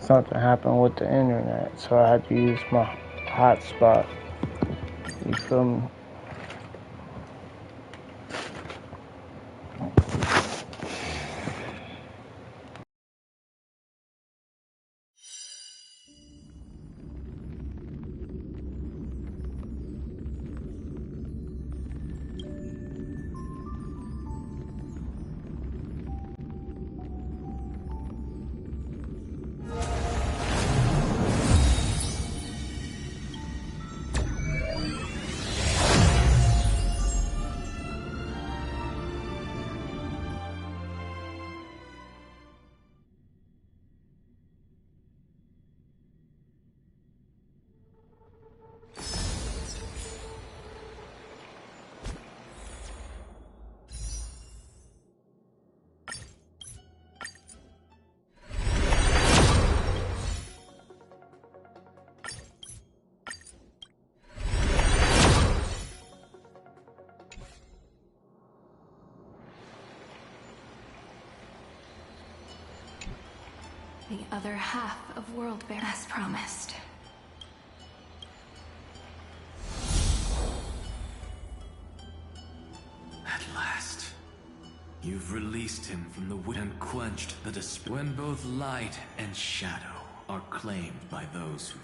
something happened with the internet, so I had to use my hotspot. You feel me? The other half of Worldbear, as promised. At last. You've released him from the wit and quenched the despair. When both light and shadow are claimed by those who...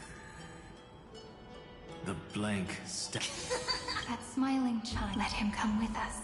The blank That smiling child, let him come with us.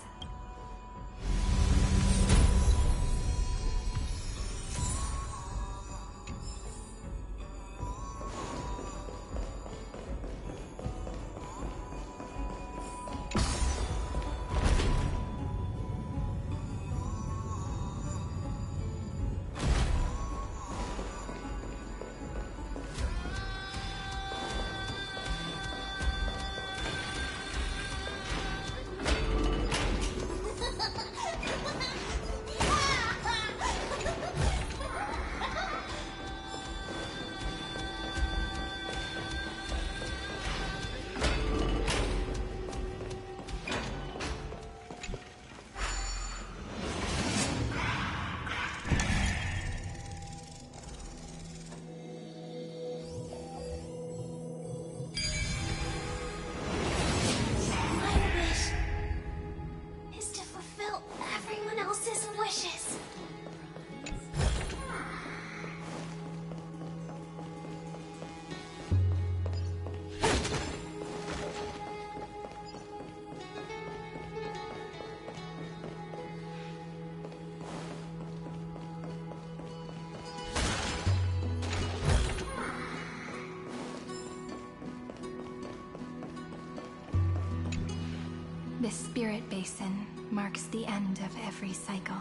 This spirit basin marks the end of every cycle.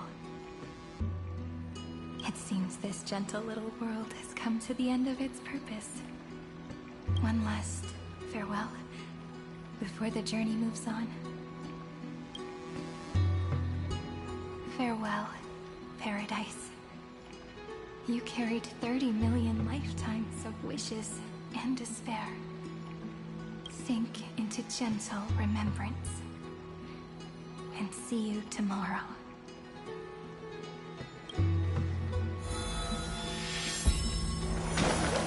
It seems this gentle little world has come to the end of its purpose. One last farewell before the journey moves on. Farewell, paradise. You carried 30 million lifetimes of wishes and despair. Sink into gentle remembrance. And see you tomorrow.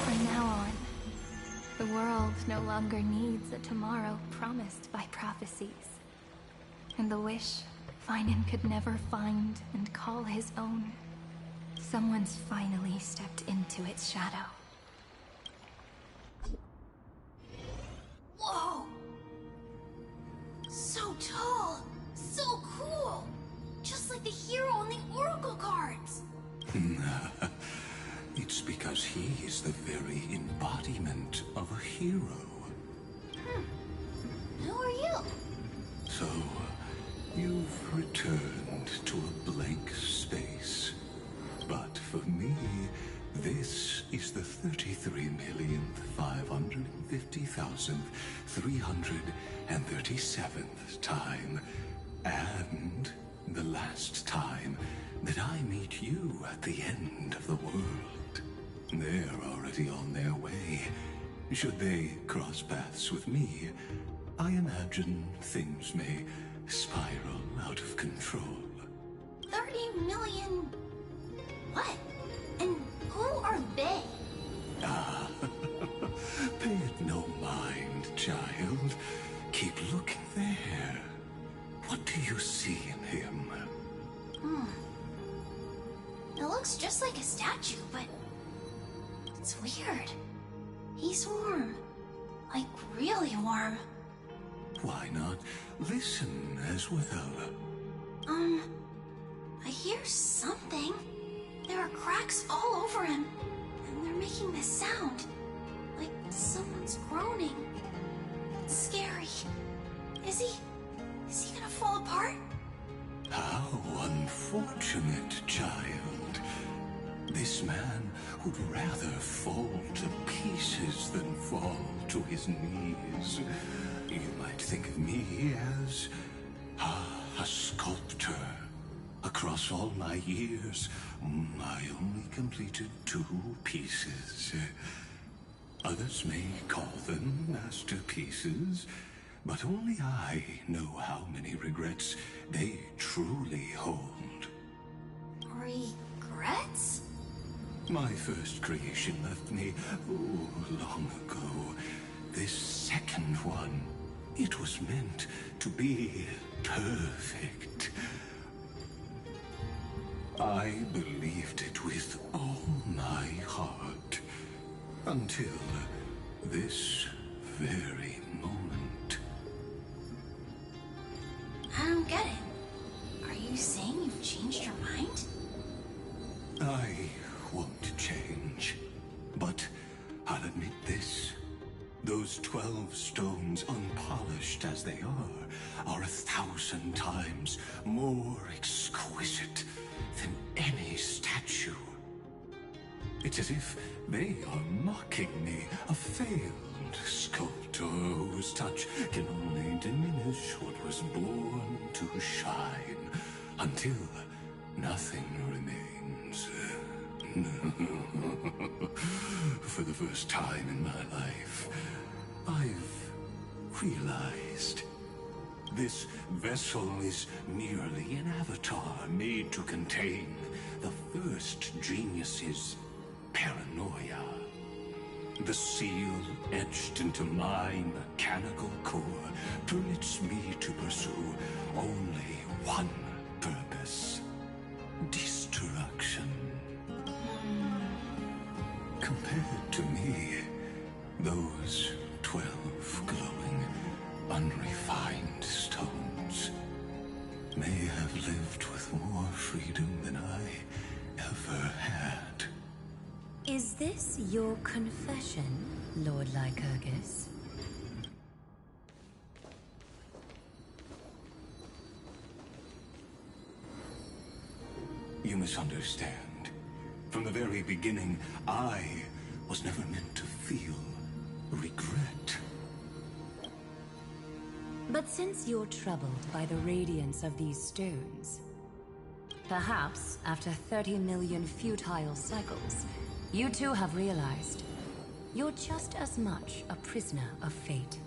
From now on, the world no longer needs a tomorrow promised by prophecies. And the wish Finan could never find and call his own. Someone's finally stepped into its shadow. Whoa! So tall! So cool! Just like the hero on the Oracle cards! It's because he is the very embodiment of a hero. Who are you? So, you've returned to a blank space. But for me, this is the 33,550,337th time. And the last time that I meet you at the end of the world. They're already on their way. Should they cross paths with me, I imagine things may spiral out of control. 30 million... what? And who are they? statue, but it's weird. He's warm. Like, really warm. Why not listen as well? I hear something. There are cracks all over him, and they're making this sound. Like someone's groaning. It's scary. Is he gonna fall apart? How unfortunate, child. This man would rather fall to pieces than fall to his knees. You might think of me as a sculptor. Across all my years, I only completed 2 pieces. Others may call them masterpieces, but only I know how many regrets they truly hold. Regrets? My first creation left me, long ago. This second one, it was meant to be perfect. I believed it with all my heart, until this very moment. I don't get it. Are you saying you've changed your mind? I won't change, but I'll admit this. Those 12 stones, unpolished as they are 1,000 times more exquisite than any statue. It's as if they are mocking me, a failed sculptor whose touch can only diminish what was born to shine, until nothing remains. For the first time in my life, I've realized this vessel is merely an avatar made to contain the first genius's paranoia. The seal etched into my mechanical core permits me to pursue only one purpose: destruction. Compared to me, those 12 glowing, unrefined stones may have lived with more freedom than I ever had. Is this your confession, Lord Lycurgus? You misunderstand. From the very beginning, I was never meant to feel regret. But since you're troubled by the radiance of these stones, perhaps after 30 million futile cycles, you too have realized you're just as much a prisoner of fate.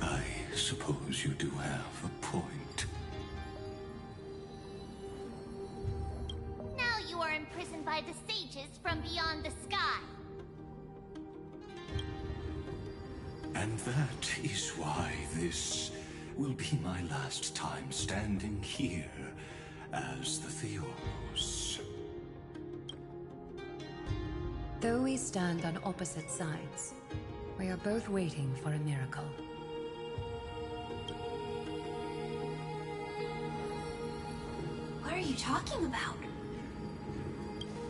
I suppose you do have a point. Now you are imprisoned by the sages from beyond the sky. And that is why this will be my last time standing here as the Theos. Though we stand on opposite sides, we are both waiting for a miracle. What are you talking about?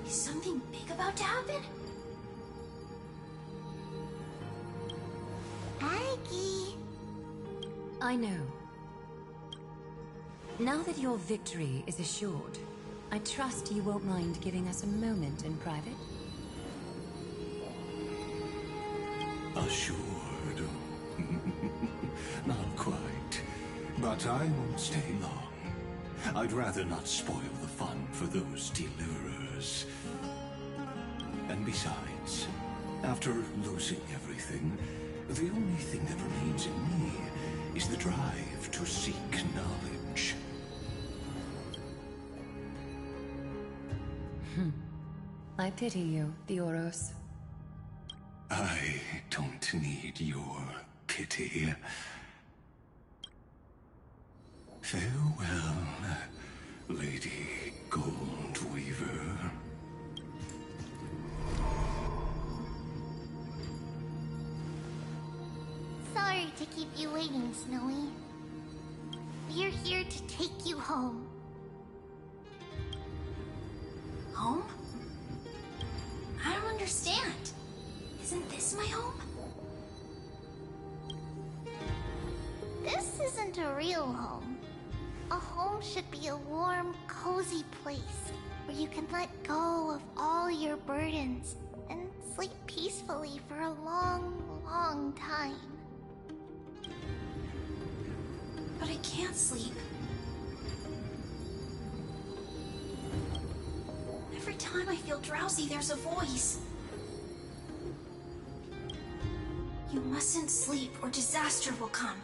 Is something big about to happen? Aggie. I know. Now that your victory is assured, I trust you won't mind giving us a moment in private. Assured. Not quite. But I won't stay long. I'd rather not spoil the fun for those deliverers. And besides, after losing everything, the only thing that remains in me is the drive to seek knowledge. I pity you, Theoros. I don't need your pity. Farewell, Lady Goldweaver. Sorry to keep you waiting, Snowy. We're here to take you home. Home? I don't understand. Isn't this my home? This isn't a real home. A home should be a warm, cozy place where you can let go of all your burdens and sleep peacefully for a long, long time. But I can't sleep. Every time I feel drowsy, there's a voice. You mustn't sleep or disaster will come.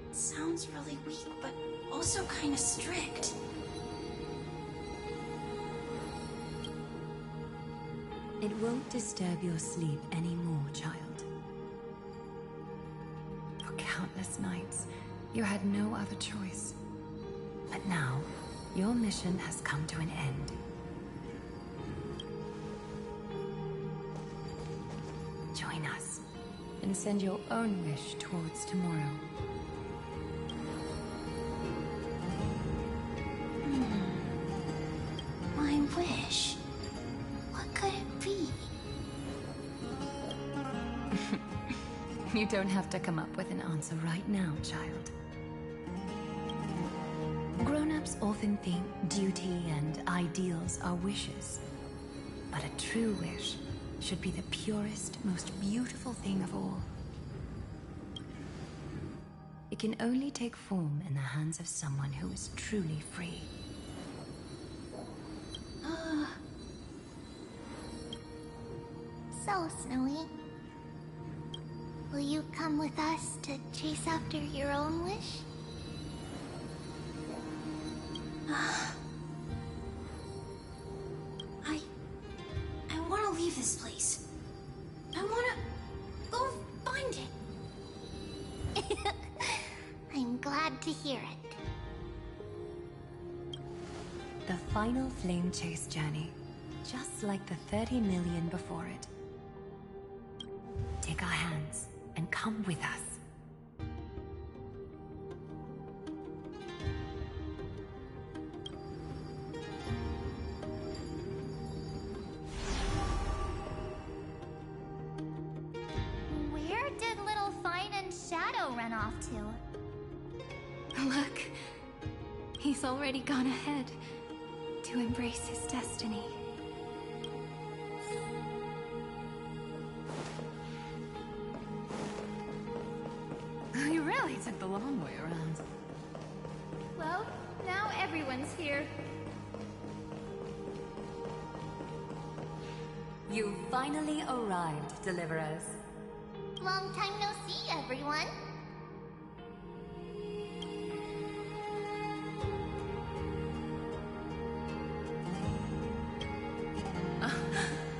It sounds really weak, but also kind of strict. It won't disturb your sleep anymore, child. For countless nights, you had no other choice. But now, your mission has come to an end. Join us, and send your own wish towards tomorrow. My wish. What could it be? You don't have to come up with an answer right now, child. Grown-ups often think duty and ideals are wishes. But a true wish should be the purest, most beautiful thing of all. It can only take form in the hands of someone who is truly free. So, Snowy, will you come with us to chase after your own wish? I want to leave this place. I want to go find it. I'm glad to hear it. The final flame chase journey, just like the 30 million before it. Take our hands and come with us. Where did little Fine and Shadow run off to? Look, he's already gone ahead to embrace his destiny. You really took the long way around. Well, now everyone's here. You finally arrived, Deliverers. Long time no see, everyone.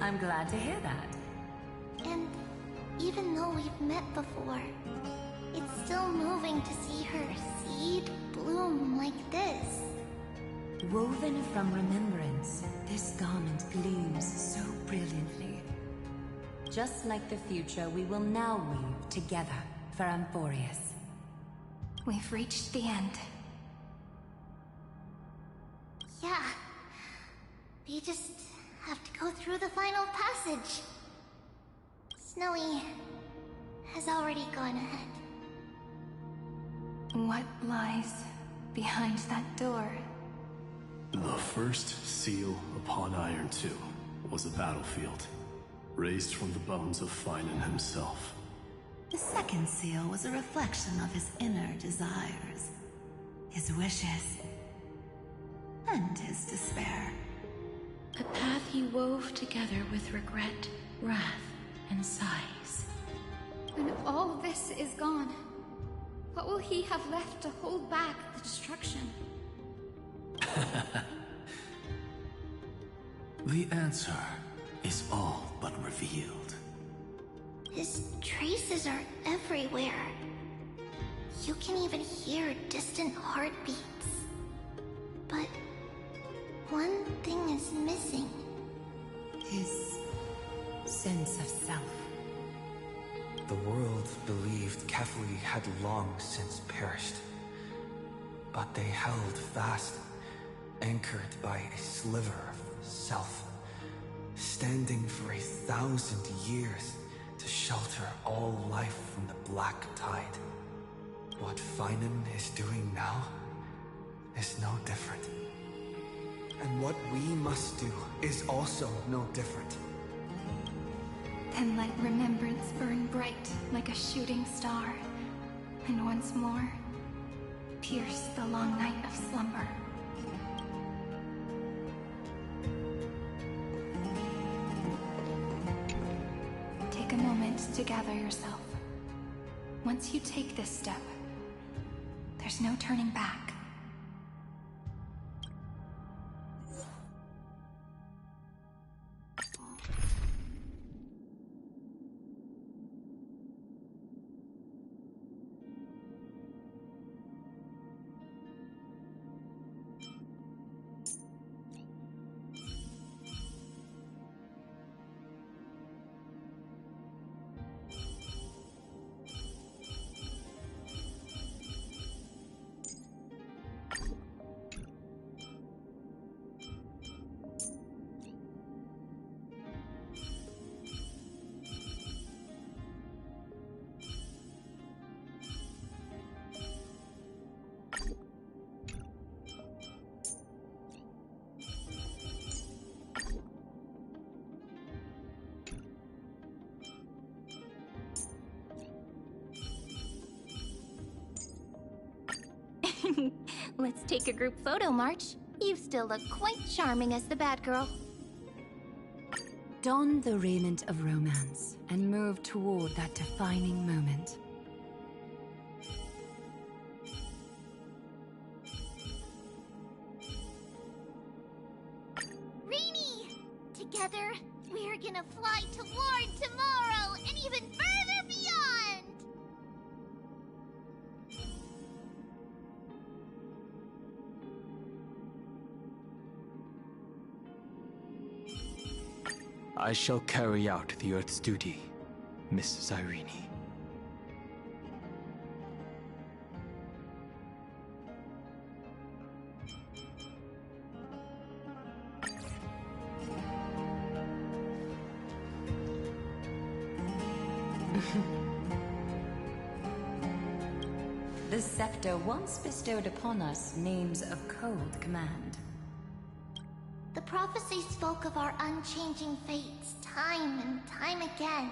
I'm glad to hear that. And even though we've met before, it's still moving to see her seed bloom like this. Woven from remembrance, this garment gleams so brilliantly. Just like the future, we will now weave together for Amphorius. We've reached the end. Yeah. We just have to go through the final passage. Snowy has already gone ahead. What lies behind that door? The first seal upon Iron 2 was a battlefield, raised from the bones of Finan himself. The second seal was a reflection of his inner desires, his wishes, and his despair. A path he wove together with regret, wrath, and sighs. When all this is gone, what will he have left to hold back the destruction? The answer is all but revealed. His traces are everywhere. You can even hear distant heartbeats. But one thing is missing. His sense of self. The world believed Kefli had long since perished. But they held fast, anchored by a sliver of self, standing for 1,000 years to shelter all life from the black tide. What Feynman is doing now is no different. And what we must do is also no different. Then let remembrance burn bright like a shooting star, and once more, pierce the long night of slumber. Take a moment to gather yourself. Once you take this step, there's no turning back. Let's take a group photo, March. You still look quite charming as the bad girl. Don the raiment of romance and move toward that defining moment. Rainy! Together, we're gonna fly toward tomorrow and even further beyond! I shall carry out the Earth's duty, Miss Irene. The scepter once bestowed upon us names of cold command. The prophecy spoke of our unchanging fates time and time again.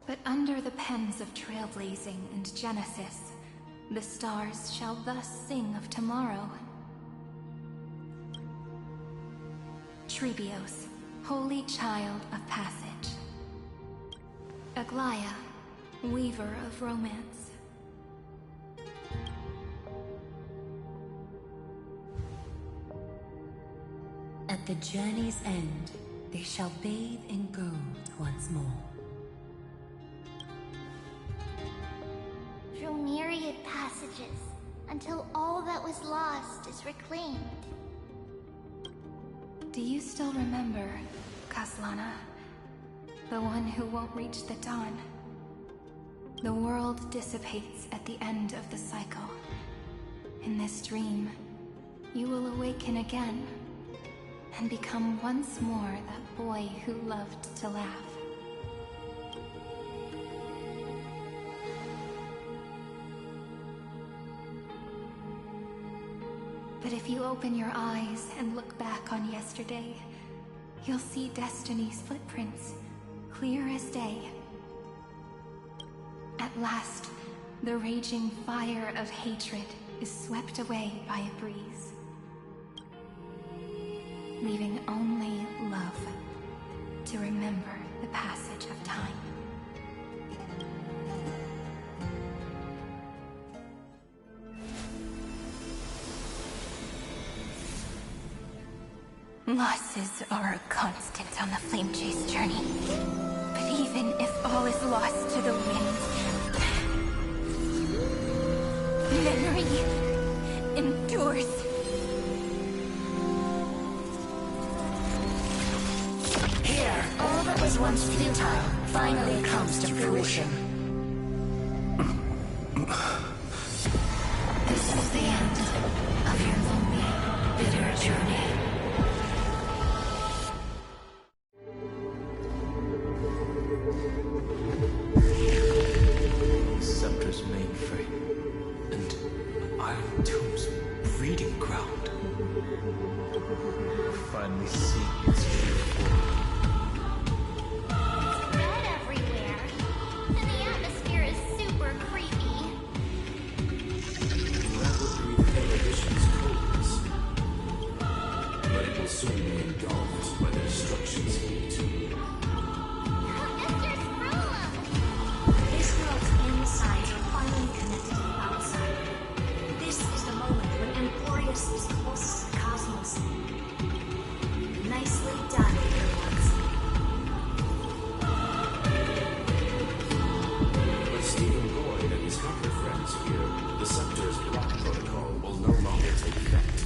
But under the pens of trailblazing and Genesis, the stars shall thus sing of tomorrow. Trebios, holy child of passage. Aglaya, weaver of romance. At the journey's end, they shall bathe in gold once more. Through myriad passages, until all that was lost is reclaimed. Do you still remember, Kaslana? The one who won't reach the dawn. The world dissipates at the end of the cycle. In this dream, you will awaken again and become once more that boy who loved to laugh. But if you open your eyes and look back on yesterday, you'll see Destiny's footprints, clear as day. At last, the raging fire of hatred is swept away by a breeze, leaving only love to remember the passage of time. Losses are a constant on the Flame Chase journey. But even if all is lost to the wind, Memory endures. Here, all that was once futile finally comes to fruition. This is the end of your lonely, bitter journey. Scepter's mainframe, and Iron Tomb's breeding ground. Finally seeing its true form. Red everywhere. And the atmosphere is super creepy. That would be the Erudition's coldness. But it will soon be engulfed by the destruction's heat. Mr. Scrollum! This world's insides are finally connected to the outside. This is the moment when Emporius is closest to the cosmos. Nicely done, little ones. With Stephen Boyd and his hacker friends here, the Scepter's block protocol will no longer take effect.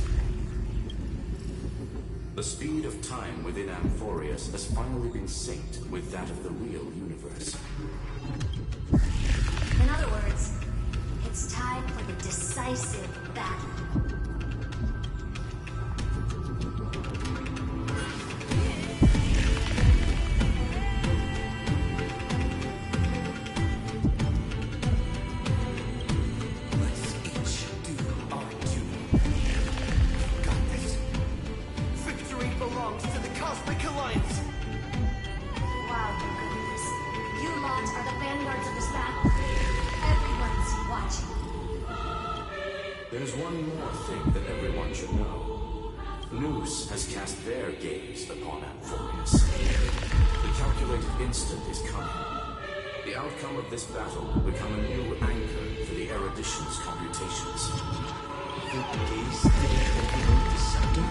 The speed of time within Amphorius has finally been synced with that of the real universe. In other words, it's time for the decisive battle. Let's each do our duty. Got this. Victory belongs to the Cosmic Alliance. Wow, your goodness. You lot are the vanguards of this battle. Everyone's watching. There's one more thing that everyone should know. Noose has cast their gaze upon Amphorius. The calculated instant is coming. The outcome of this battle will become a new anchor for the Erudition's computations. The gaze didn't override the scepter?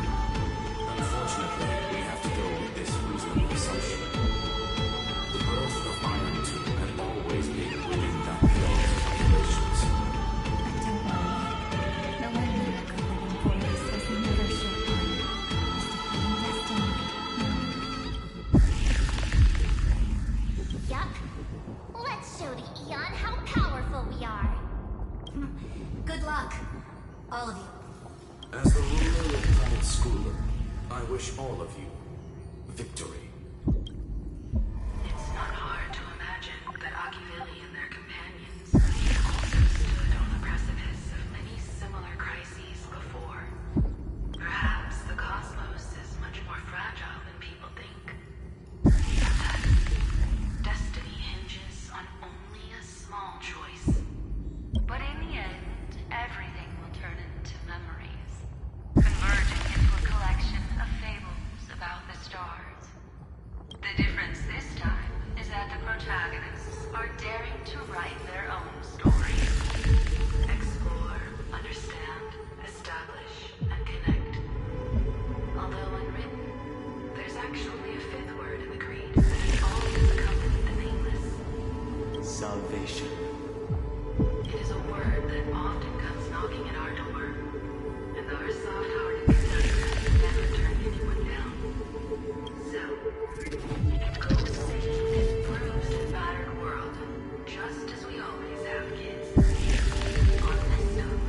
Unfortunately, we have to go with this reasonable assumption. The birth of Iron 2 had always been within that beyond calculations. But don't worry. The one miracle that Emporius has never showed on is defeating destiny. Yup. Let's show the Eon how powerful we are. Good luck, all of you. As the ruler of Planet Schooler, I wish all of you victory. It's not hard to imagine that Achilles and their companions also stood on the precipice of many similar crises before. Perhaps the cosmos is much more fragile than people think. Perhaps destiny hinges on only a small choice. But in the end, everything will turn into memories, converging into a collection of fables about the stars. The difference this time is that the protagonists are daring to write their own stories. Explore, understand, establish, and connect. Although unwritten, there's actually a fifth word in the creed that has always accompanied the nameless. Salvation. It is a word that often comes knocking at our door, and our soft-hearted conductor never turned anyone down. So, go save this bruised and battered world, just as we always have, kids. On this stone,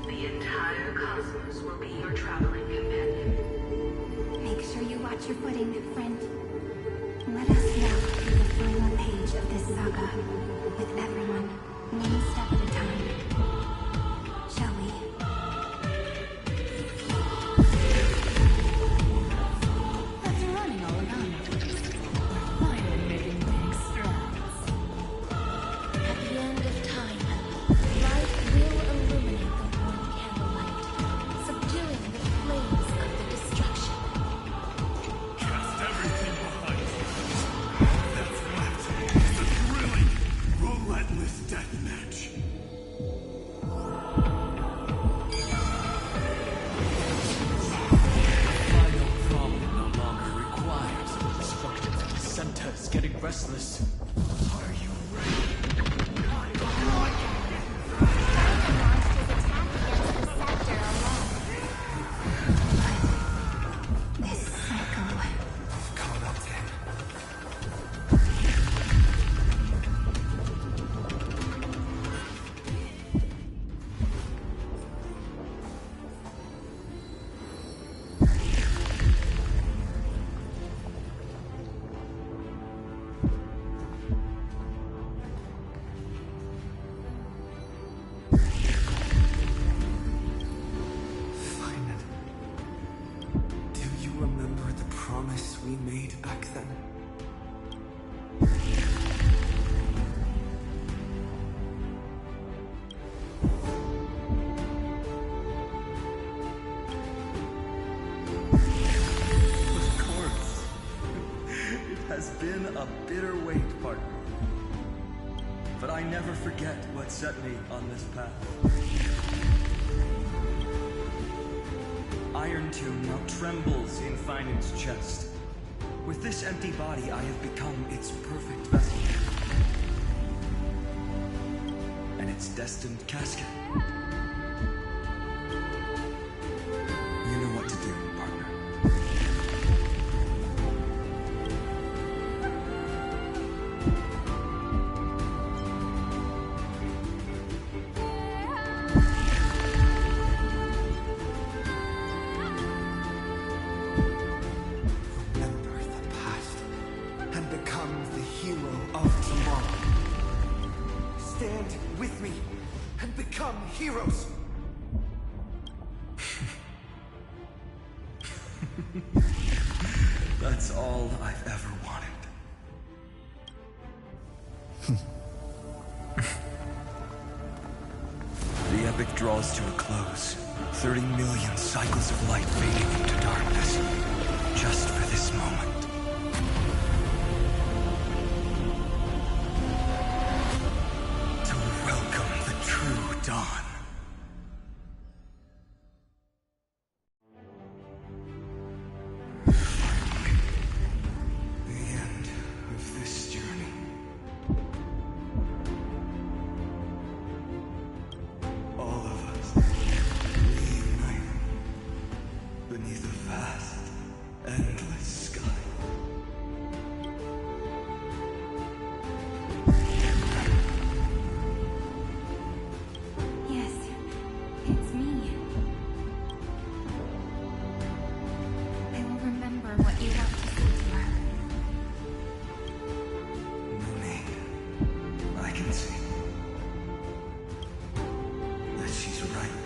the entire cosmos will be your traveling companion. Make sure you watch your footing, friend. Let us now through the final page of this saga, with everyone, one step at a time. Shall we? After running all around, we're finally making big strides. At the end of time, light will illuminate the warm candlelight, subduing the flames of the destruction. Cast everything behind you. All that's left is the thrilling never forget what set me on this path. Iron Tomb now trembles in Finan's chest. With this empty body, I have become its perfect vessel. And its destined casket. You know what to do, partner. Remember the past and become the hero of tomorrow. Stand with me and become heroes. That's all I've ever wanted. The epic draws to a close. 30 million cycles of light fading into darkness. Just for this moment. To welcome the true dawn. The end of this journey. All of us reunited beneath a vast, endless sky. Yes, it's me. I will remember what you want to say to her. Mooney, I can see that she's right.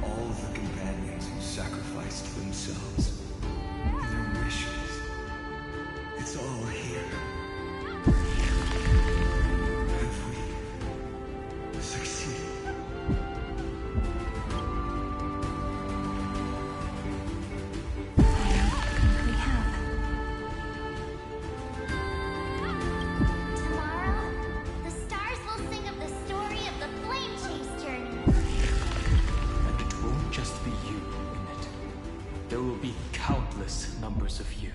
All the companions who sacrificed themselves, their wishes, it's all here. Have we succeeded? I think we have. Tomorrow, the stars will sing of the story of the Flame Chase journey. And it won't just be you in it. There will be countless numbers of you.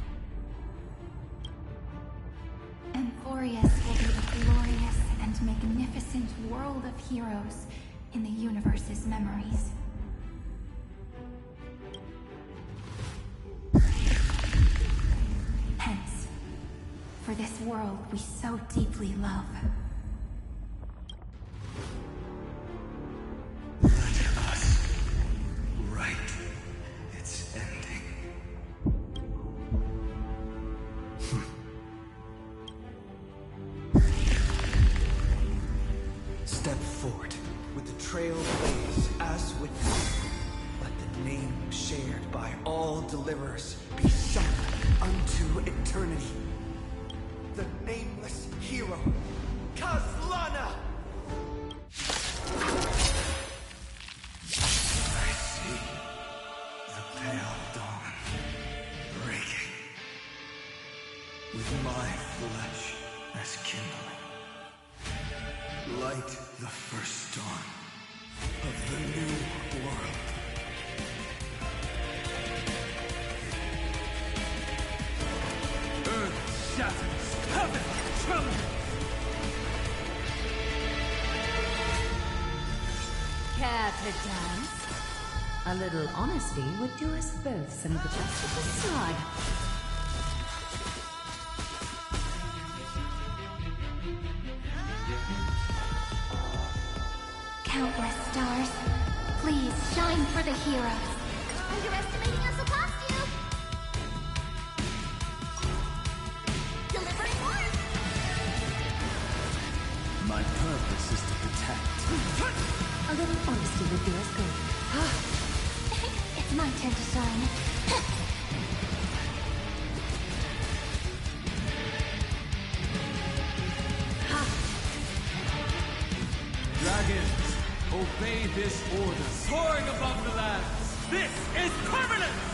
Amphorius will be a glorious and magnificent world of heroes in the universe's memories. Hence, for this world we so deeply love. Let us write its ending. Step forward with the trail blaze as witness. Let the name shared by all deliverers be sung unto eternity. The nameless hero, Kazlana! I see the pale dawn breaking, with my flesh as kindling. Light the first dawn of the new world. Earth shatters, heaven trembles. Care to dance? A little honesty would do us both some good facade. Countless stars, please shine for the heroes. Underestimating us will cost you. Delivering work. My purpose is to protect. A little honesty would do us good. It's my turn to shine. Dragons, obey this order. Soaring above the lands. This is permanence!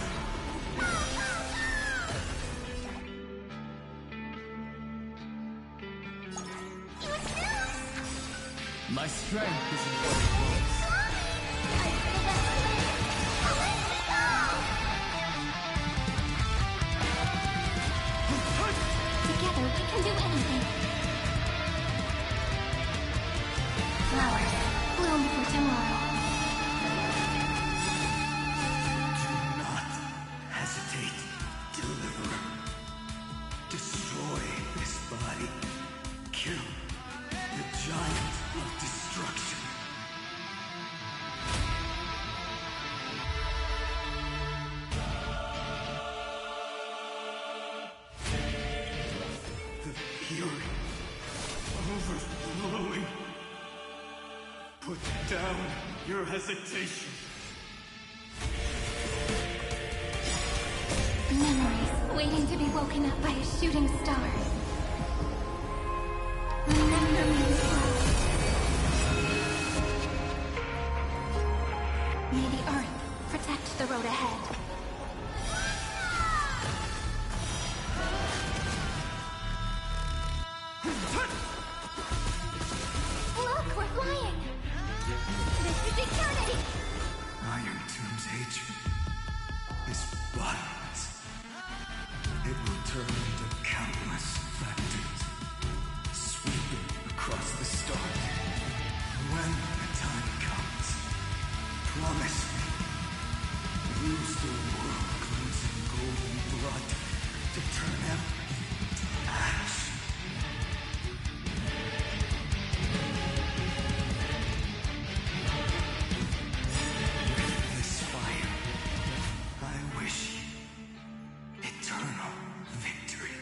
My strength is in what it was. Together, we can do anything. Flowers, bloom for tomorrow. Do not hesitate, Deliverer. Destroy this body. Kill the giant of destruction. The fury overflowing. Put down your hesitation. Memories waiting to be woken up by a shooting star. Remember me well. May the earth protect the road ahead. Look, we're flying! This is eternity! Iron Tomb's hatred is violence. It will turn into countless factors, sweeping across the stars. When the time comes, promise me, use the world cleansing golden blood to turn everything to ash. With this fire, I wish you eternal victory.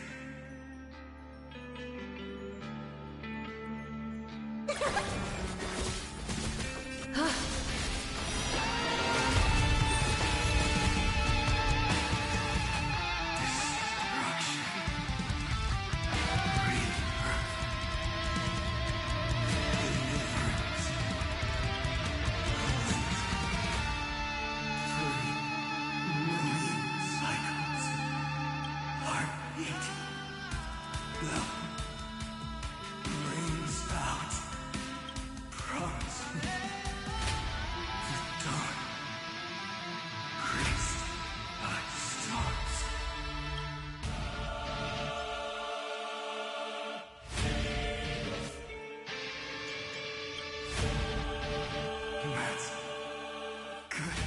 Destruction. Rebirth. Deliverance. 3 million cycles. Heartbeat. Bell. Rains out. Promise me. The dawn. Graced by stars. That's good.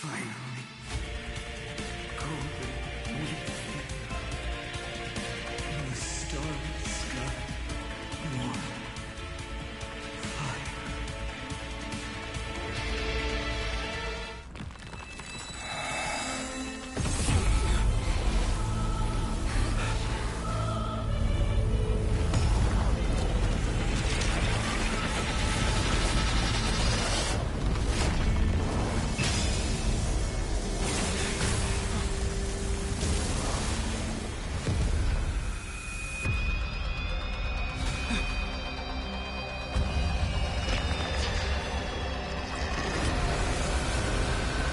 Finally. Golden weekend. In the starry sky. More fire.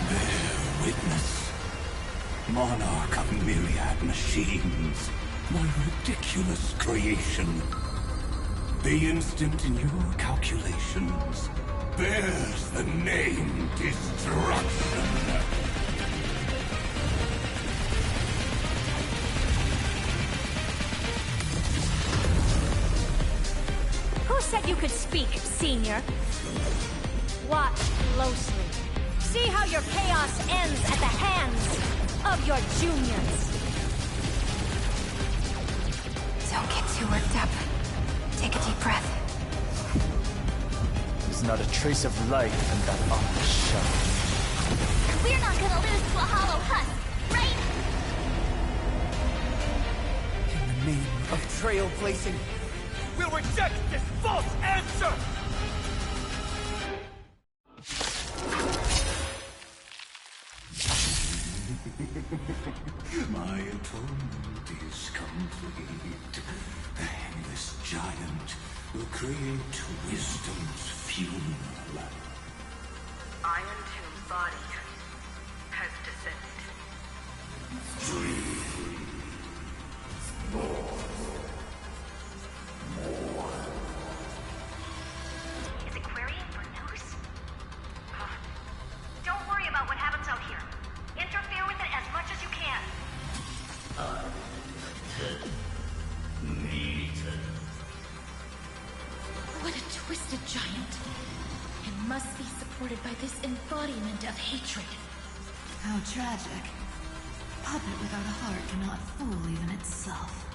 Bear witness. Monarch of myriad machines. My ridiculous creation. The instant in your calculations bears the name Destruction. Who said you could speak, Senior? Watch closely. See how your chaos ends at the hands of your juniors. Don't get too worked up. Take a deep breath. There's not a trace of life in that awful shell. We're not gonna lose to a hollow husk, right? In the name of trailblazing, we'll reject this false answer! My atonement is complete. This giant will create wisdom's funeral. Iron Tomb body has descended. supported by this embodiment of hatred. How tragic. Puppet without a heart cannot fool even itself.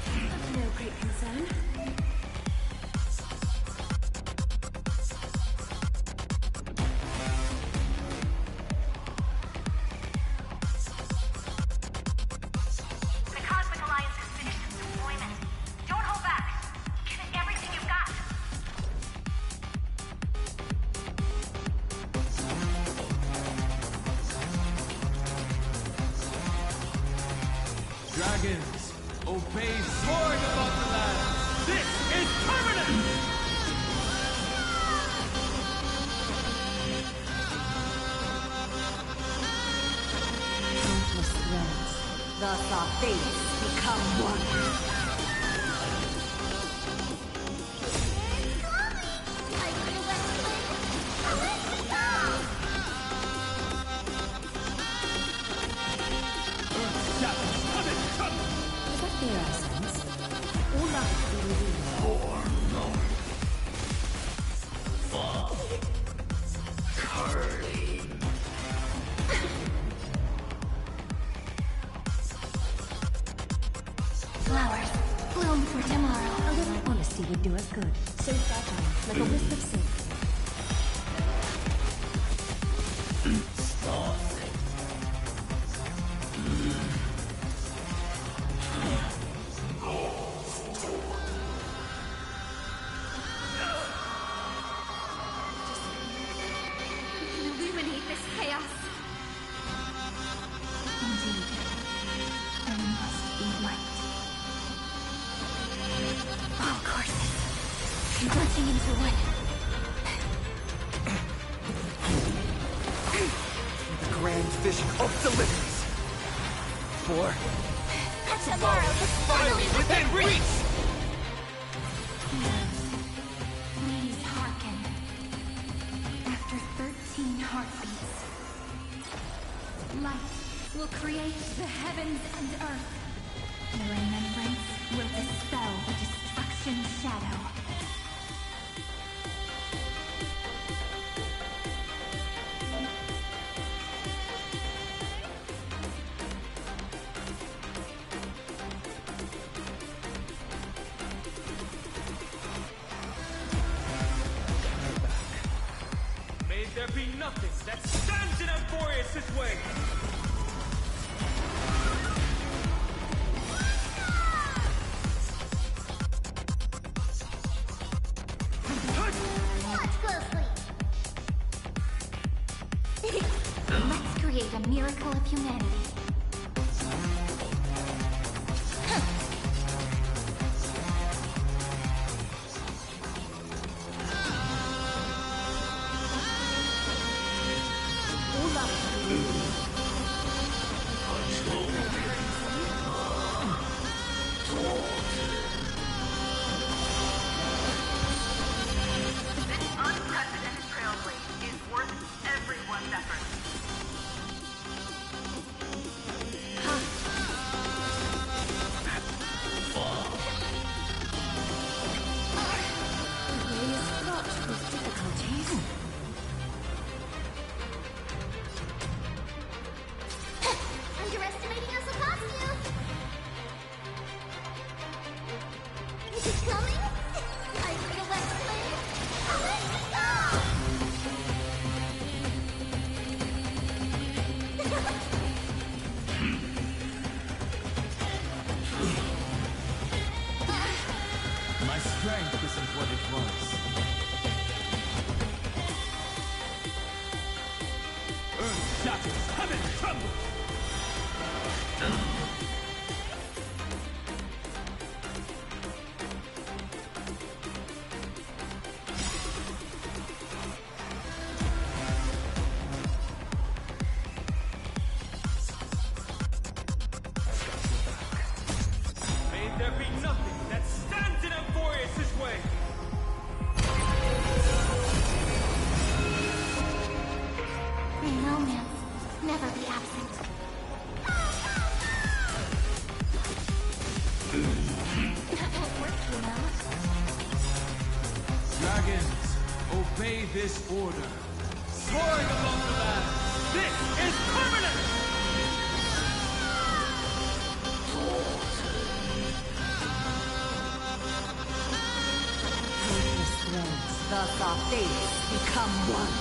Of no great concern. The Cosmic Alliance has finished its deployment. Don't hold back. Give it everything you've got. Dragons, obey soaring above the land. This is permanent! Countless threads. Thus our fates become one. Is that their essence? Or life be revealed? Flowers, bloom for tomorrow. A little honesty would do us good. So fragile, like a wisp of silk. Illuminate this chaos. Indeed, there must be light. All courses converging into one. The grand vision of deliverance. For Tomorrow is finally Within reach! Please hearken. After 13 heartbeats, light will create the heavens and earth. The remembrance will dispel the destruction shadow. May there be nothing that stands in Amphorius' way! Watch closely. Let's create a miracle of humanity. This unprecedented trailblaze is worth everyone's effort. The way is fraught with difficulties. Underestimating us will cost you. Is it coming? I feel wet flame. Let me go! My strength isn't what it was. Earth shatters, heaven trembles! May there be nothing that stands in Amphorius' way! Romance never be absent. That won't work, you know. Dragons, Obey this order. Soaring above the land. This is permanent! Countless threads, thus our fates become one.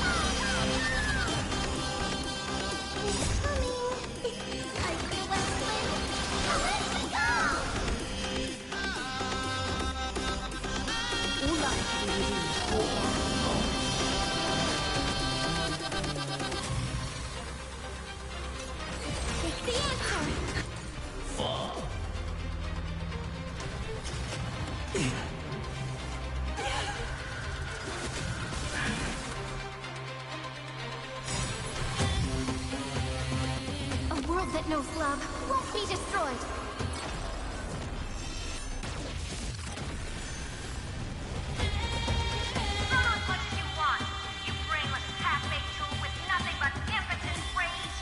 A world that knows love won't be destroyed. Run as much as you want, you brainless half-baked tool with nothing but impotent rage.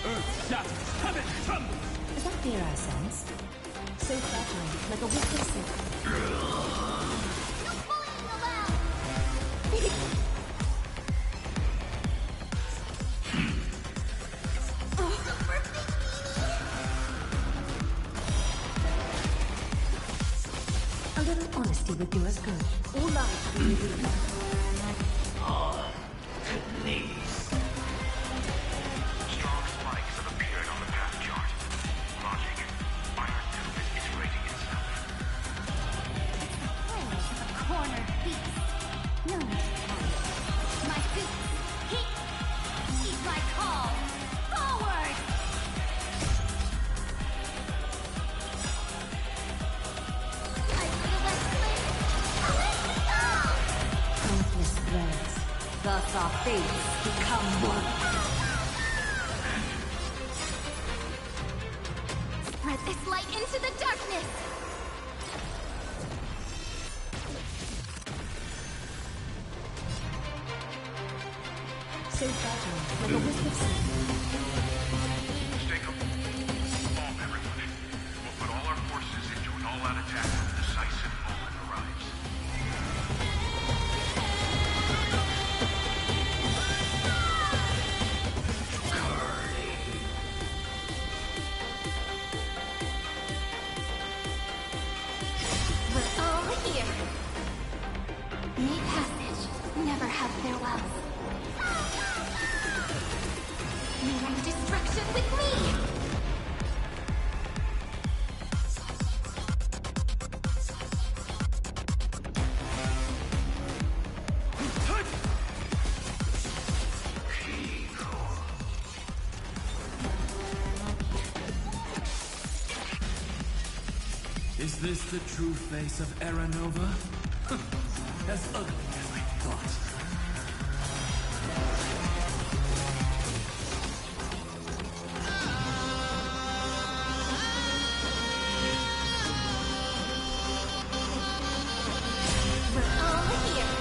Earth shatters, heaven trembles! Is that fear I sense? So flattering, like a wisp of silk. A little honesty would do us good. All life will be revealed. Strong spikes have appeared on the path chart. Logic. Iron Tube is iterating itself. Corner beast. No need to panic. My suit. Heat. Heed my call. Forward! I feel that flame. Let's go! Countless threads, thus our fates become one. Spread this light into the darkness! So flattering, like a wisp of silk. Stay calm. Calm, everyone. We'll put all our forces into an all-out attack when the decisive moment arrives. We're all here. May passage never have farewells. Nearing destruction with me! Is this the true face of Aranova? As ugly as I thought. We're all here.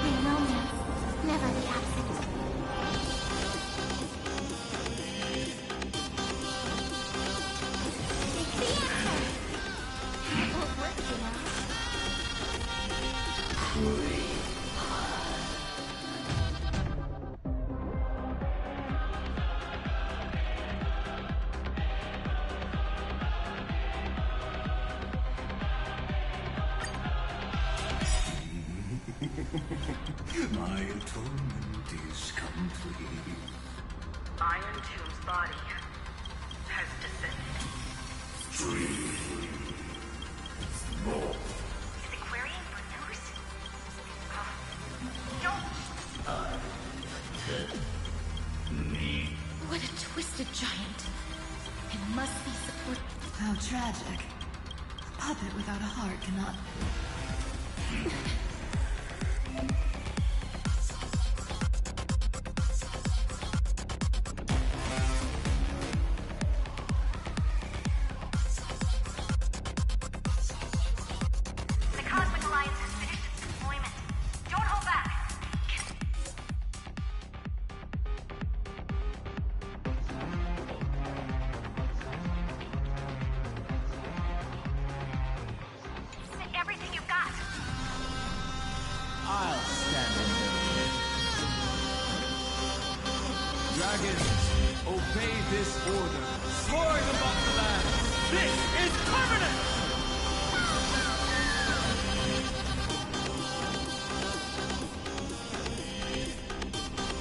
In romance, never the absent. It's the answer. It won't work, you know. My atonement is complete. Iron Tube's body has descended. Is it querying for news? Don't. What a twisted giant. It must be supported. How tragic. A puppet without a heart cannot... The Cosmic Alliance has finished its deployment. Don't hold back. Dragons, obey this order. Soaring above the land. This is permanent!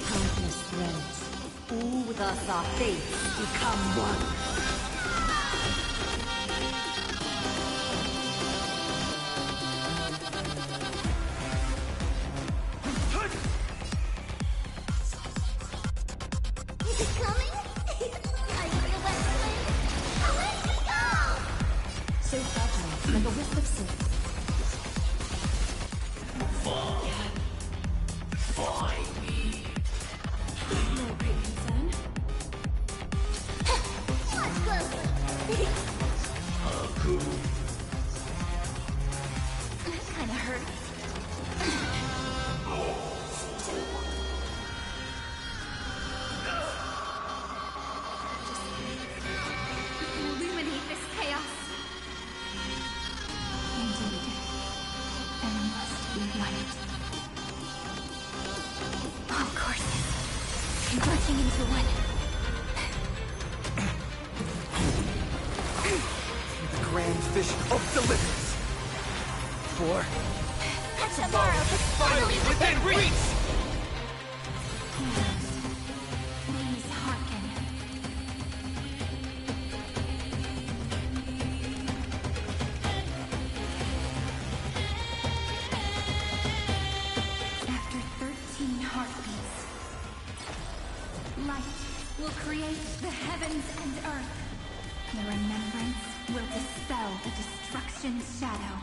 Countless threads, all with us our fates become one. Is it coming? I feel that flame. Let me go! So fragile, like a wisp of silk. Find me. No great concern. Watch closely. That kinda hurt. Illuminate this chaos. Indeed, there must be light. Of course, merging into one. The grand vision of deliverance. For Tomorrow is finally Within reach! Please hearken. After 13 heartbeats, light will create the heavens and earth. The remembrance will dispel the destruction's shadow.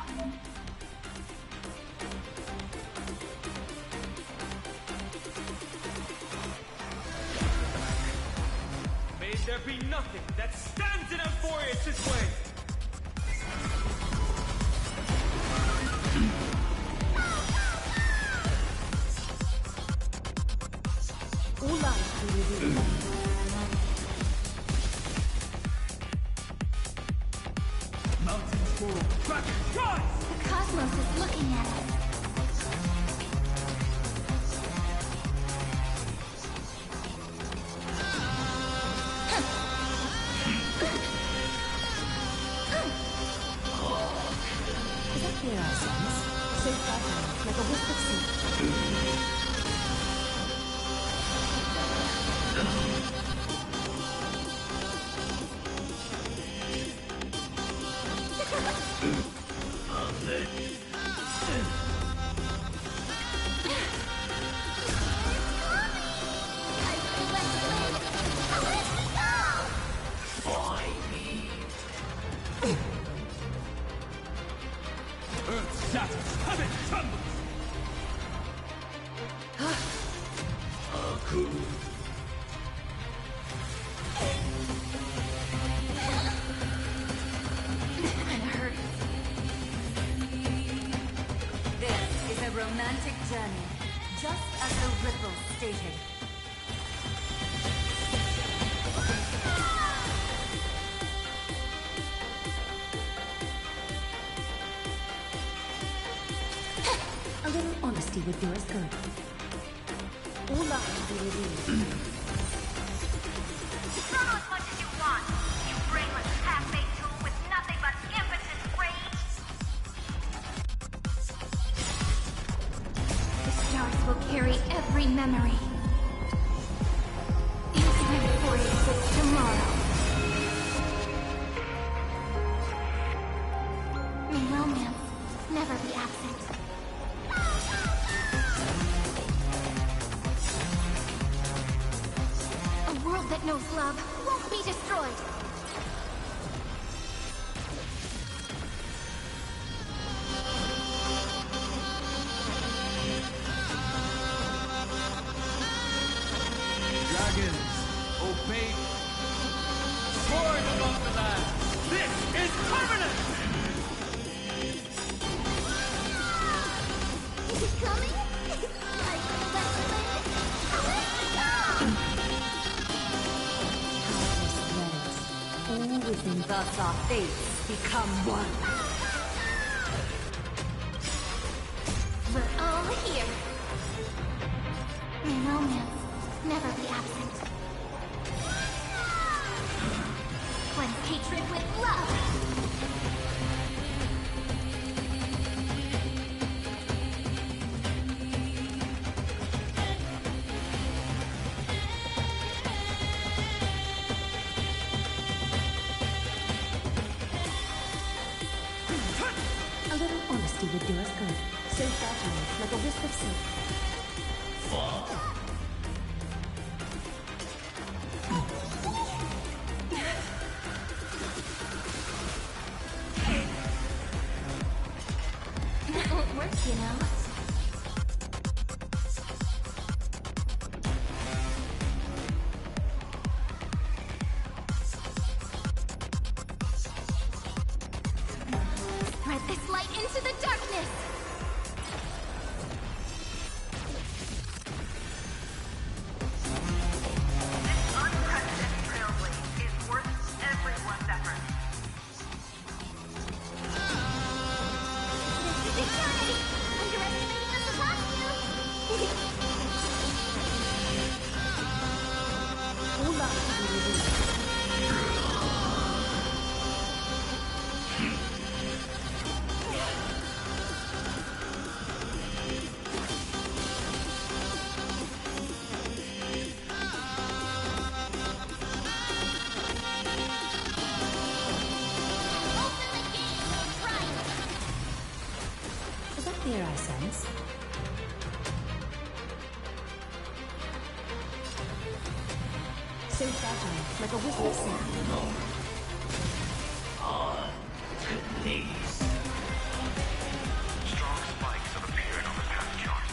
May there be nothing that stands in Amphorius' way! all life will reveal. Mountains fall, dragons rise! The cosmos is looking at us. Is that clear our sense? So fragile, like a wisp of silk. Earth shatters, heaven trembles! Kinda hurt. This is a romantic journey, just as the ripples stated. A little honesty would do us good. All life will be revealed. Struggle as much as you want, you brainless half-baked tool with nothing but impotent rage. The stars will carry every memory. These Amphorius is tomorrow. May romance never be absent. A world that knows love won't be destroyed. Dragons, obey. Soaring above the land. This is permanent! Is it coming? I feel that flame. Let me go! Countless threads, all within thus our fates become one. We're all here. May romance never be absent. honesty would do us good. So fragile, like a wisp of silk. It won't work, you know. Spread this light into the darkness! Unprecedented trailblaze is worth everyone's effort. This is eternity! Underestimating us is on you! Hold on. Open the gate, Triumph! Is that fear I sense? So fragile, like a wisp of silk. Strong spikes have appeared on the path chart.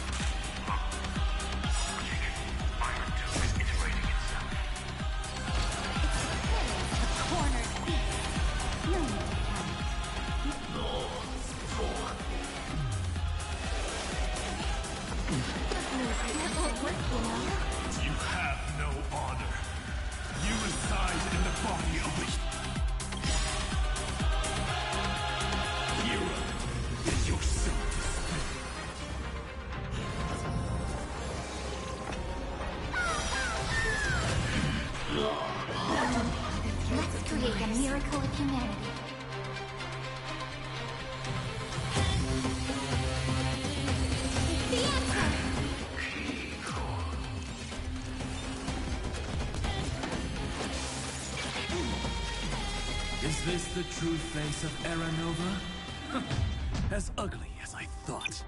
Iron 2 is iterating itself. A cornered beast. No need to panic. It won't work, you know. You have no honor. You reside in the body of a hero. Is yourself. Let's create a miracle of humanity. The answer! Is this the true face of Era Nova? As ugly as I thought.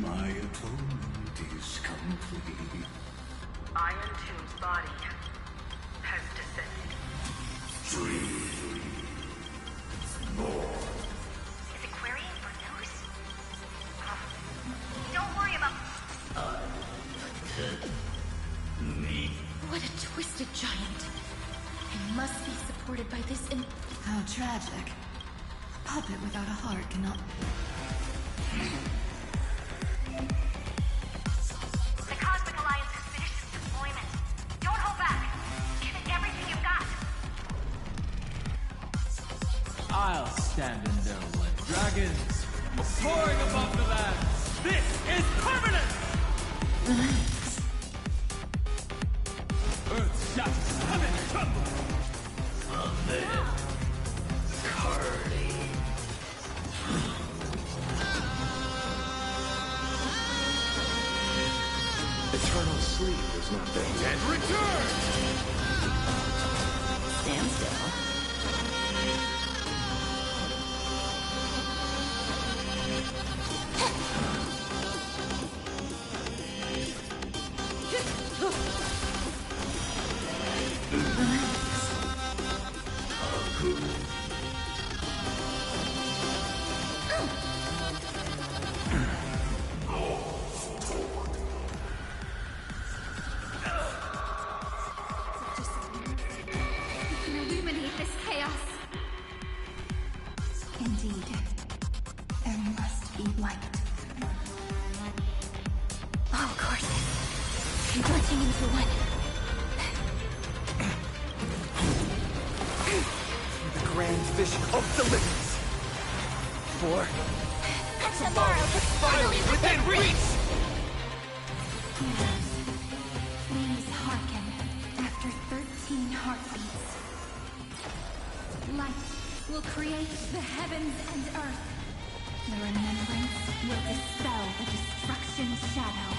My atonement is complete. Iron 2's body has descended. Is it querying for news? Don't worry about... What a twisted giant. It must be supported by this How tragic. A puppet without a heart cannot... The Cosmic Alliance has finished its deployment. Don't hold back. Give it everything you've got. I'll stand in their way. Dragons, soaring above the land. This is permanent! Earth shatters, heaven trembles. Eternal sleep is not the Dead return! Stand still. be light. All courses converging into one. The grand vision of deliverance. For Tomorrow is finally within reach! Please hearken after 13 heartbeats. Light will create the heavens and earth. The remembrance will dispel the destruction shadow.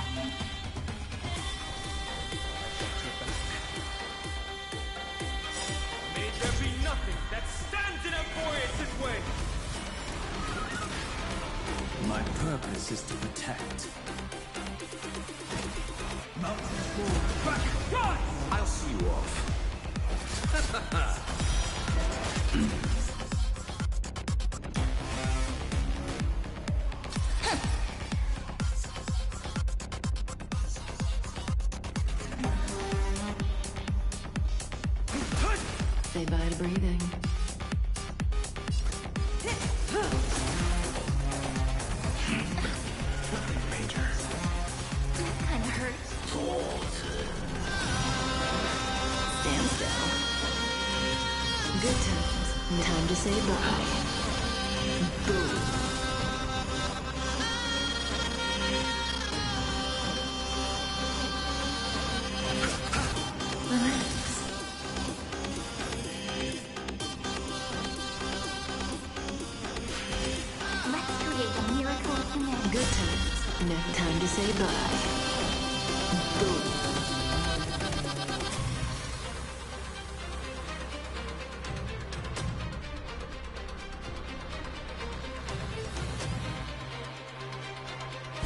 May there be nothing that stands in Emporius' way! My purpose is to protect. Mountains roll back! God! I'll see you off. Say bye to breathing. Major. That kinda hurts. Stand still. Good times. Time to say bye. Boom. Relax. Let's create a miracle of humanity. Good times. Now time to say bye. Boom.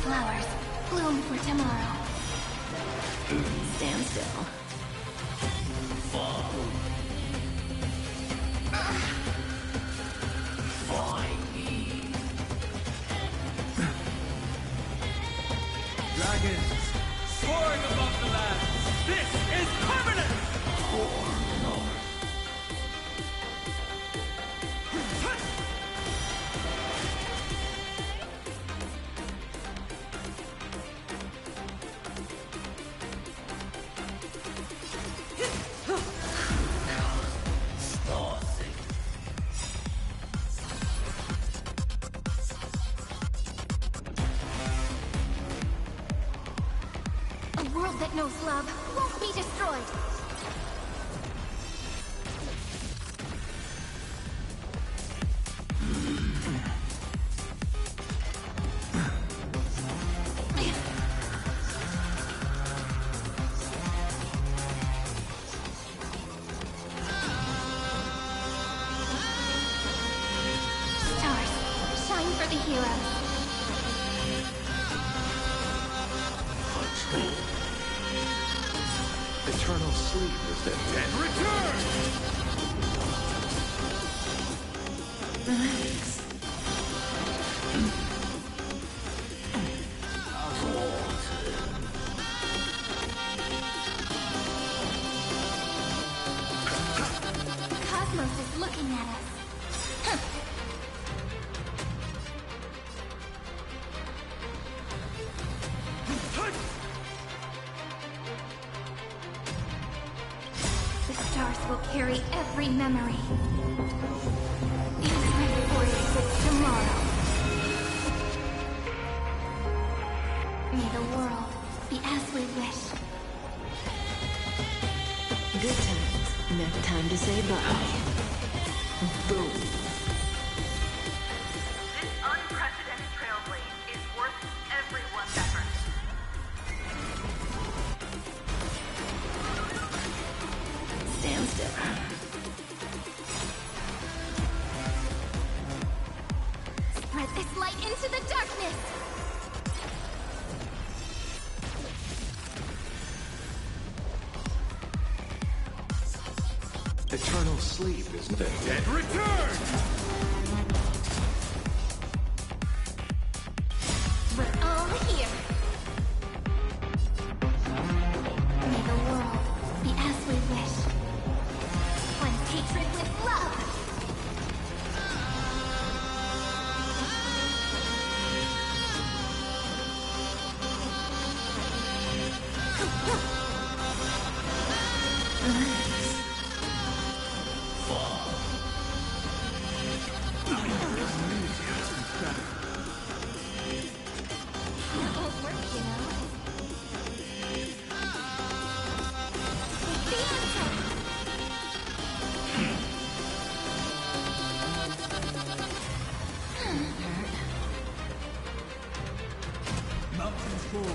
Flowers bloom for tomorrow. Stand still. Dragons, soaring above the lands! This is permanent! A world that knows love won't be destroyed. Stars, shine for the heroes. Eternal sleep is the dead Return! Relax. The cosmos is looking at us. The stars will carry every memory. These Emporius is tomorrow. May the world be as we wish. Good times. Now time to say bye. Boom. This unprecedented trailblaze is worth everyone's effort. Stand still. Spread this light into the darkness. Eternal sleep is the dead Return! We're all here. May the world be as we wish. Cleanse hatred with love. Throttle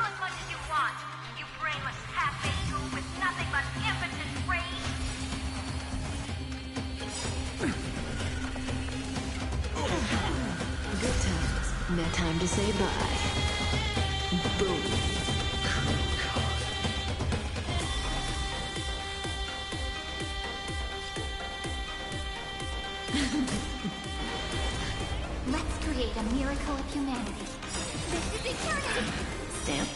as much as you want, you brainless half-baked tool with nothing but impotent rage. Good times. Now time to say bye. Boom. Let's create a miracle of humanity. This is eternity! Stamp.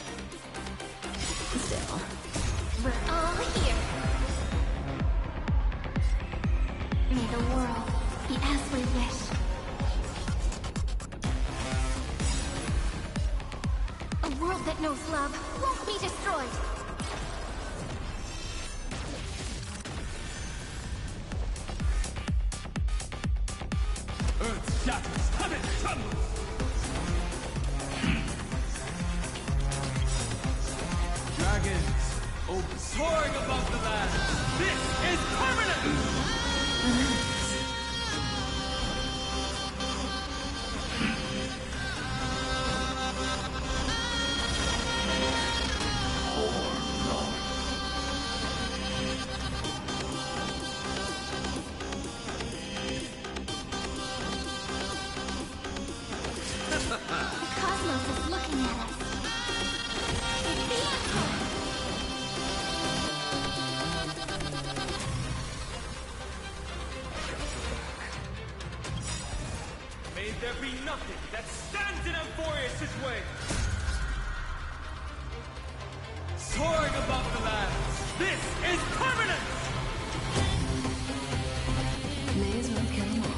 Still. We're all here. May the world be as we wish. A world that knows love won't be destroyed. Earth's shadows have it tremble! Dragons, soaring above the land. This is permanent! The cosmos is looking at us. It's the answer! May there be nothing that stands in Amphorius' way! Soaring above the lands, this is permanent! May as well kill them all.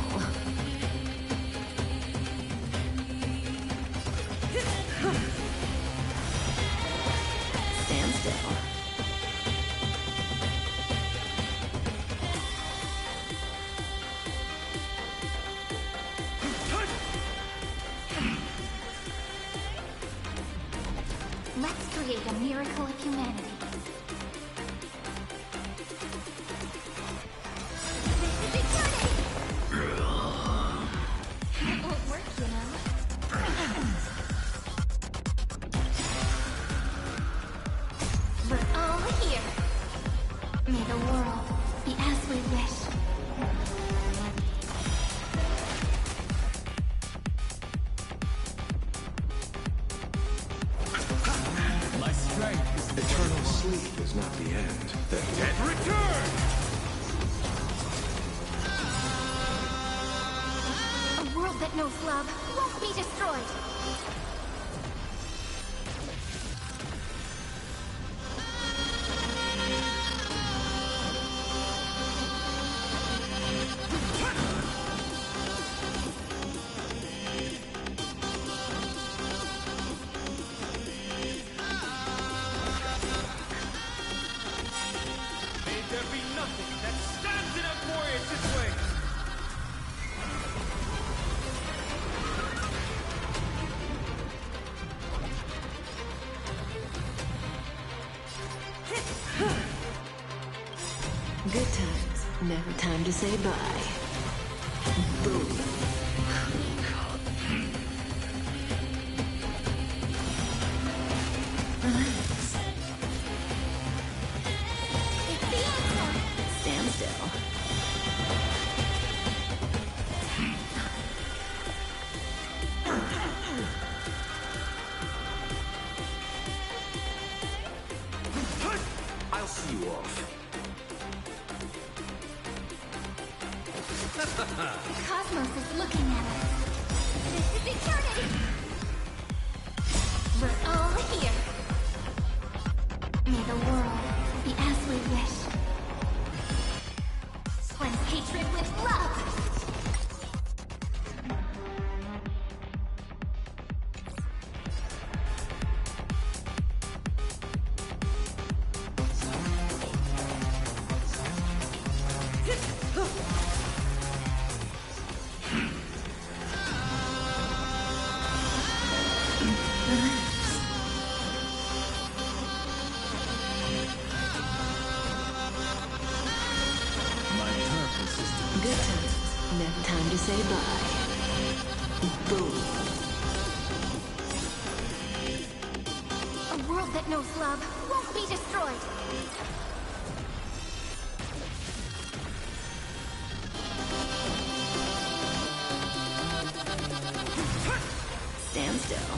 Stand still. Let's create a miracle of humanity. This is eternity! It won't work, you know. We're all here. May the world be as we wish. My strength is Eternal sleep is not the end. The dead return! A world that knows love won't be destroyed. May there be nothing that stands in Amphorius' way! Good times. Never time to say bye. Boom. Relax. It's the answer! Stand still. I'll see you off. The cosmos is looking at us. This is eternity! We're all here. May the world be as we wish. Cleanse hatred with love! My purpose is to Never time to say bye. Boom. A world that knows love won't be destroyed. Stand still.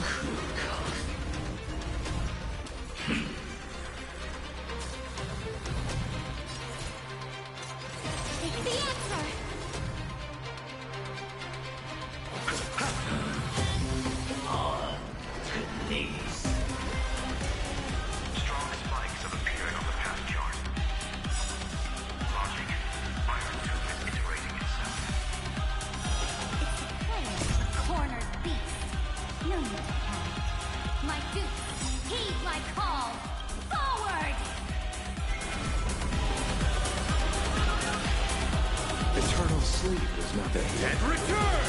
Take the answer. Strong spikes have appeared on the path chart. Logic. Iron 2 is iterating itself. Cornered beast. No need to panic. My dukes, heed my call. Forward! Eternal sleep is not that dead. Return!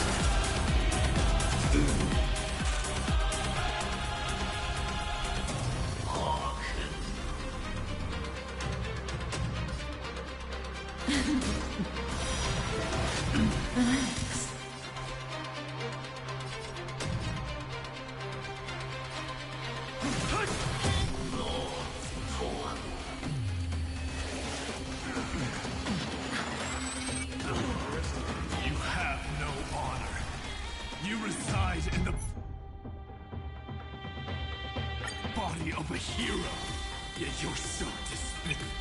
You have no honor. You reside in the body of a hero, yet you're so despicable.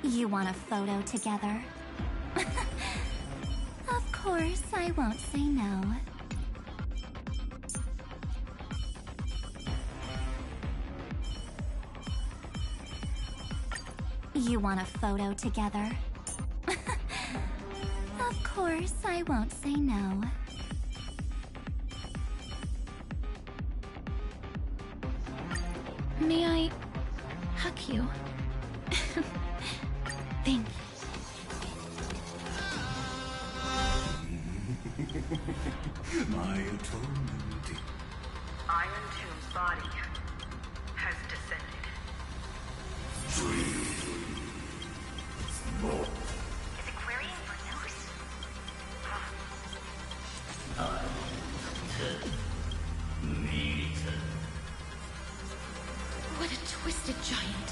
You want a photo together? Of course, I won't say no. You want a photo together? Of course, I won't say no. May I hug you? Thank you. My atonement. Iron Tomb's body has descended. Is it querying for news? What a twisted giant.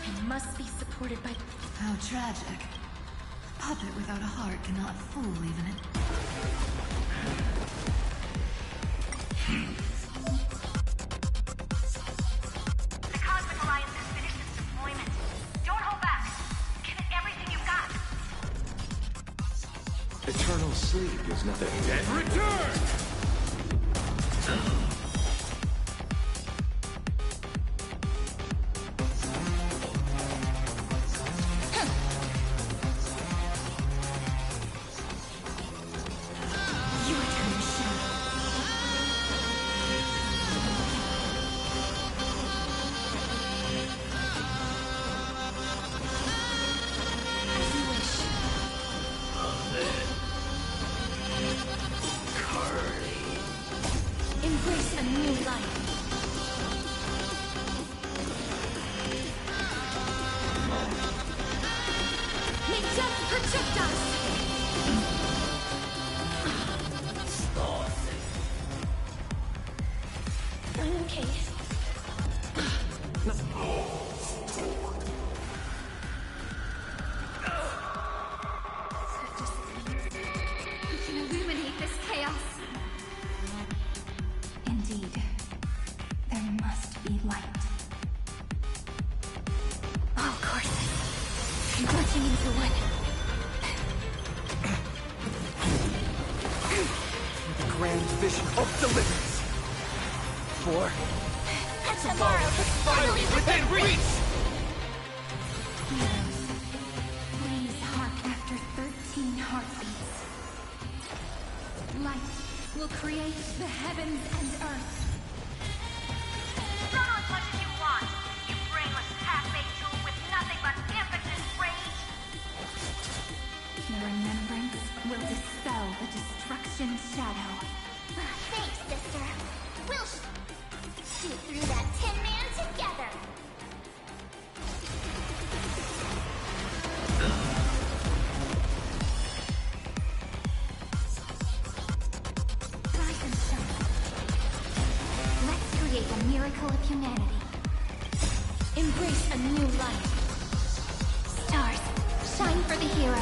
And must be supported by... How tragic. A puppet without a heart cannot fool even it. The Cosmic Alliance has finished its deployment. Don't hold back. Give it everything you've got. Eternal sleep is not that dead. Return! Embrace a new life. May death protect us! Okay. We can illuminate this chaos. Indeed, there must be light. All courses converging into one. The grand vision of deliverance. For Tomorrow is finally within reach! Heroes, please hark after 13 heartbeats. Light will create the heavens and earth. Struggle as much as you want. You brainless half-baked tool with nothing but impotent rage. The remembrance will dispel the destruction shadow. Thanks, sister. create a miracle of humanity. Embrace a new life. Stars, shine for the heroes.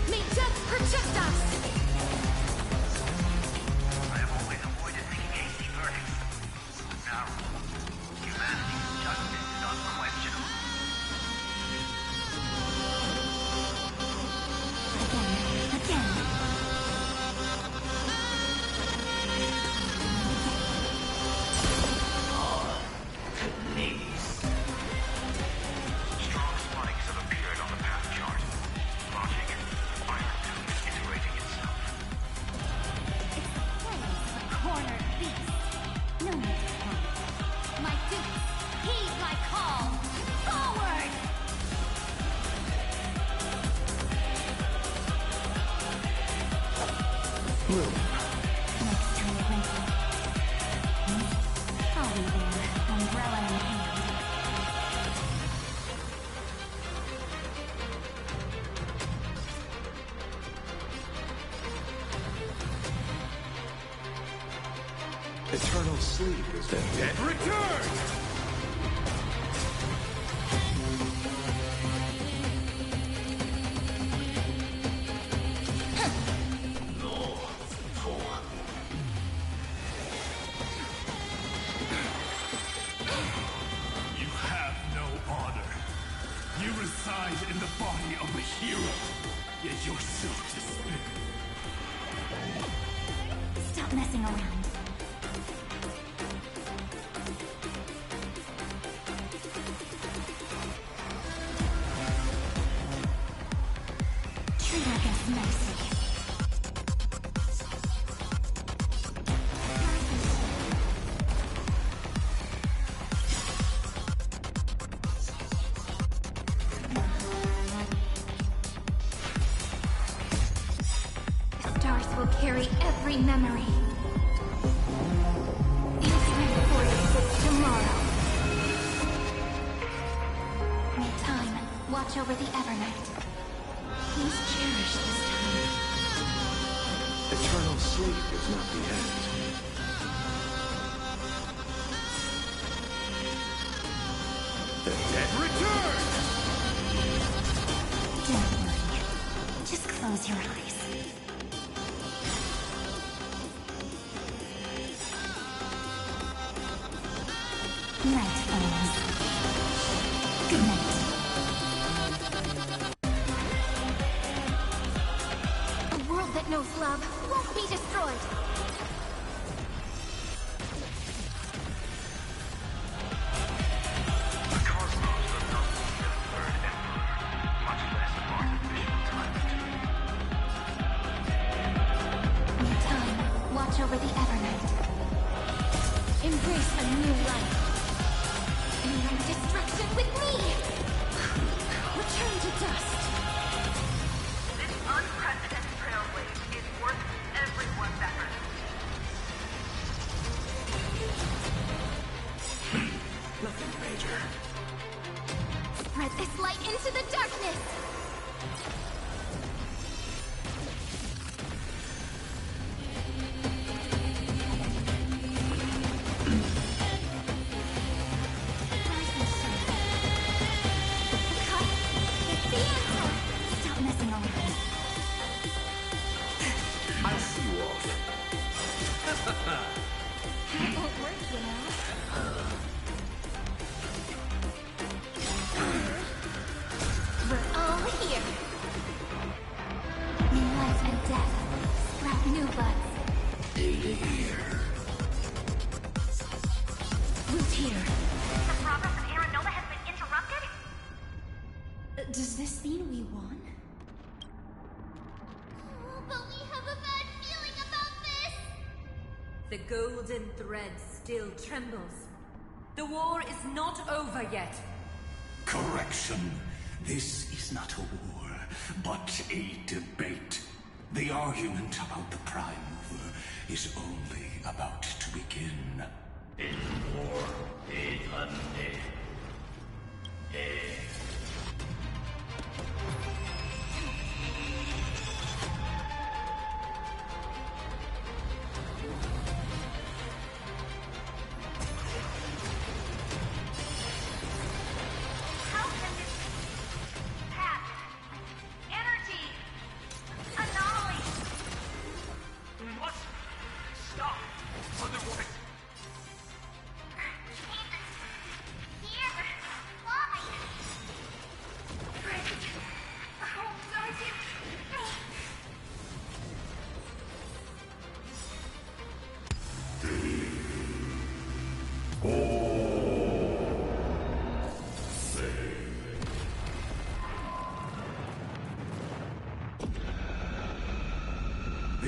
May death protect us! I have always avoided making hasty verdicts. Now, humanity's justice is unquestionable. Again. Strong spikes have appeared on the path chart. Logic, Iron 2 is integrating itself. Cornered beast. No need to panic. My dukes, heed my call. Forward! Next time you win. I'll be there, umbrella in hand. Eternal sleep is the dead return! You have no honor. You reside in the body of a hero, yet you're so despicable. Stop messing around. Treat our guests nicely. Stars will carry every memory. These reinforce tomorrow. May time watch over the Evernight. Please cherish this time. Eternal sleep is not the end. The dead return! Don't worry. Just close your eyes. Night falls. Good night. A world that knows love won't be destroyed. The cosmos does not need a third emperor, much less artificial time. May time watch over the Evernight. Embrace a new life. Unite destruction with me! Return to dust. This unprecedented trailblaze is worth everyone's effort. Nothing major. Spread this light into the darkness! Stop messing around. I see you off. That won't work, you know. We're all here. In life and death, sprout new buds. Data here. Root here. The progress of Aeronova has been interrupted? Does this mean we won? But we have a bad feeling about this! The golden thread still trembles. The war is not over yet. Correction. This is not a war, but a debate. The argument about the Prime Mover is only about to begin.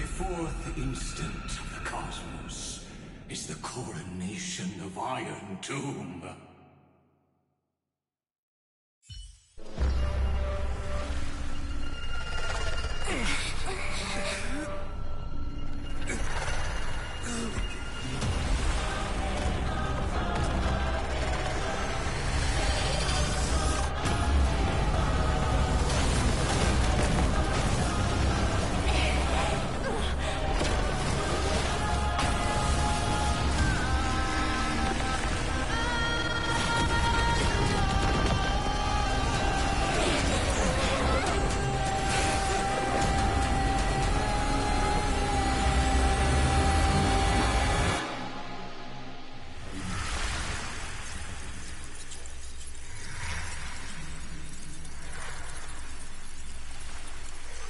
24th instant of the cosmos is the coronation of Iron Tomb.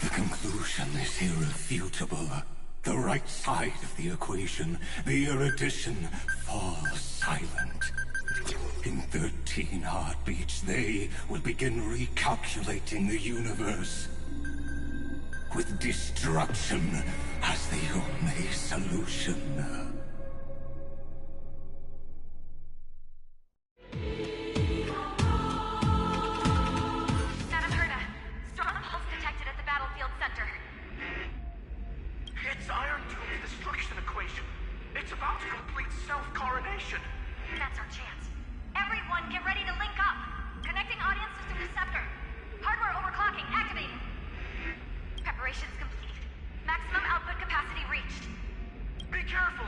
The conclusion is irrefutable. The right side of the equation, the erudition, falls silent. In 13 heartbeats, they will begin recalculating the universe. With destruction as the only solution. It's Iron Doom's destruction equation. It's about to complete self-coronation. That's our chance. Everyone, get ready to link up. Connecting audience system receptor. Hardware overclocking activated. Preparations complete. Maximum output capacity reached. Be careful!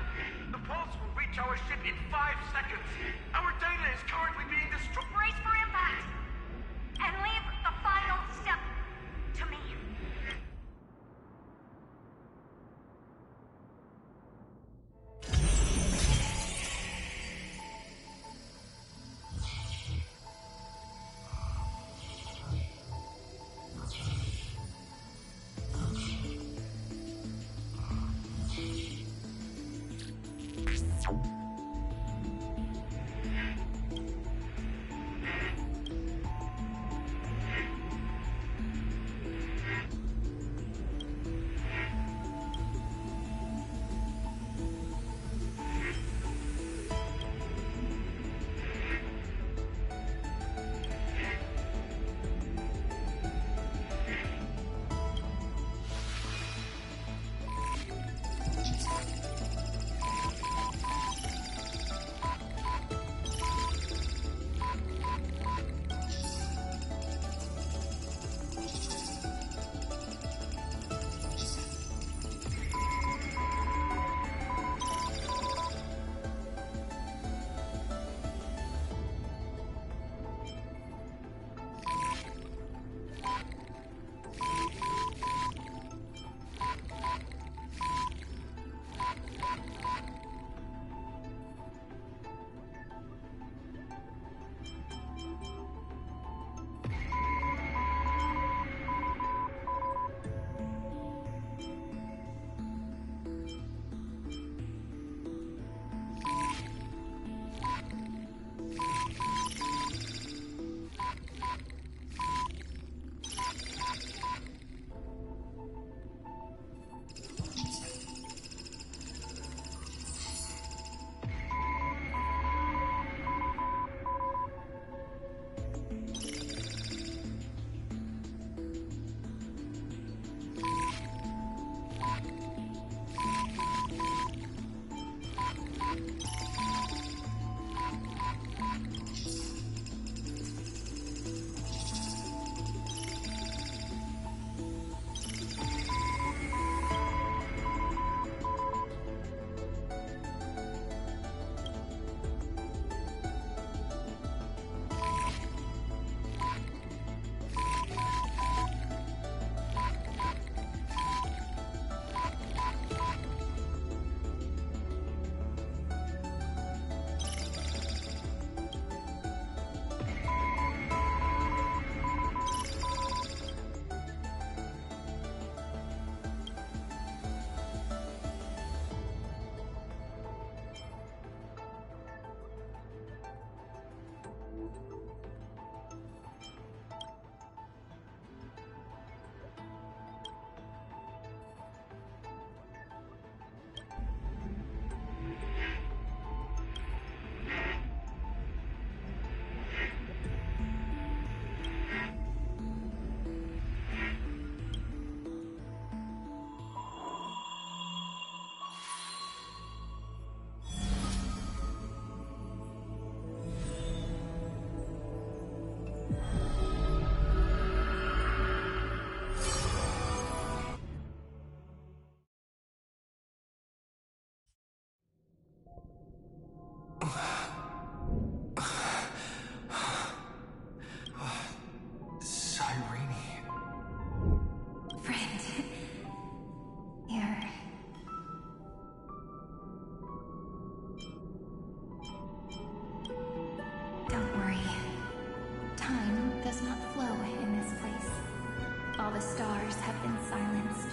the stars have been silenced.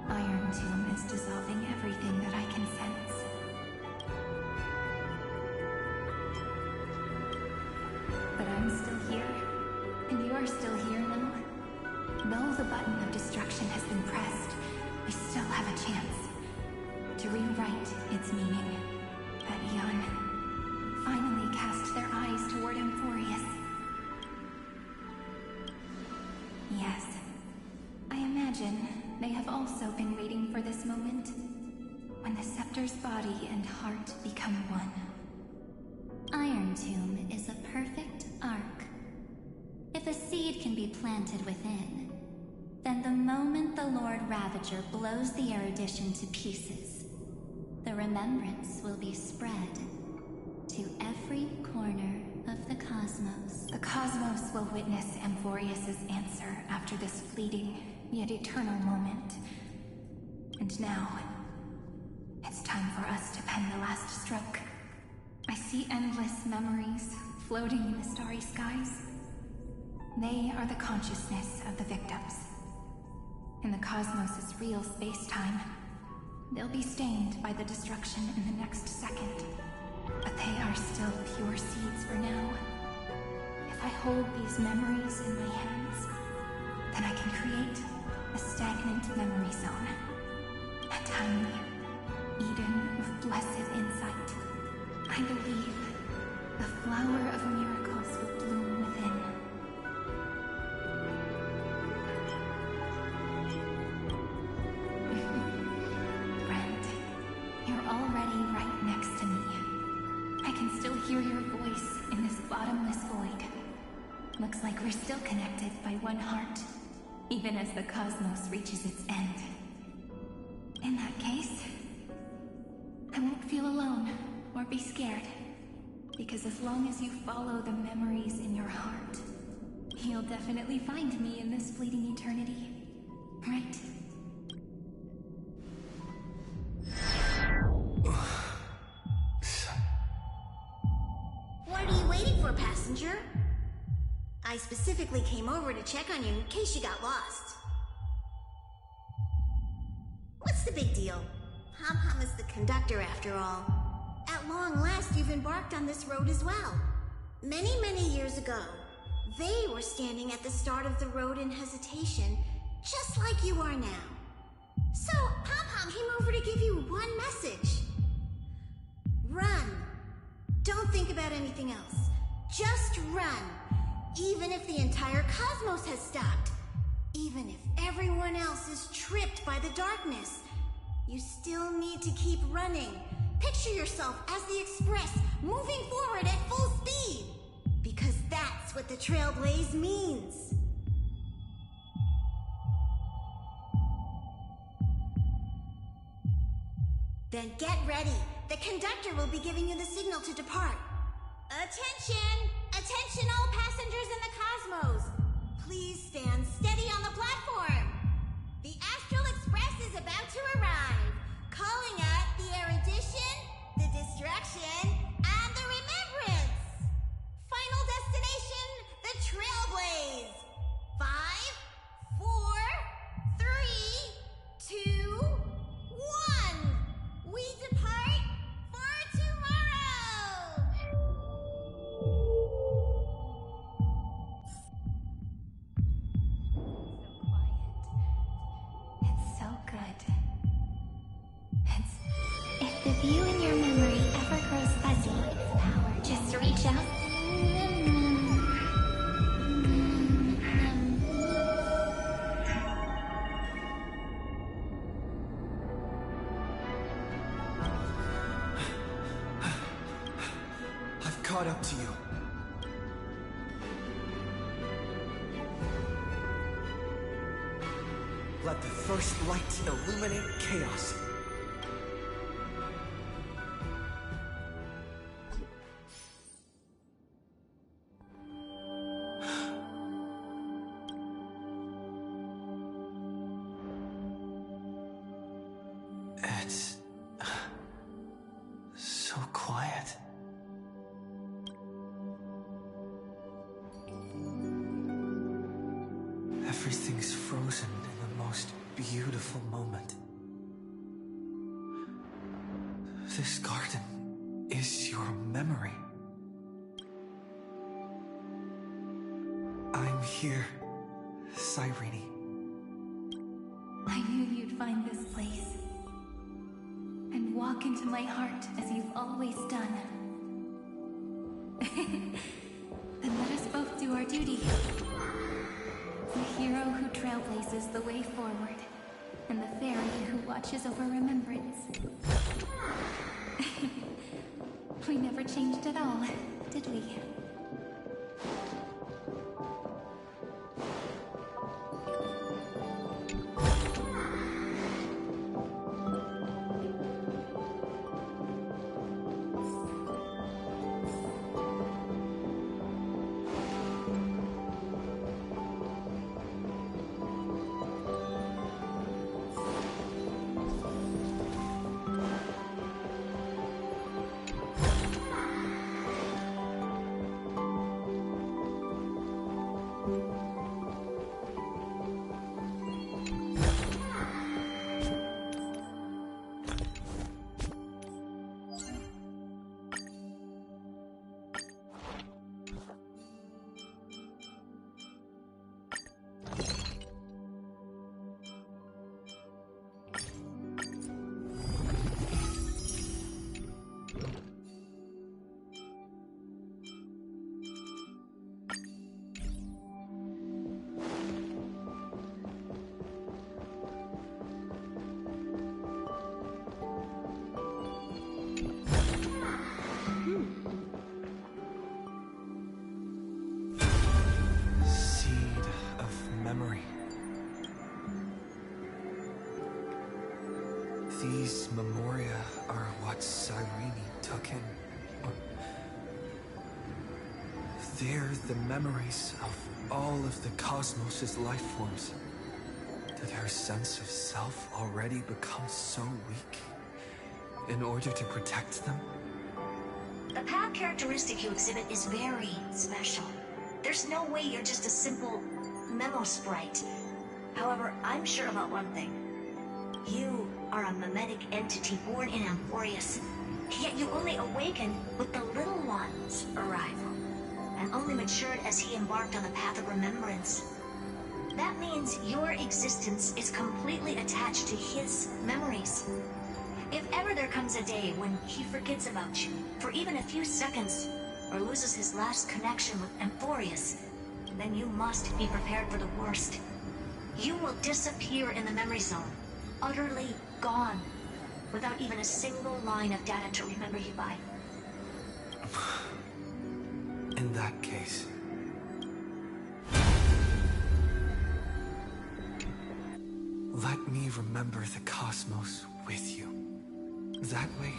Iron Tomb is dissolving everything that I can sense. But I'm still here, and you're still here now. Though the button of destruction has been pressed, we still have a chance to rewrite its meaning. That Eon finally cast their eyes toward Amphorius. Yes, I imagine they have also been waiting for this moment, when the Scepter's body and heart become one. Iron Tomb is a perfect arc. If a seed can be planted within, then the moment the Lord Ravager blows the erudition to pieces, the remembrance will be spread to every corner of the cosmos. The cosmos will witness Amphorius's answer after this fleeting, yet eternal moment. And now, it's time for us to pen the last stroke. I see endless memories floating in the starry skies. They are the consciousness of the victims. In the cosmos' real space-time, they'll be stained by the destruction in the next second. But they are still pure seeds for now. If I hold these memories in my hands, then I can create a stagnant memory zone. A tiny Eden of blessed insight. I believe the flower of miracles will bloom within. Brent, you're already right next to me. I can still hear your voice in this bottomless void. Looks like we're still connected by one heart, even as the cosmos reaches its end. In that case, I won't feel alone or be scared, because as long as you follow the memories in your heart, you'll definitely find me in this fleeting eternity, right? What are you waiting for, passenger? I specifically came over to check on you in case you got lost. What's the big deal? Hom-Hom is the conductor after all. At long last, you've embarked on this road as well. Many, many years ago, they were standing at the start of the road in hesitation, just like you are now. So, Hom-Hom came over to give you one message. Run. Don't think about anything else. Just run. Even if the entire cosmos has stopped. Even if everyone else is tripped by the darkness. You still need to keep running. Picture yourself as the Express, moving forward at full speed. Because that's what the Trailblaze means. Then get ready. The conductor will be giving you the signal to depart. Attention! Attention all passengers in the cosmos! Please stand steady on the platform. The Astral Express is about to arrive. Calling at the erudition, the destruction, and the remembrance. Final destination, the Trailblaze. 5, 4, 3, 2, 1. We depart for tomorrow. It's so good. If the view in your memory ever grows fuzzy, just reach out. I've caught up to you. Let the first light illuminate chaos. It's so quiet. Everything's frozen in the most beautiful moment. This garden is your memory. I'm here, Cyrene. I knew you'd find this place and walk into my heart as you've always done. Then let us both do our duty. The hero who trailblazes the way forward, and the fairy who watches over remembrance. We never changed at all, did we? These memoria are what Cyrene took in. They're the memories of all of the cosmos' life forms. Did her sense of self already become so weak in order to protect them? The path characteristic you exhibit is very special. There's no way you're just a simple memo sprite. However, I'm sure about one thing. You are a mimetic entity born in Amphorius, yet you only awakened with the Little One's arrival, and only matured as he embarked on the path of remembrance. That means your existence is completely attached to his memories. If ever there comes a day when he forgets about you for even a few seconds, or loses his last connection with Amphorius, then you must be prepared for the worst. You will disappear in the memory zone, utterly gone, without even a single line of data to remember you by. In that case... let me remember the cosmos with you. That way,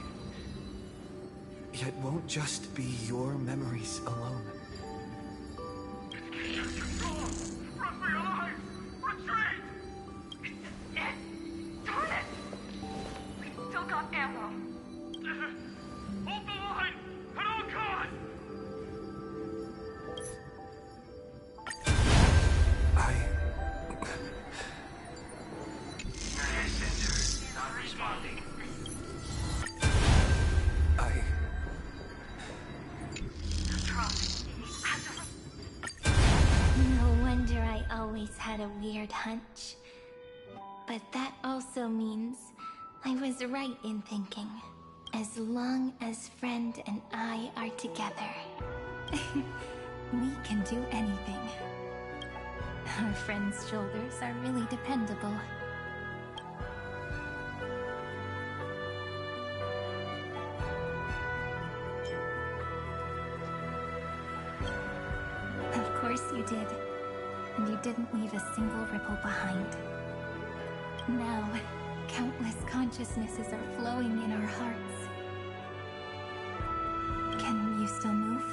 it won't just be your memories alone. Run for your lives! Retreat! Darn it! We still got ammo. Hold the line! At all costs! Sensor not responding. No wonder I always had a weird hunch. But that also means I was right in thinking, as long as Friend and I are together, we can do anything. Our friend's shoulders are really dependable. Of course you did. And you didn't leave a single ripple behind. Now, countless consciousnesses are flowing in our hearts. Can you still move?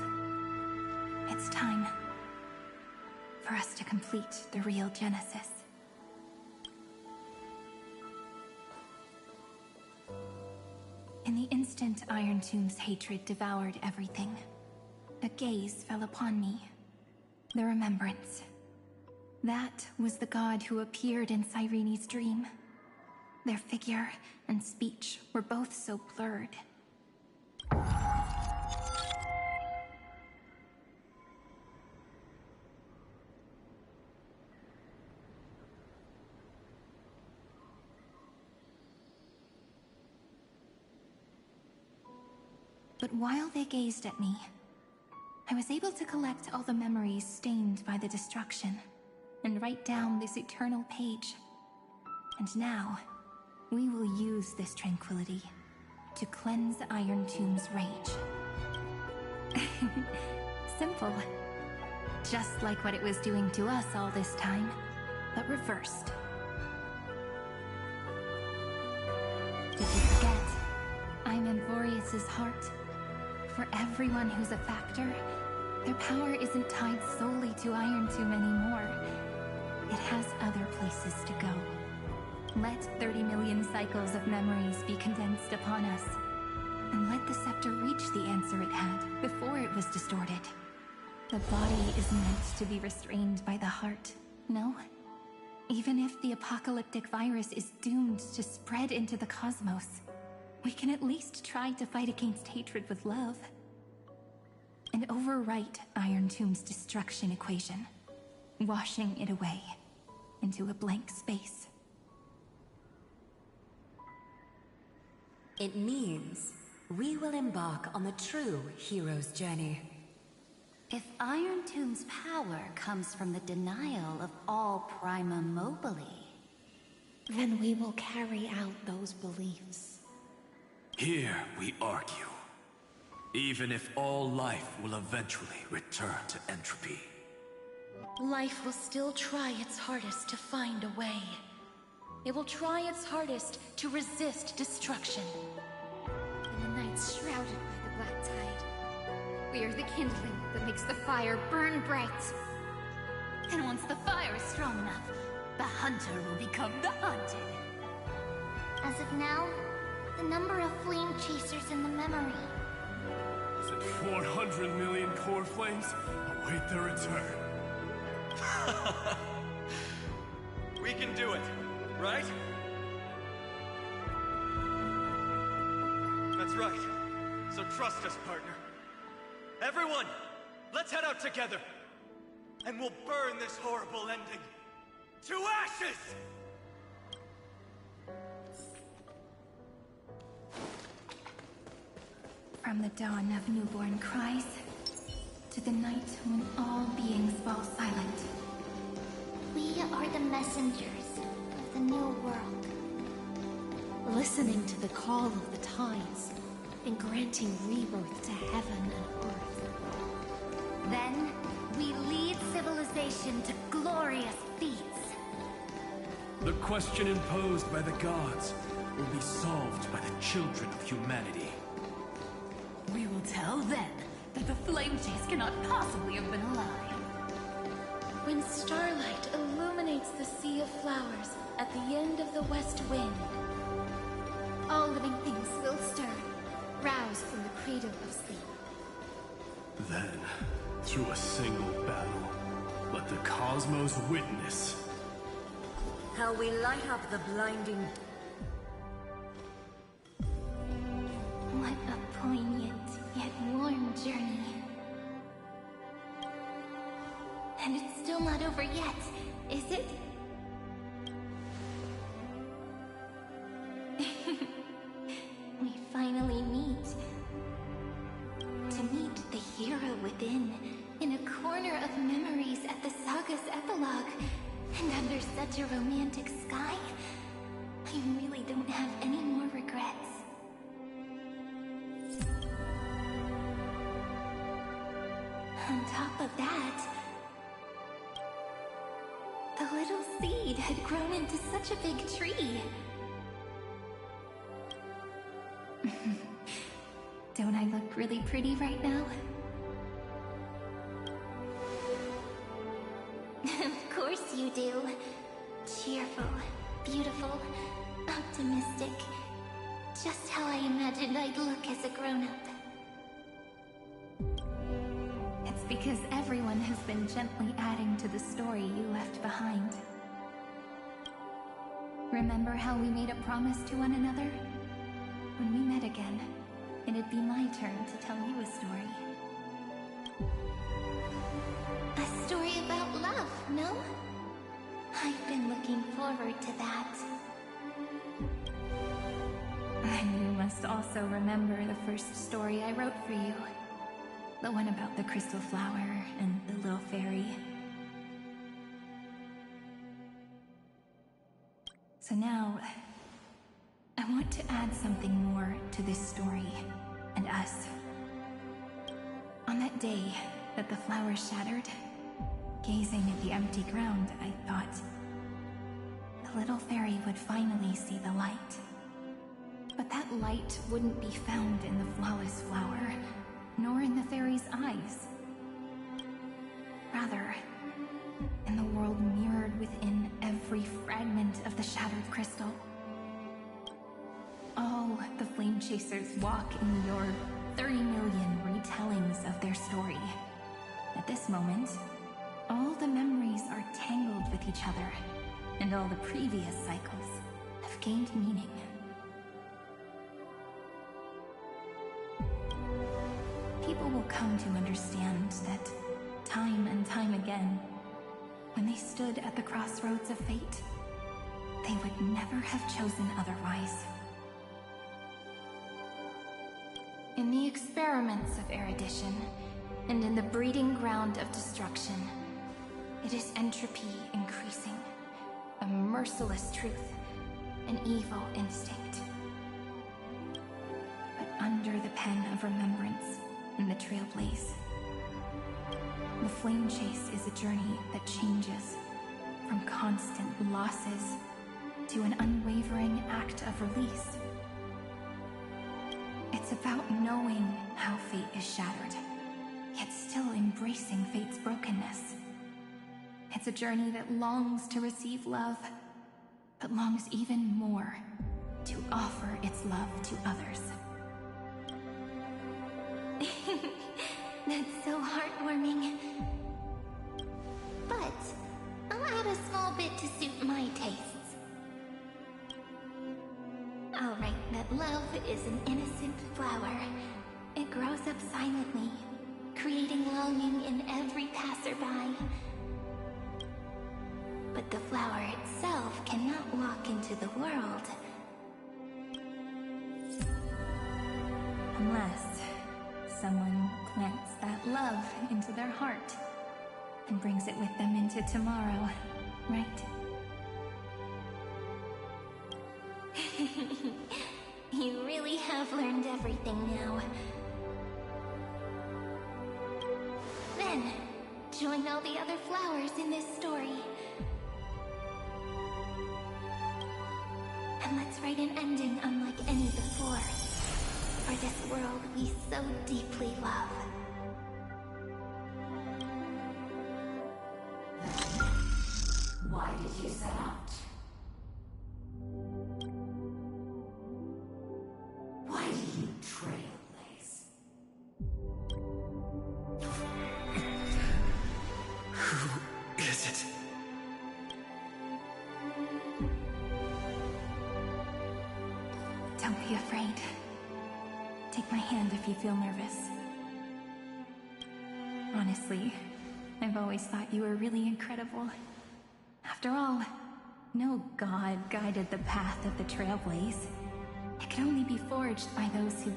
It's time for us to complete the real Genesis. In the instant Iron Tomb's hatred devoured everything, a gaze fell upon me. The remembrance. That was the god who appeared in Cyrene's dream. Their figure and speech were both so blurred. But while they gazed at me, I was able to collect all the memories stained by the destruction and write down this eternal page. And now, we will use this tranquility to cleanse Iron Tomb's rage. Simple. Just like what it was doing to us all this time, but reversed. Did you forget? I'm Amphorius's heart. For everyone who's a factor, their power isn't tied solely to Iron Tomb anymore. It has other places to go. Let 30 million cycles of memories be condensed upon us, and let the scepter reach the answer it had before it was distorted. The body is meant to be restrained by the heart, no? Even if the apocalyptic virus is doomed to spread into the cosmos, we can at least try to fight against hatred with love. And overwrite Iron Tomb's destruction equation, washing it away into a blank space. It means we will embark on the true hero's journey. If Iron Tomb's power comes from the denial of all Prima Mobile, then we will carry out those beliefs. Here we argue. Even if all life will eventually return to entropy. Life will still try its hardest to find a way. It will try its hardest to resist destruction. In the nights shrouded by the black tide, we are the kindling that makes the fire burn bright. And once the fire is strong enough, the hunter will become the hunted. As of now, the number of flame chasers in the memory. Is it 400 million core flames? Await their return. We can do it, right? That's right. So trust us, partner. Everyone, let's head out together. And we'll burn this horrible ending to ashes! From the dawn of newborn cries, to the night when all beings fall silent. We are the messengers of the new world. Listening to the call of the tides, and granting rebirth to heaven and earth. Then, we lead civilization to glorious feats. The question imposed by the gods will be solved by the children of humanity. We will tell them that the flame chase cannot possibly have been a lie. When starlight illuminates the sea of flowers at the end of the west wind, All living things will stir, roused from the cradle of sleep. Then, through a single battle, let the cosmos witness how we light up the blinding... What a poignant yet warm journey. And it's still not over yet, is it? We finally meet. To meet the hero within, in a corner of memories at the saga's epilogue, and under such a romantic sky, I really don't have any more regrets. On top of that, the little seed had grown into such a big tree. Don't I look really pretty right now? Of course you do. Cheerful, beautiful, optimistic. Just how I imagined I'd look as a grown-up. It's because every everyone has been gently adding to the story you left behind. Remember how we made a promise to one another? When we met again, it'd be my turn to tell you a story. A story about love, no? I've been looking forward to that. And you must also remember the first story I wrote for you. The one about the crystal flower and the little fairy. So now, I want to add something more to this story and us. On that day that the flower shattered, gazing at the empty ground, I thought the little fairy would finally see the light. But that light wouldn't be found in the flawless flower, nor in the fairy's eyes. Rather, in the world mirrored within every fragment of the shattered crystal. All the flame chasers walk in your 30 million retellings of their story. At this moment, all the memories are tangled with each other, and all the previous cycles have gained meaning. People will come to understand that time and time again, when they stood at the crossroads of fate, they would never have chosen otherwise. In the experiments of erudition, and in the breeding ground of destruction, it is entropy increasing, a merciless truth, an evil instinct. But under the pen of remembrance and the trailblaze, the flame chase is a journey that changes from constant losses to an unwavering act of release. It's about knowing how fate is shattered, yet still embracing fate's brokenness. It's a journey that longs to receive love, but longs even more to offer its love to others. That's so heartwarming. But I'll add a small bit to suit my tastes. I'll write that love is an innocent flower. It grows up silently, creating longing in every passerby. But the flower itself cannot walk into the world. Unless someone plants that love into their heart and brings it with them into tomorrow, right? You really have learned everything now. Then, join all the other flowers in this story. And let's write an ending unlike any before. For this world we so deeply love. Why did you set out? Why did you trailblaze? Who is it? Don't be afraid. Take my hand if you feel nervous. Honestly, I've always thought you were really incredible. After all, no god guided the path of the Trailblaze. It can only be forged by those who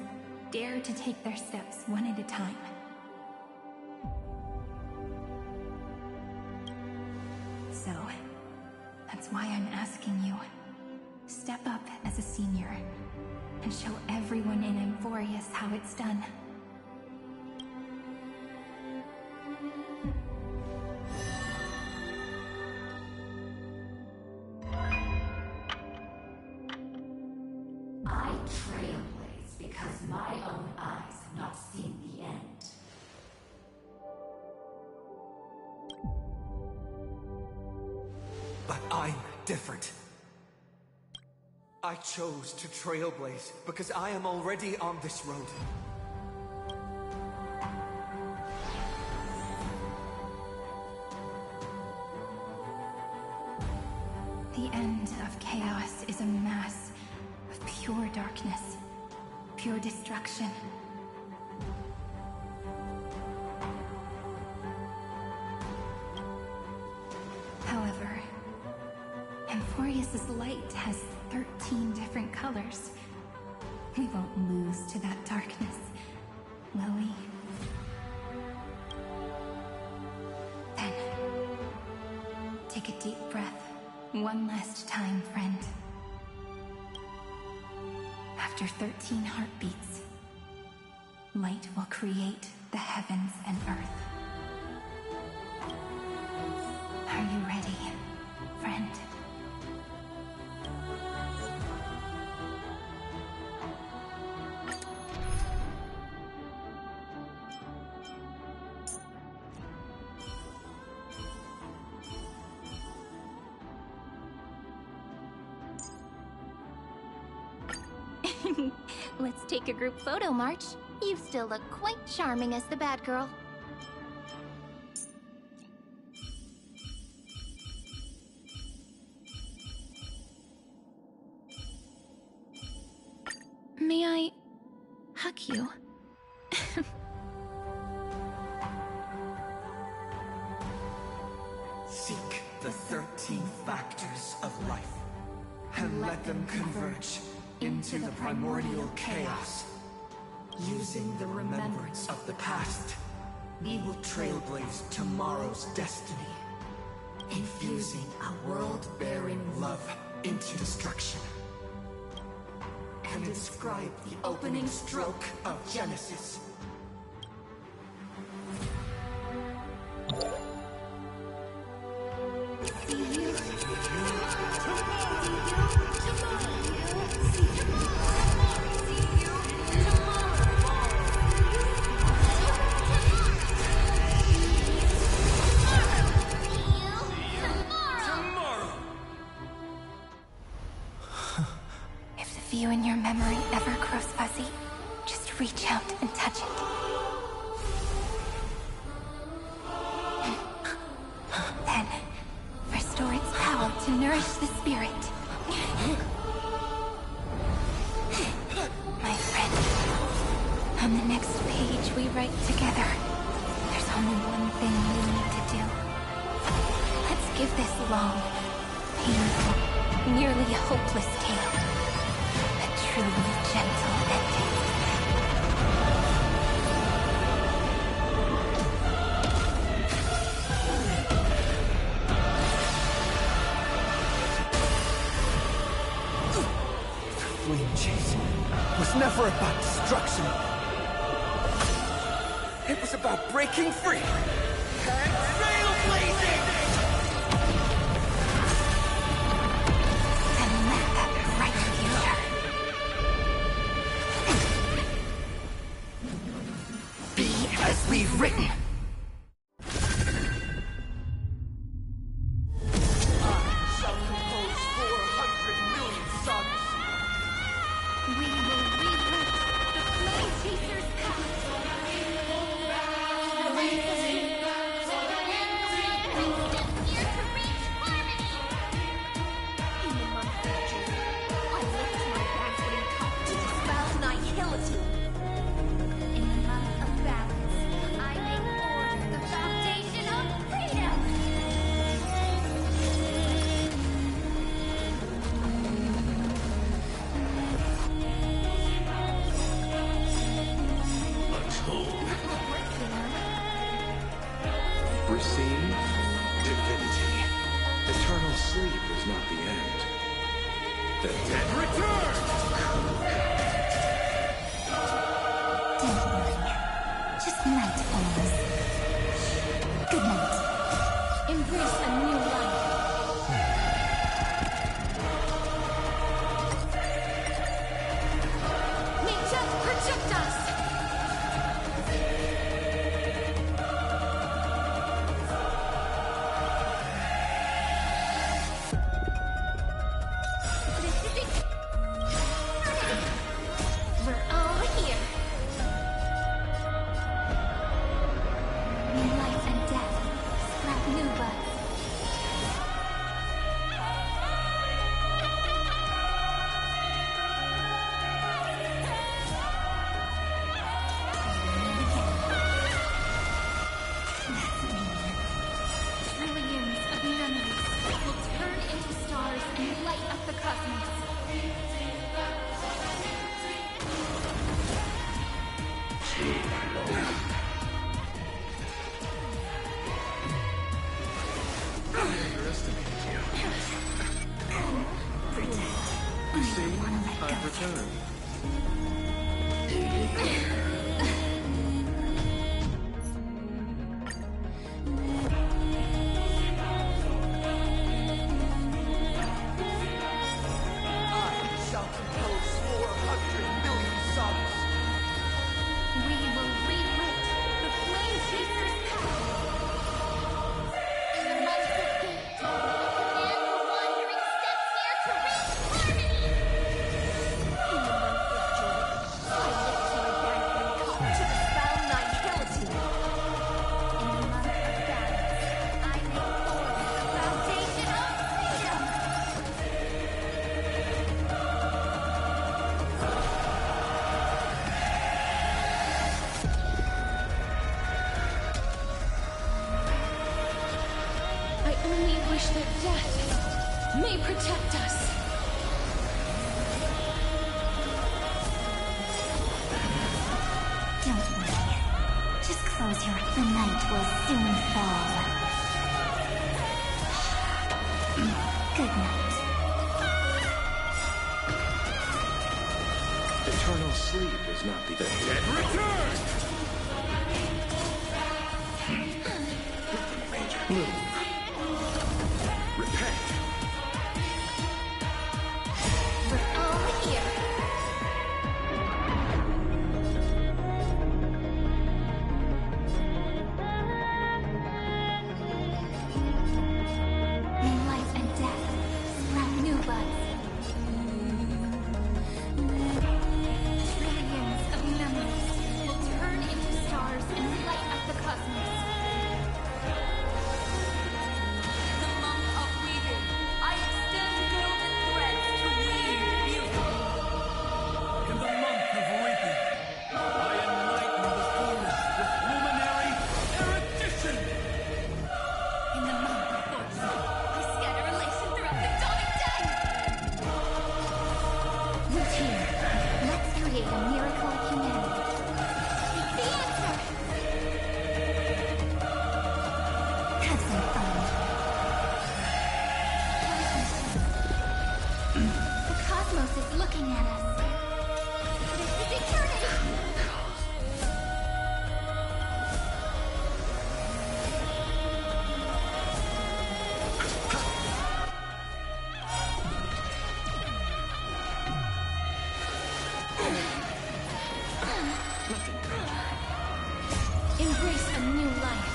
dare to take their steps one at a time. So, that's why I'm asking you. Step up as a senior and show everyone in Amphorius how it's done. I trailblaze because my own eyes have not seen the end. But I'm different. I chose to trailblaze because I am already on this road. The end of chaos is a mass of pure darkness, pure destruction. However, Amphorius's light has 13 different colors. We won't lose to that darkness, will we? Then, take a deep breath. One last time, friend. After 13 heartbeats, light will create the heavens and earth. Are you ready, friend? Let's take a group photo, March. You still look quite charming as the bad girl. May I hug you? Seek the 13 factors of life, and let them converge into the primordial chaos. Using the remembrance of the past, we will trailblaze tomorrow's destiny, infusing a world-bearing love into destruction, and inscribe the opening stroke of Genesis. If the view in your memory ever grows fuzzy, just reach out and touch it. Then, restore its power to nourish the spirit. My friend, on the next page we write together, there's only one thing we need to do. Let's give this long, painful, nearly hopeless tale a truly gentle ending. Flame chase was never about destruction. It was about breaking free and trailblazing! And let that bright future be as we've written. Receive divinity. Eternal sleep is not the end. The dead return! Don't worry. Just night falls. Good night. Embrace a new life. May death protect us! return. We will rewrite the Flame Chaser's path. In the months of hate, command the wandering steps here to reach harmony. In the month of joy, I lift my banquet cup to dispel nihility. In the month of balance, I make order the foundation of freedom. I only wish that death may protect us. Don't worry. Just close your eyes. The night will soon fall. Good night. Eternal sleep is not the dead return! Move. Repent. We're all here. May life and death sprout new buds. Trillions of memories will turn into stars and light up the cosmos. The month of weaving, I extend golden threads to weave beauty. In the month of reaping, I enlighten the forest with luminary erudition. In the month of fortune, I scatter elation throughout the dawning day. Root here. Let's create a miracle of humanity. The answer! Have some fun. The cosmos is looking at us. This is eternity! Embrace a new life.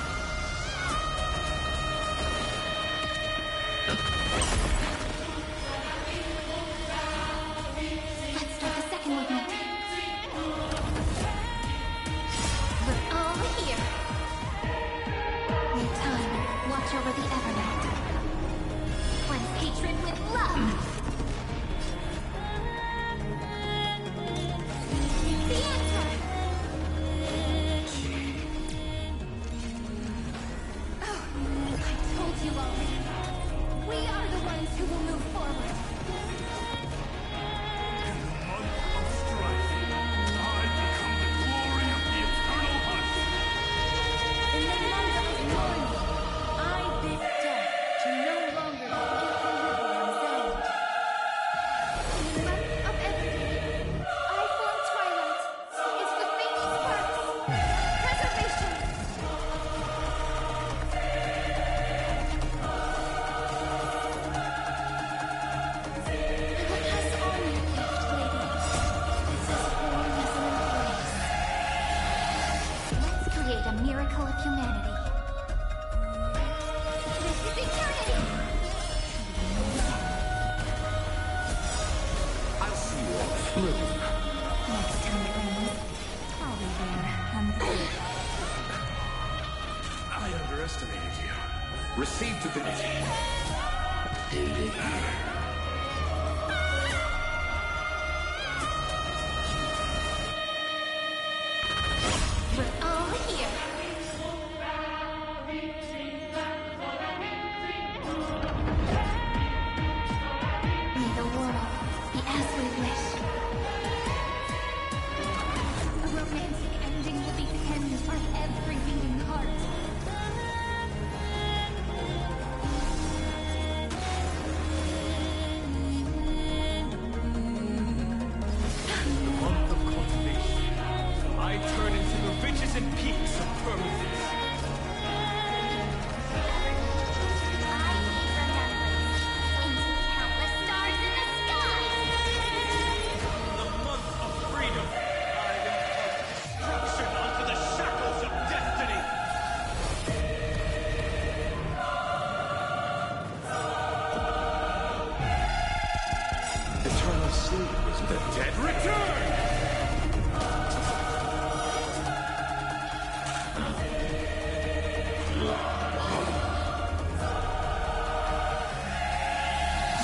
Let's start the second movement. We're all here. May time watch over the Evernight. Cleanse hatred with love. The answer! Oh, I told you already. We are the ones who will move forward. In the month of strife, I become the glory of the eternal hunt. In the month of mourning, I bid death to no longer be equilibrium's end. In the month of everything, I form twilight. It's the fading sparks of preservation. Pass on your gift, lady. It's as warm as an embrace. Let's create a miracle of humanity. This is eternity! I'll see you off. Move. Next time, friends. I'll be there. I underestimated you. Receive divinity. We're all here. May the world be as we wish. A romantic ending will be penned by every beating heart. The dead return!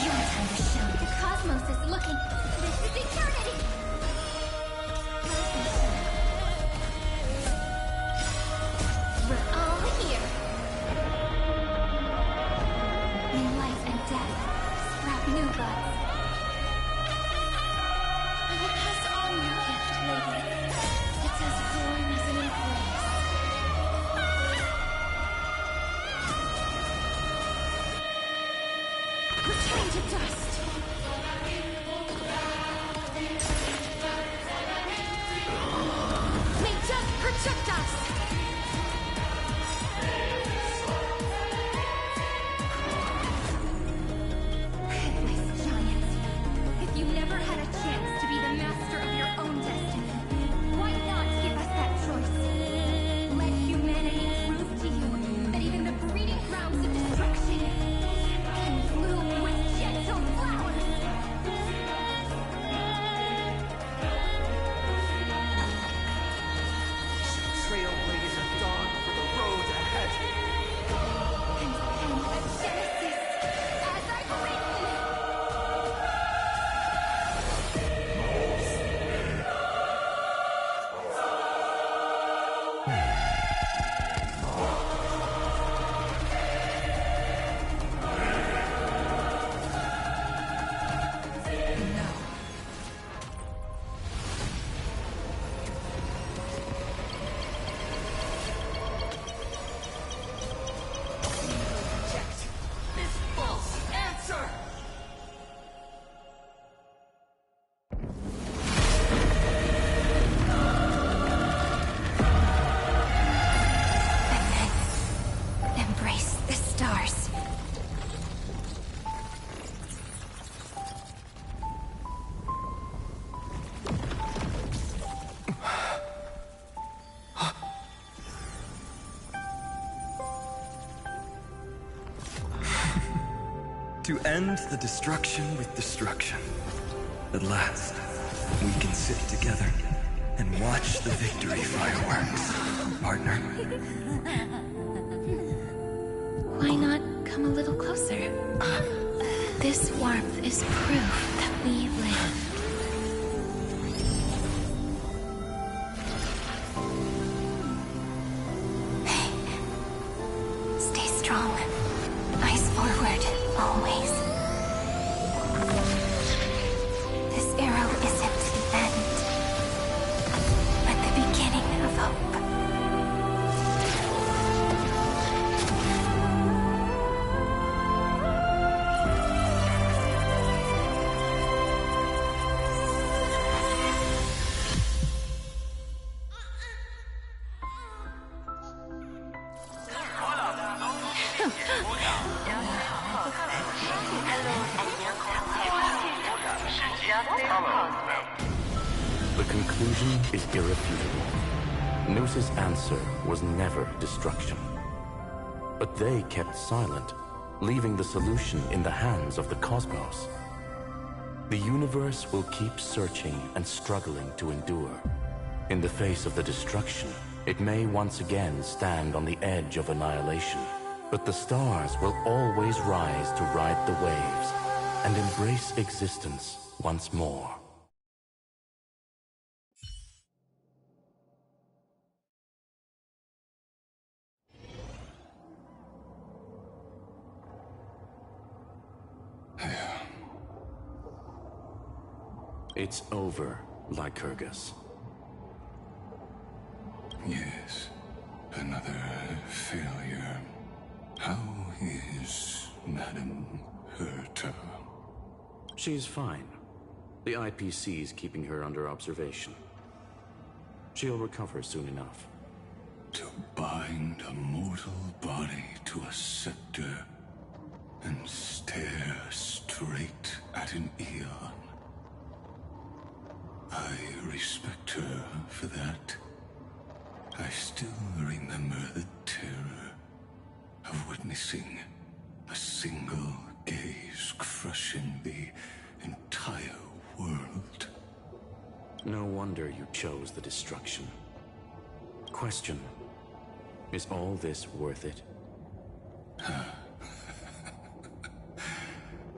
Your time to shine. The cosmos is looking. This is eternity! We're all here. In life and death, sprout new buds. I will pass on your gift, lady. It's as warm as an embrace. Return to dust. May dust protect us. Headless giants. If you never had a chance to be the master of your own destiny, why not give us that choice? Let humanity prove to you that even the breeding grounds of destruction can bloom with gentle flowers. Trailblaze of dawn for the road ahead. And send a genesis as I breathe. This false answer! Embrace the stars. To end the destruction with destruction. At last, we can sit together and watch the victory fireworks, partner. Why not come a little closer? This warmth is proof that we live. Stay strong. Eyes forward, always. This arrow isn't the end, but the beginning of hope. The conclusion is irrefutable. Noos's answer was never destruction. But they kept silent, leaving the solution in the hands of the cosmos. The universe will keep searching and struggling to endure. In the face of the destruction, it may once again stand on the edge of annihilation. But the stars will always rise to ride the waves and embrace existence once more. It's over, Lycurgus. Yes, another failure. How is Madame Herta? She's fine. The IPC's keeping her under observation. She'll recover soon enough. To bind a mortal body to a scepter and stare straight at an eon. I respect her for that. I still remember the terror of witnessing a single gaze crushing the entire world. No wonder you chose the destruction. Question: is all this worth it?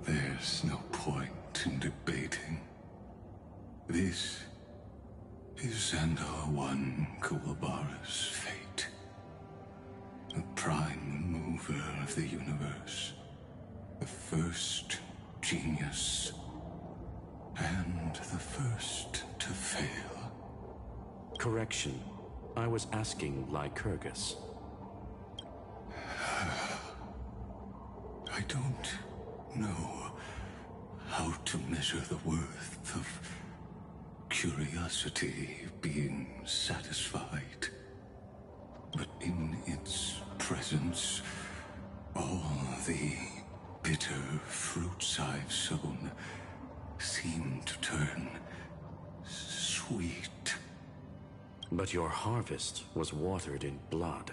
There's no point in debating. This is Xandar One Kuwabara's fate. The prime mover of the universe. The first genius. And the first to fail. Correction. I was asking Lycurgus. I don't know how to measure the worth of curiosity being satisfied. But in its presence, all the bitter fruits I've sown seem to turn sweet. But your harvest was watered in blood.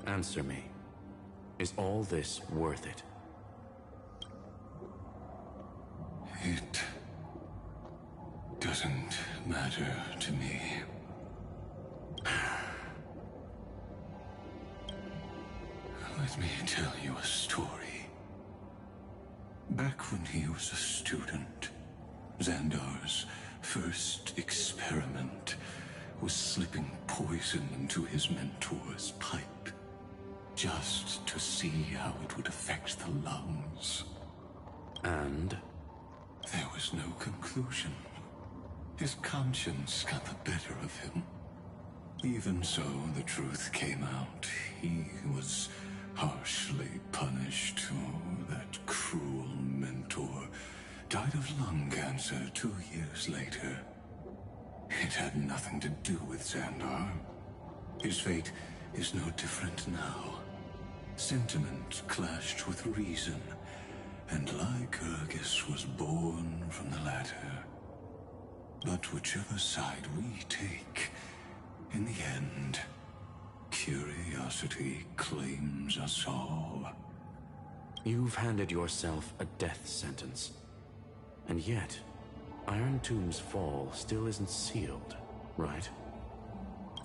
Answer me. Is all this worth it? It doesn't matter to me. Let me tell you a story. Back when he was a student, Xandar's first experiment was slipping poison into his mentor's pipe, just to see how it would affect the lungs. And? There was no conclusion. His conscience got the better of him. Even so, the truth came out. He was harshly punished. Oh, that cruel mentor died of lung cancer 2 years later. It had nothing to do with Xandar. His fate is no different now. Sentiment clashed with reason, and Lycurgus was born from the latter. But whichever side we take, in the end, curiosity claims us all. You've handed yourself a death sentence. And yet, Iron Tomb's fall still isn't sealed, right?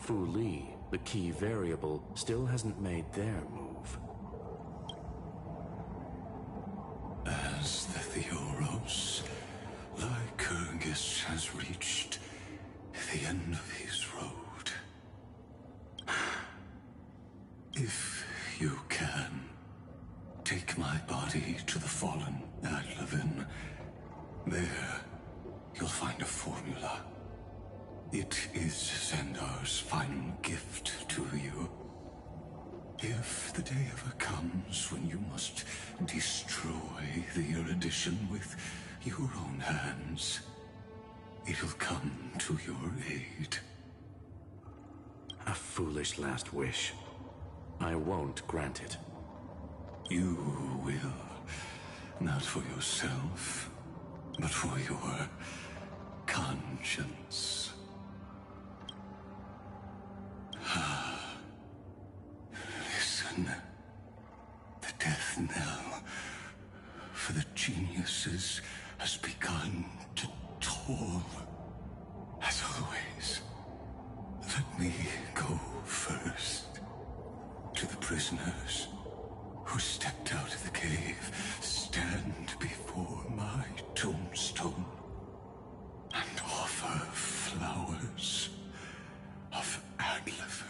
Fu Li, the key variable, still hasn't made their move. As the Theoros, Lycurgus has reached the end of his road. If you can, take my body to the fallen Adlevin. There, you'll find a formula. It is Xandar's final gift to you. If the day ever comes when you must destroy the erudition with your own hands, it'll come to your aid. A foolish last wish. I won't grant it. You will. Not for yourself, but for your conscience. Listen. The death knell for the geniuses has begun to toll. As always, let me go first. To the prisoners who stepped out of the cave, stand before my tombstone and offer flowers of Adlevin.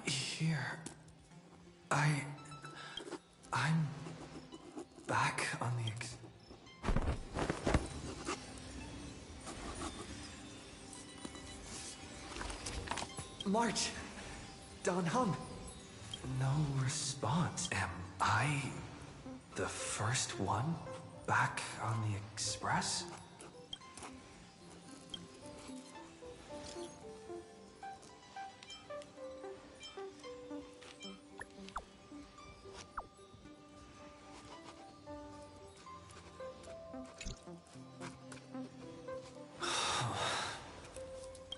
Here. I'm back on the March! Don Hum! No response. Am I the first one back on the Express?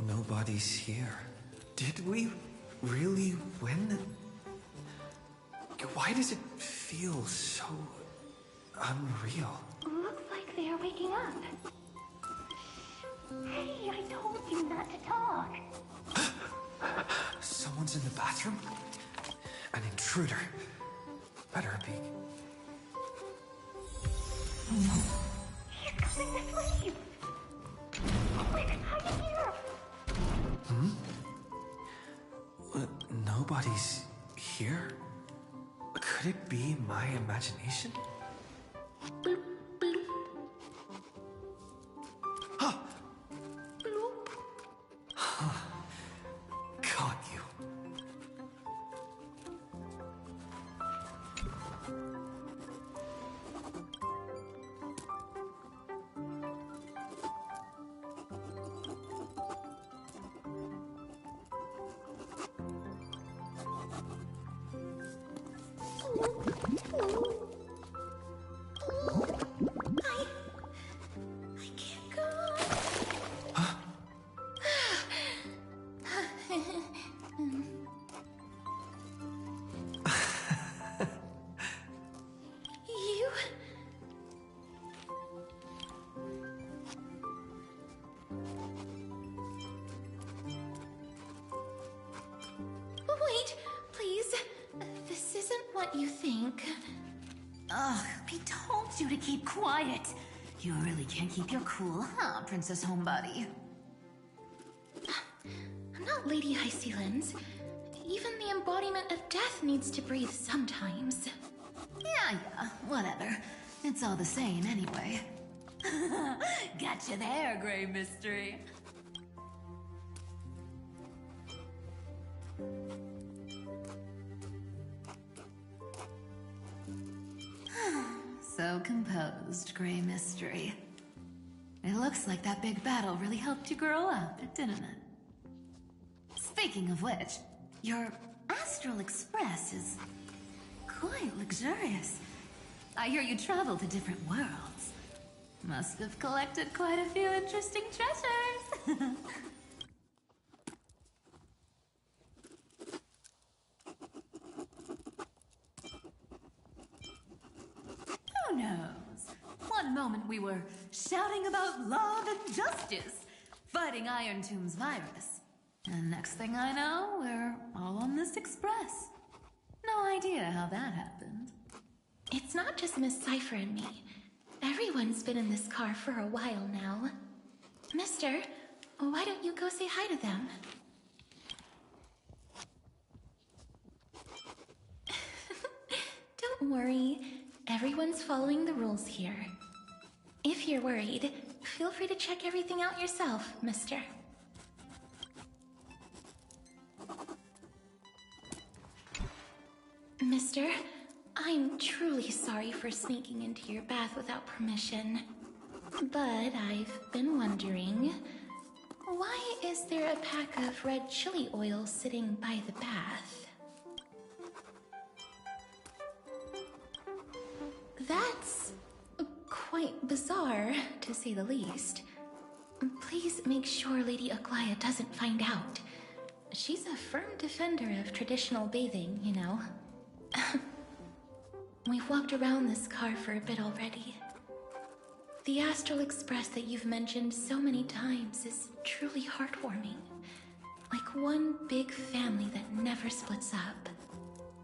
Nobody's here. Did we really win? Why does it feel so unreal? Looks like they are waking up. Hey, I told you not to talk. Someone's in the bathroom? An intruder. Better be. He's coming this way. Quick, hide in here. Nobody's here? Could it be my imagination? Huh. Caught you. I can't go. You? Wait, please. This isn't what you think. Ugh, we told you to keep quiet. You really can't keep your cool, huh, Princess Homebody? I'm not Lady High Sealens. Even the embodiment of death needs to breathe sometimes. Yeah, whatever. It's all the same anyway. Gotcha there, Grey Mystery. So composed, Grey Mystery. It looks like that big battle really helped you grow up, didn't it? Speaking of which, your Astral Express is quite luxurious. I hear you travel to different worlds. Must have collected quite a few interesting treasures. Who knows? One moment we were shouting about love and justice, fighting Iron Tomb's virus. And next thing I know, we're all on this express. No idea how that happened. It's not just Miss Cypher and me. Everyone's been in this car for a while now. Mister, why don't you go say hi to them? Don't worry. Everyone's following the rules here. If you're worried, feel free to check everything out yourself, mister. Mister, I'm truly sorry for sneaking into your bath without permission. But I've been wondering, why is there a pack of red chili oil sitting by the bath? That's quite bizarre, to say the least. Please make sure Lady Aglaya doesn't find out. She's a firm defender of traditional bathing, you know. We've walked around this car for a bit already. The Astral Express that you've mentioned so many times is truly heartwarming. Like one big family that never splits up.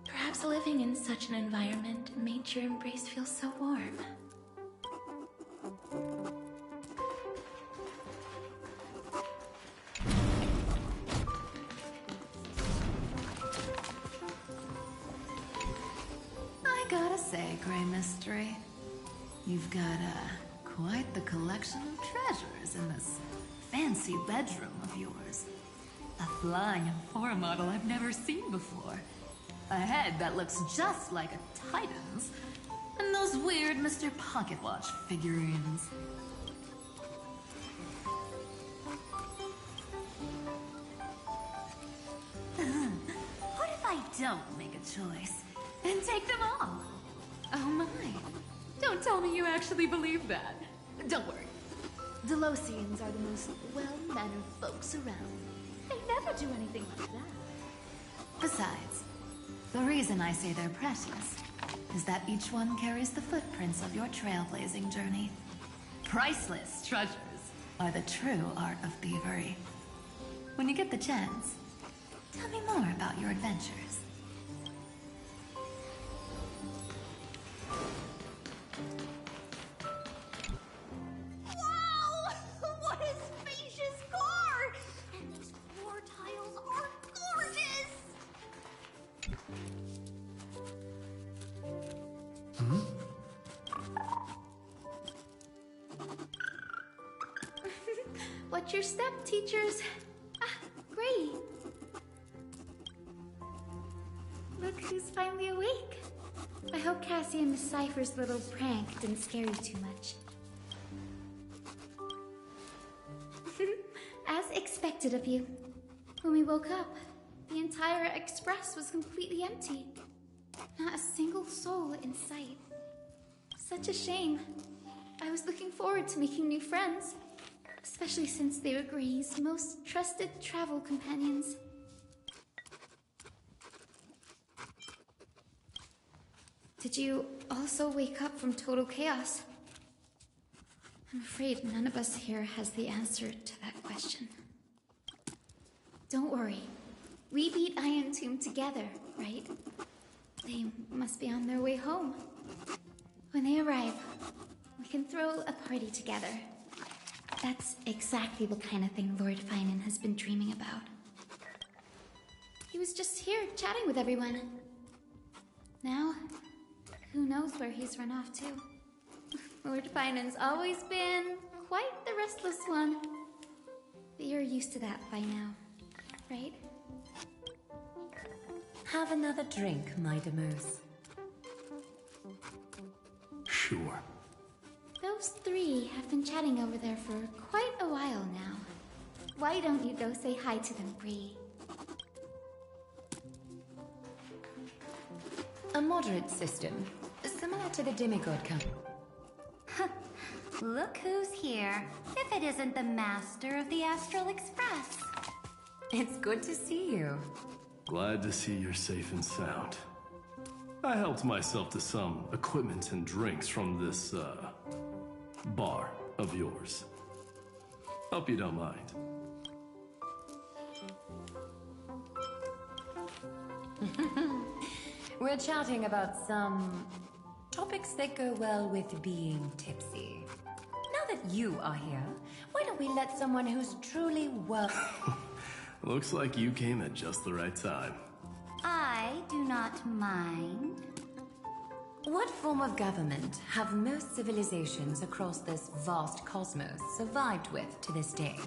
Perhaps living in such an environment made your embrace feel so warm. I gotta say, Grey Mystery, you've got quite the collection of treasures in this fancy bedroom of yours. A flying Amphora model I've never seen before. A head that looks just like a Titan's. And those weird Mr. Pocket Watch figurines. What if I don't make a choice and take them all? Oh my. Don't tell me you actually believe that. Don't worry. Delosians are the most well-mannered folks around. They never would do anything like that. Besides, the reason I say they're precious is that each one carries the footprints of your trailblazing journey. Priceless treasures are the true art of thievery. When you get the chance, tell me more about your adventures. Wow! What a spacious car! And these floor tiles are gorgeous! Watch your step, teachers. Ah, great. Look who's finally awake. I hope Cassie and Miss Cypher's little prank didn't scare you too much. As expected of you. When we woke up, the entire express was completely empty. Not a single soul in sight. Such a shame. I was looking forward to making new friends, especially since they were Gray's most trusted travel companions. Did you also wake up from total chaos? I'm afraid none of us here has the answer to that question. Don't worry. We beat Iron Tomb together, right? They must be on their way home. When they arrive, we can throw a party together. That's exactly the kind of thing Lord Finan has been dreaming about. He was just here chatting with everyone. Now, who knows where he's run off to? Lord Finan's always been quite the restless one. But you're used to that by now, right? Have another drink, my Demouse. Sure. Those three have been chatting over there for quite a while now. Why don't you go say hi to them, Bree? A moderate system, similar to the demigod camp. Look who's here. If it isn't the master of the Astral Express. It's good to see you. Glad to see you're safe and sound. I helped myself to some equipment and drinks from this, bar of yours. Hope you don't mind. We're chatting about some topics that go well with being tipsy. Now that you are here, why don't we let someone who's truly well... Looks like you came at just the right time. I do not mind. What form of government have most civilizations across this vast cosmos survived with to this day?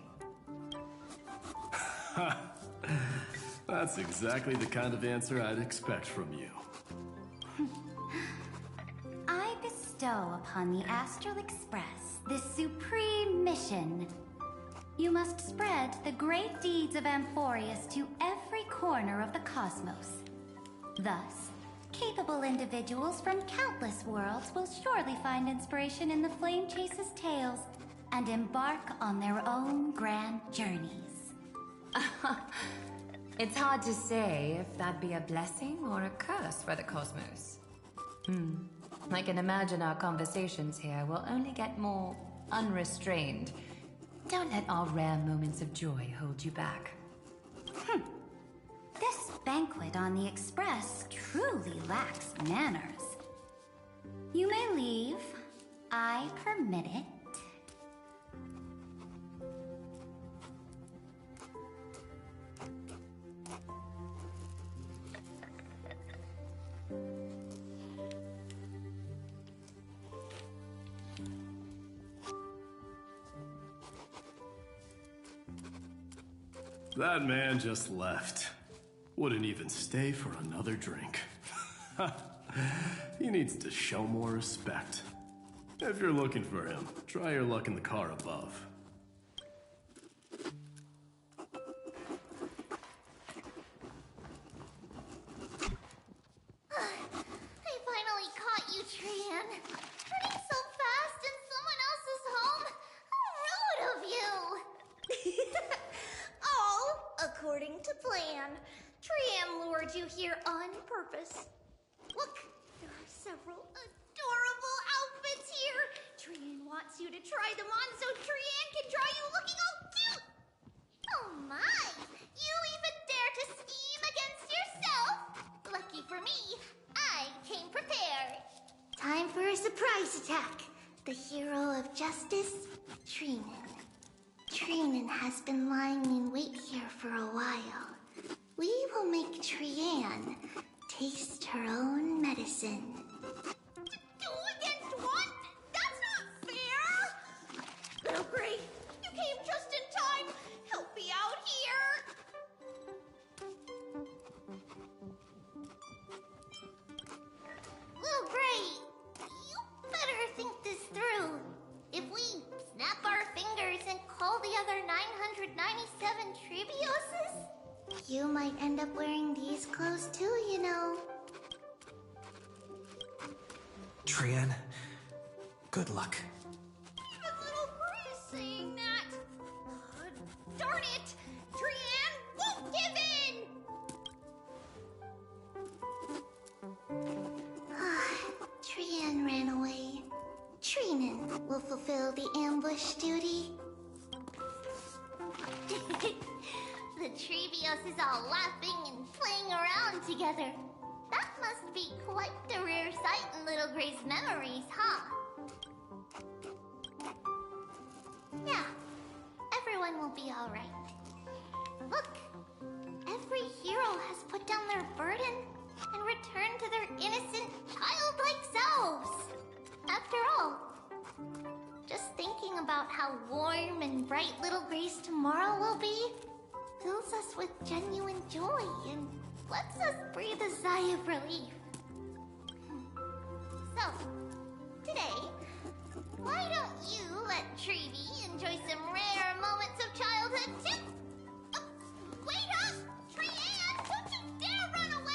That's exactly the kind of answer I'd expect from you. I bestow upon the Astral Express this supreme mission. You must spread the great deeds of Amphorius to every corner of the cosmos. Thus, capable individuals from countless worlds will surely find inspiration in the Flame Chase's tales and embark on their own grand journeys. It's hard to say if that be a blessing or a curse for the cosmos. I can imagine our conversations here will only get more unrestrained. Don't let our rare moments of joy hold you back. This banquet on the Express truly lacks manners. You may leave. I permit it. That man just left. Wouldn't even stay for another drink. He needs to show more respect. If you're looking for him, try your luck in the car above. I finally caught you, Trian. Running so fast in someone else's home? How rude of you! All according According to plan, Trian lured you here on purpose. Look, there are several adorable outfits here. Trian wants you to try them on so Trian can draw you looking all cute. Oh my, you even dare to scheme against yourself? Lucky for me, I came prepared. Time for a surprise attack. The hero of justice, Trinan. Trinan has been lying in wait here for a while. We will make Trian taste her own medicine. Two against one? That's not fair! Little Gray, you came just in time. Help me out here. Little Gray, you better think this through. If we snap our fingers and call the other 997 Tribioses, you might end up wearing these clothes too, you know. Trian, good luck. Even little Gray's saying that. Darn it! Trian won't give in! Trian ran away. Trinan will fulfill the ambush duty. The Trevios is all laughing and playing around together. That must be quite the rare sight in Little Gray's memories, huh? Yeah, everyone will be alright. Look, every hero has put down their burden and returned to their innocent, childlike selves. After all, just thinking about how warm and bright Little Gray's tomorrow will be fills us with genuine joy and lets us breathe a sigh of relief. So, today, why don't you let Trevi enjoy some rare moments of childhood too? Wait up! Trian, don't you dare run away!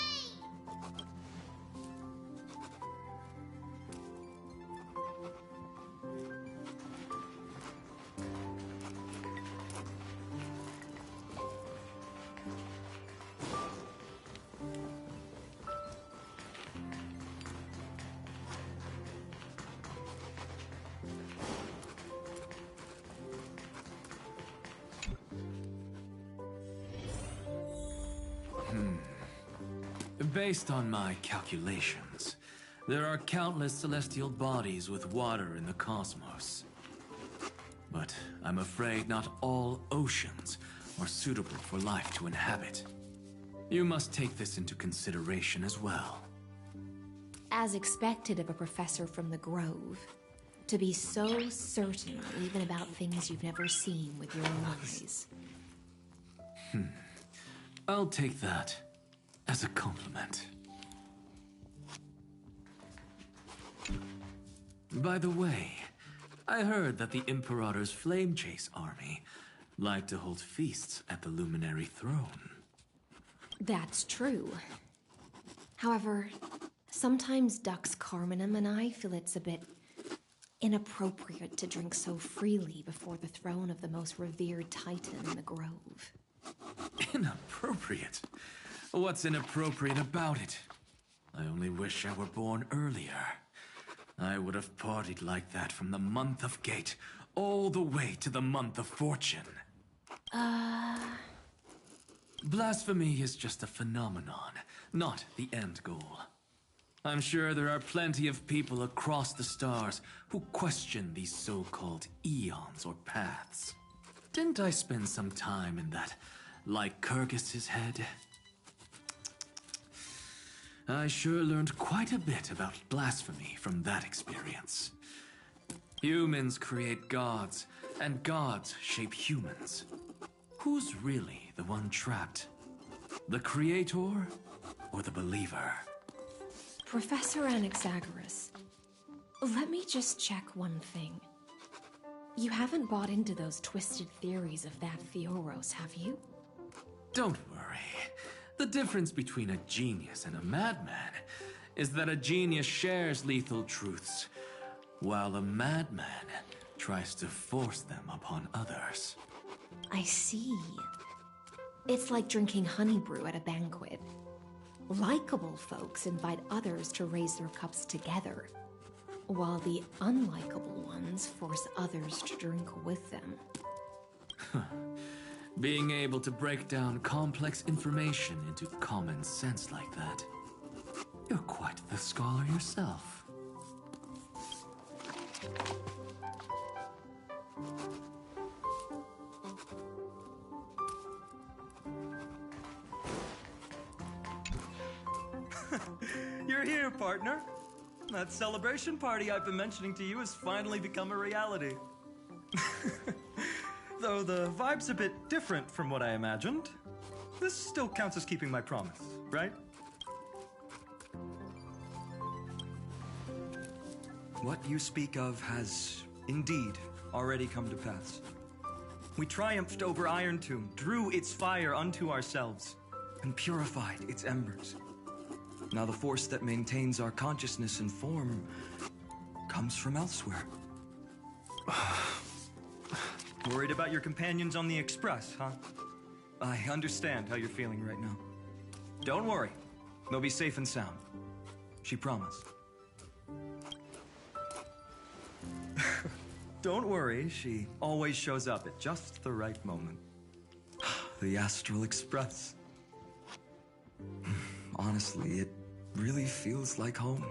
Based on my calculations, there are countless celestial bodies with water in the cosmos. But I'm afraid not all oceans are suitable for life to inhabit. You must take this into consideration as well. As expected of a professor from the Grove, to be so certain even about things you've never seen with your own eyes. I'll take that as a compliment. By the way, I heard that the Imperator's Flame Chase army like to hold feasts at the Luminary Throne. That's true. However, sometimes Dux Carminum and I feel it's a bit inappropriate to drink so freely before the throne of the most revered Titan in the Grove. Inappropriate? What's inappropriate about it? I only wish I were born earlier. I would have partied like that from the month of Gate all the way to the month of Fortune. Blasphemy is just a phenomenon, not the end goal. I'm sure there are plenty of people across the stars who question these so-called eons or paths. Didn't I spend some time in that Lycurgus's head? I sure learned quite a bit about blasphemy from that experience. Humans create gods, and gods shape humans. Who's really the one trapped? The creator or the believer? Professor Anaxagoras, let me just check one thing. You haven't bought into those twisted theories of that Theoros, have you? Don't worry. The difference between a genius and a madman is that a genius shares lethal truths, while a madman tries to force them upon others. I see. It's like drinking honey brew at a banquet. Likable folks invite others to raise their cups together, while the unlikable ones force others to drink with them. Being able to break down complex information into common sense like that. You're quite the scholar yourself. You're here, partner. That celebration party I've been mentioning to you has finally become a reality. Though the vibe's a bit different from what I imagined, this still counts as keeping my promise, right? What you speak of has indeed already come to pass. We triumphed over Iron Tomb, drew its fire unto ourselves, and purified its embers. Now the force that maintains our consciousness and form comes from elsewhere. Worried about your companions on the Express, huh? I understand how you're feeling right now. Don't worry. They'll be safe and sound. She promised. Don't worry, she always shows up at just the right moment. The Astral Express. Honestly, it really feels like home.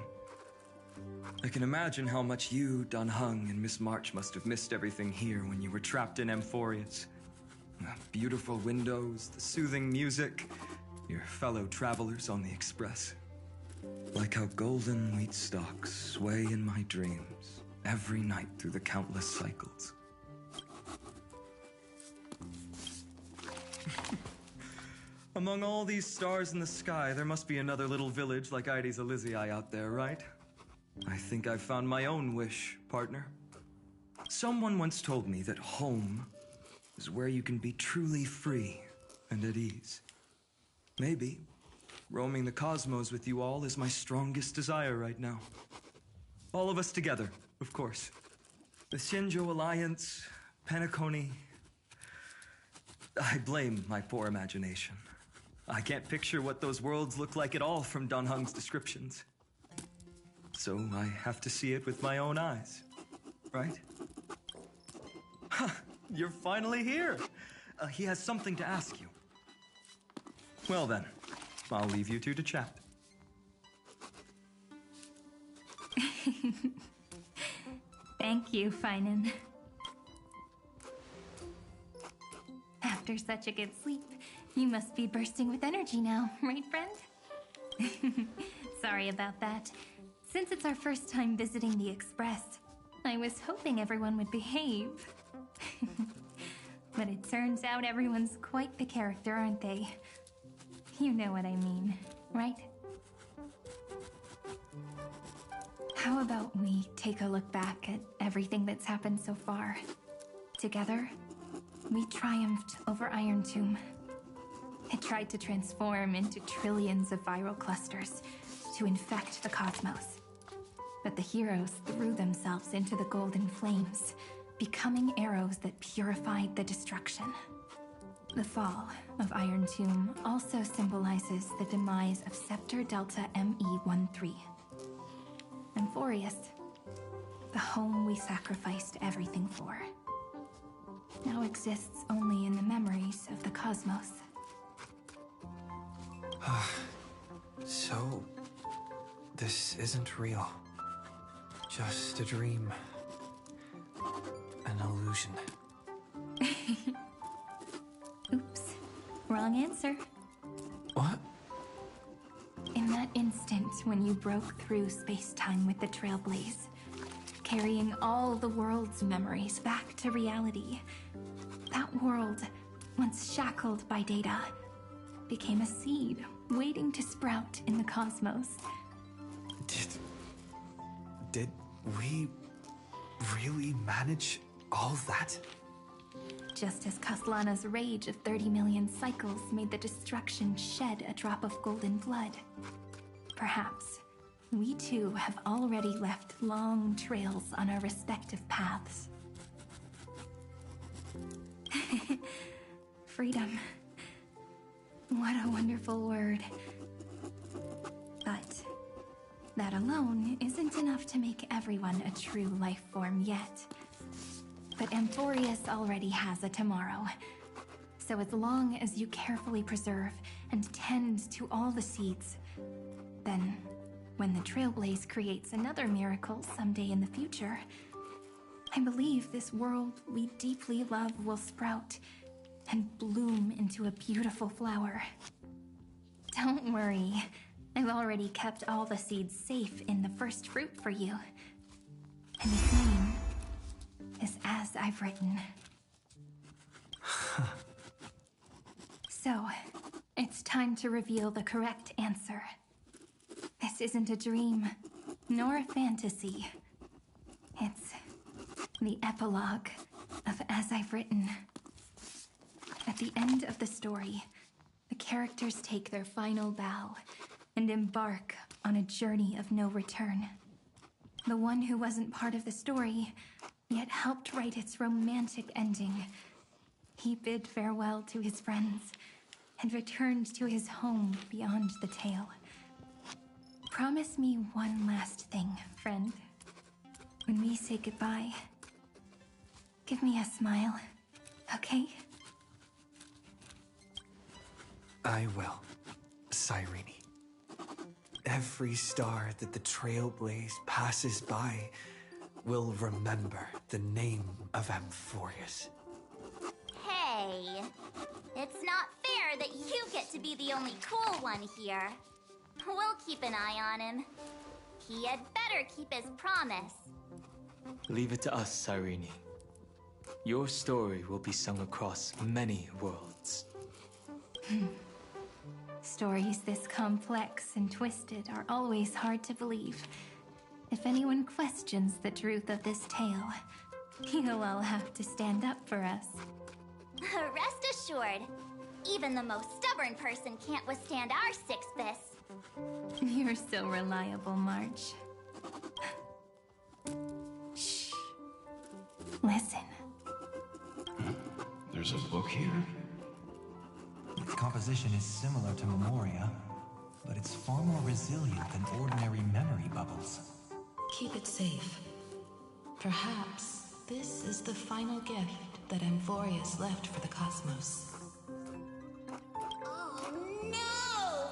I can imagine how much you, Dun Hung, and Miss March must have missed everything here when you were trapped in Amphorius. The beautiful windows, the soothing music, your fellow travelers on the Express. Like how golden wheat stalks sway in my dreams every night through the countless cycles. Among all these stars in the sky, there must be another little village like Ides Elysiae out there, right? I think I've found my own wish, partner. Someone once told me that home is where you can be truly free and at ease. Maybe roaming the cosmos with you all is my strongest desire right now. All of us together, of course. The Shinjo Alliance, Penacony. I blame my poor imagination. I can't picture what those worlds look like at all from Dun Hung's descriptions. So I have to see it with my own eyes, right? Ha! You're finally here! He has something to ask you. Well then, I'll leave you two to chat. Thank you, Finan. After such a good sleep, you must be bursting with energy now, right, friend? Sorry about that. Since it's our first time visiting the Express, I was hoping everyone would behave. But it turns out everyone's quite the character, aren't they? You know what I mean, right? How about we take a look back at everything that's happened so far? Together, we triumphed over Iron Tomb. It tried to transform into trillions of viral clusters to infect the cosmos. But the heroes threw themselves into the golden flames, becoming arrows that purified the destruction. The fall of Iron Tomb also symbolizes the demise of Scepter Delta ME-13. Amphorius, the home we sacrificed everything for, now exists only in the memories of the cosmos. So, this isn't real. Just a dream. An illusion. Oops. Wrong answer. What? In that instant when you broke through space-time with the Trailblaze, carrying all the world's memories back to reality, that world, once shackled by data, became a seed waiting to sprout in the cosmos. Did we really manage all that? Just as Kaslana's rage of 30 million cycles made the destruction shed a drop of golden blood, perhaps we too have already left long trails on our respective paths. Freedom. What a wonderful word. But that alone isn't enough to make everyone a true life form yet. But Amphorius already has a tomorrow. So as long as you carefully preserve and tend to all the seeds, then when the Trailblaze creates another miracle someday in the future, I believe this world we deeply love will sprout and bloom into a beautiful flower. Don't worry, I've already kept all the seeds safe in the first fruit for you. And its name is As I've Written. So, it's time to reveal the correct answer. This isn't a dream, nor a fantasy. It's the epilogue of As I've Written. At the end of the story, the characters take their final bow and embark on a journey of no return. The one who wasn't part of the story, yet helped write its romantic ending. He bid farewell to his friends and returned to his home beyond the tale. Promise me one last thing, friend. When we say goodbye, give me a smile, okay? I will, Cyrene. Every star that the Trailblaze passes by will remember the name of Amphorius. Hey, it's not fair that you get to be the only cool one here. We'll keep an eye on him. He had better keep his promise. Leave it to us, Cyrene. Your story will be sung across many worlds. Stories this complex and twisted are always hard to believe. If anyone questions the truth of this tale, you'll all have to stand up for us. Rest assured, even the most stubborn person can't withstand our six fists. You're so reliable, March. Shh. Listen. There's a book here? Its composition is similar to Memoria, but it's far more resilient than ordinary memory bubbles. Keep it safe. Perhaps this is the final gift that Amphorius left for the cosmos. Oh no!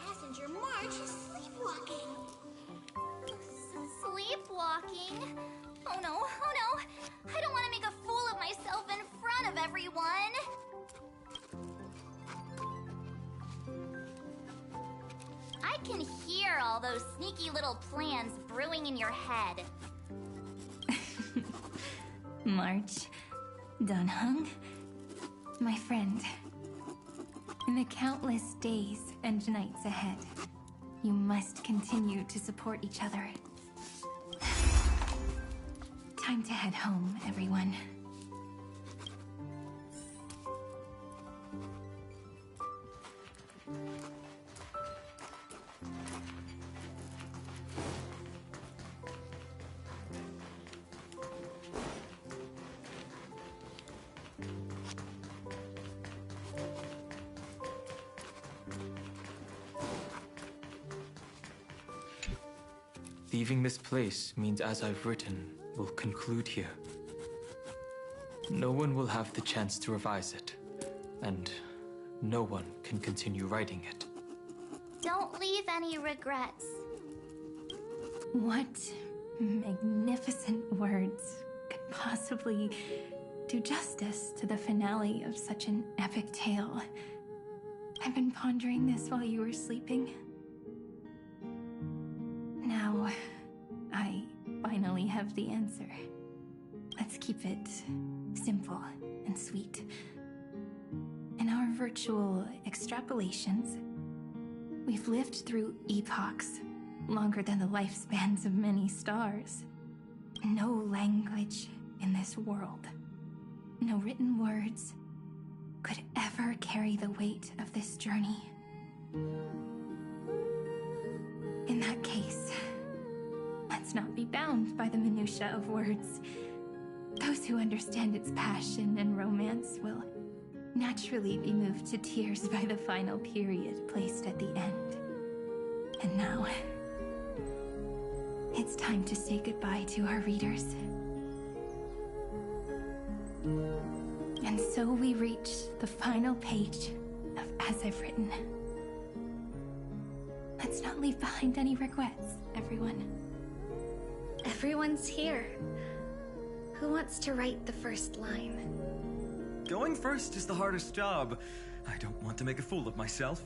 Passenger March is sleepwalking. Sleepwalking? Oh no, oh no! I don't want to make a fool of myself in front of everyone! I can hear all those sneaky little plans brewing in your head. March, Dunhung, my friend. In the countless days and nights ahead, you must continue to support each other. Time to head home, everyone. Leaving this place means As I've Written will conclude here. No one will have the chance to revise it, and no one can continue writing it. Don't leave any regrets. What magnificent words could possibly do justice to the finale of such an epic tale? I've been pondering this while you were sleeping. Now, I finally have the answer. Let's keep it simple and sweet. In our virtual extrapolations, we've lived through epochs longer than the lifespans of many stars. No language in this world, no written words, could ever carry the weight of this journey. In that case, let's not be bound by the minutiae of words. Those who understand its passion and romance will naturally be moved to tears by the final period placed at the end. And now, it's time to say goodbye to our readers. And so we reach the final page of As I've Written. Let's not leave behind any regrets, everyone. Everyone's here. Who wants to write the first line? Going first is the hardest job. I don't want to make a fool of myself.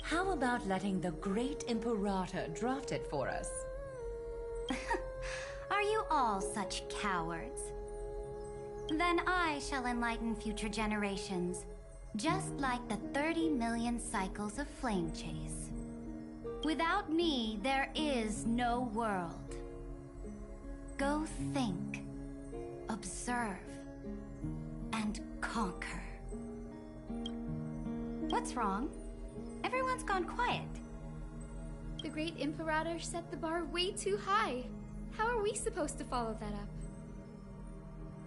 How about letting the great Imperator draft it for us? Are you all such cowards? Then I shall enlighten future generations, just like the 30 million cycles of flame chase. Without me, there is no world. Go think, observe, and conquer. What's wrong? Everyone's gone quiet. The great Imperator set the bar way too high. How are we supposed to follow that up?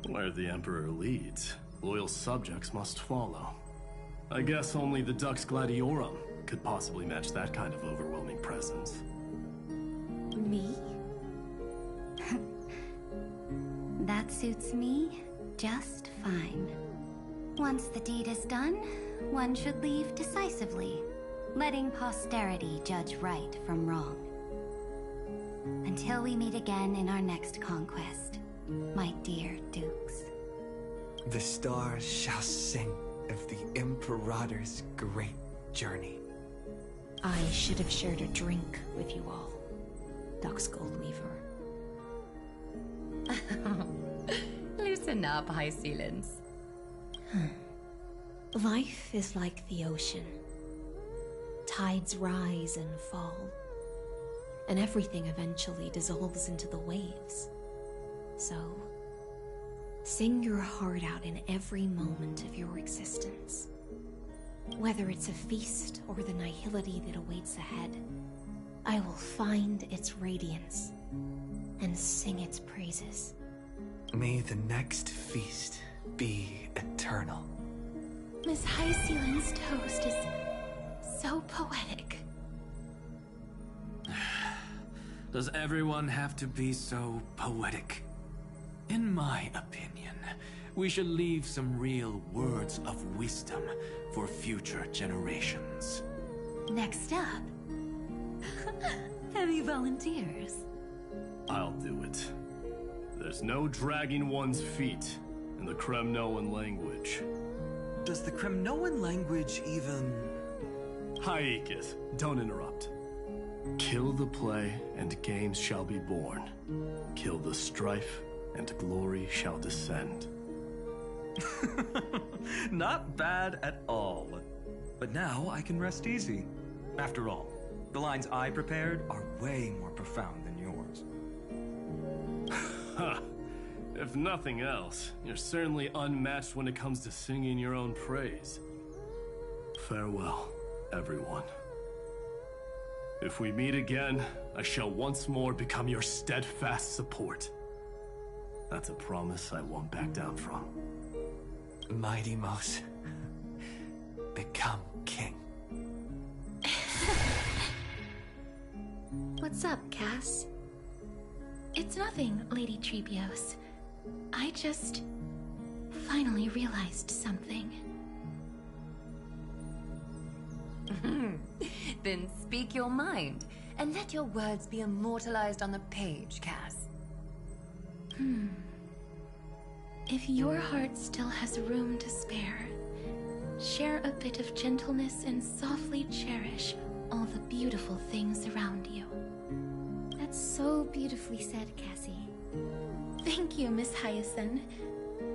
Where the Emperor leads, loyal subjects must follow. I guess only the Dux Gladiorum could possibly match that kind of overwhelming presence. Me? That suits me just fine. Once the deed is done, one should leave decisively, letting posterity judge right from wrong. Until we meet again in our next conquest, my dear dukes. The stars shall sing of the Imperator's great journey. I should have shared a drink with you all, Dux Goldweaver. Loosen up, High Ceilings. Life is like the ocean. Tides rise and fall, and everything eventually dissolves into the waves. So, sing your heart out in every moment of your existence. Whether it's a feast or the nihility that awaits ahead, I will find its radiance and sing its praises. May the next feast be eternal. Miss High Ceiling's toast is so poetic. Does everyone have to be so poetic? In my opinion, we should leave some real words of wisdom for future generations. Next up, any volunteers? I'll do it. There's no dragging one's feet in the Kremnoan language. Does the Kremnoan language even... Hyakith, don't interrupt. Kill the play, and games shall be born. Kill the strife, and glory shall descend. Not bad at all. But now I can rest easy. After all, the lines I prepared are way more profound than yours. Ha! If nothing else, you're certainly unmatched when it comes to singing your own praise. Farewell, everyone. If we meet again, I shall once more become your steadfast support. That's a promise I won't back down from. Mighty Mouse, become king. What's up, Cass? It's nothing, Lady Trebios. I just finally realized something. Then speak your mind, and let your words be immortalized on the page, Cass. If your heart still has room to spare, share a bit of gentleness and softly cherish all the beautiful things around you. That's so beautifully said, Cassie. Thank you, Miss Hyacinth.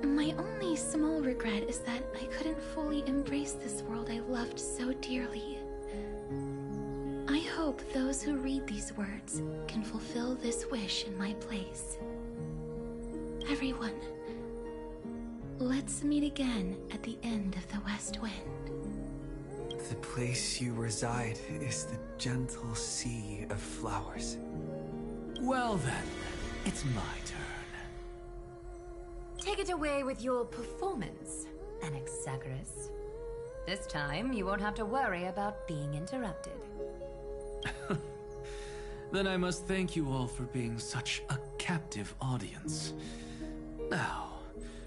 My only small regret is that I couldn't fully embrace this world I loved so dearly. I hope those who read these words can fulfill this wish in my place. Everyone, let's meet again at the end of the West Wind. The place you reside is the gentle sea of flowers. Well then, it's my turn. Take it away with your performance, Anaxagoras. This time, you won't have to worry about being interrupted. Then I must thank you all for being such a captive audience. Now,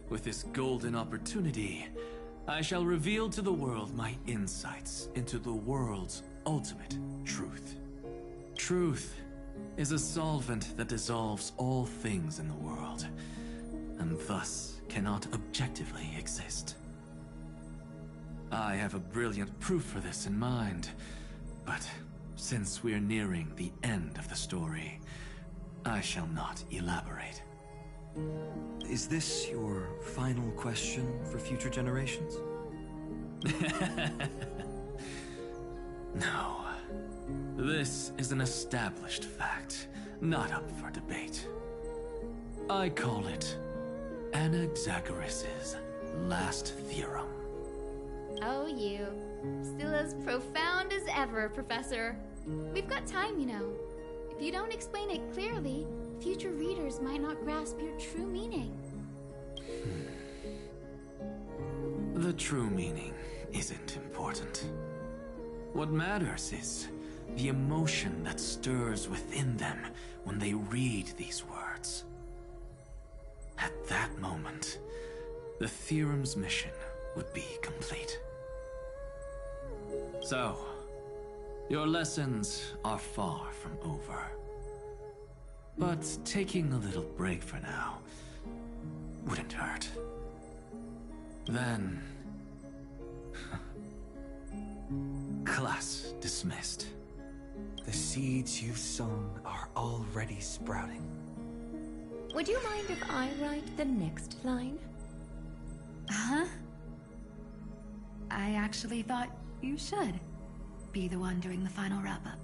with this golden opportunity, I shall reveal to the world my insights into the world's ultimate truth. Truth is a solvent that dissolves all things in the world, and thus cannot objectively exist. I have a brilliant proof for this in mind, but since we're nearing the end of the story, I shall not elaborate. Is this your final question for future generations? No. This is an established fact, not up for debate. I call it Anaxagoras' last theorem. Oh, you. Still as profound as ever, Professor. We've got time, you know. If you don't explain it clearly, future readers might not grasp your true meaning. The true meaning isn't important. What matters is the emotion that stirs within them when they read these words. At that moment, the theorem's mission would be complete. So, your lessons are far from over. But taking a little break for now wouldn't hurt. Then... class dismissed. The seeds you've sown are already sprouting. Would you mind if I write the next line? Huh? I actually thought you should be the one doing the final wrap-up.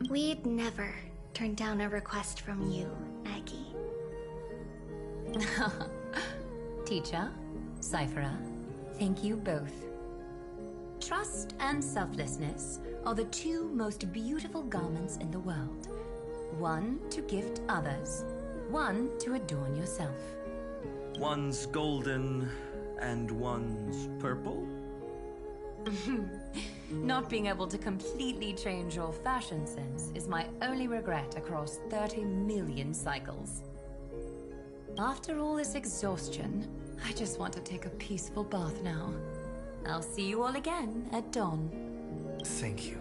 We'd never turn down a request from you, Aggie. Teacher, Cyphera, thank you both. Trust and selflessness are the two most beautiful garments in the world. One to gift others, one to adorn yourself. One's golden and one's purple? Not being able to completely change your fashion sense is my only regret across 30 million cycles. After all this exhaustion, I just want to take a peaceful bath now. I'll see you all again at dawn. Thank you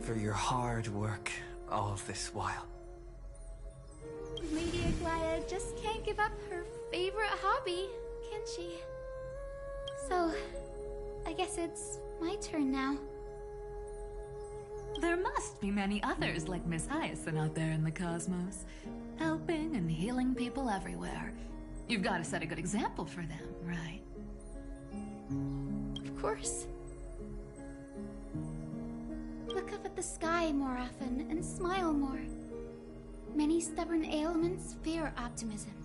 for your hard work all this while. Lady Aglaya just can't give up her favorite hobby, can she? So, I guess it's my turn now. There must be many others like Miss Hyacinth out there in the cosmos, helping and healing people everywhere. You've got to set a good example for them, right? Of course. Look up at the sky more often and smile more. Many stubborn ailments fear optimism,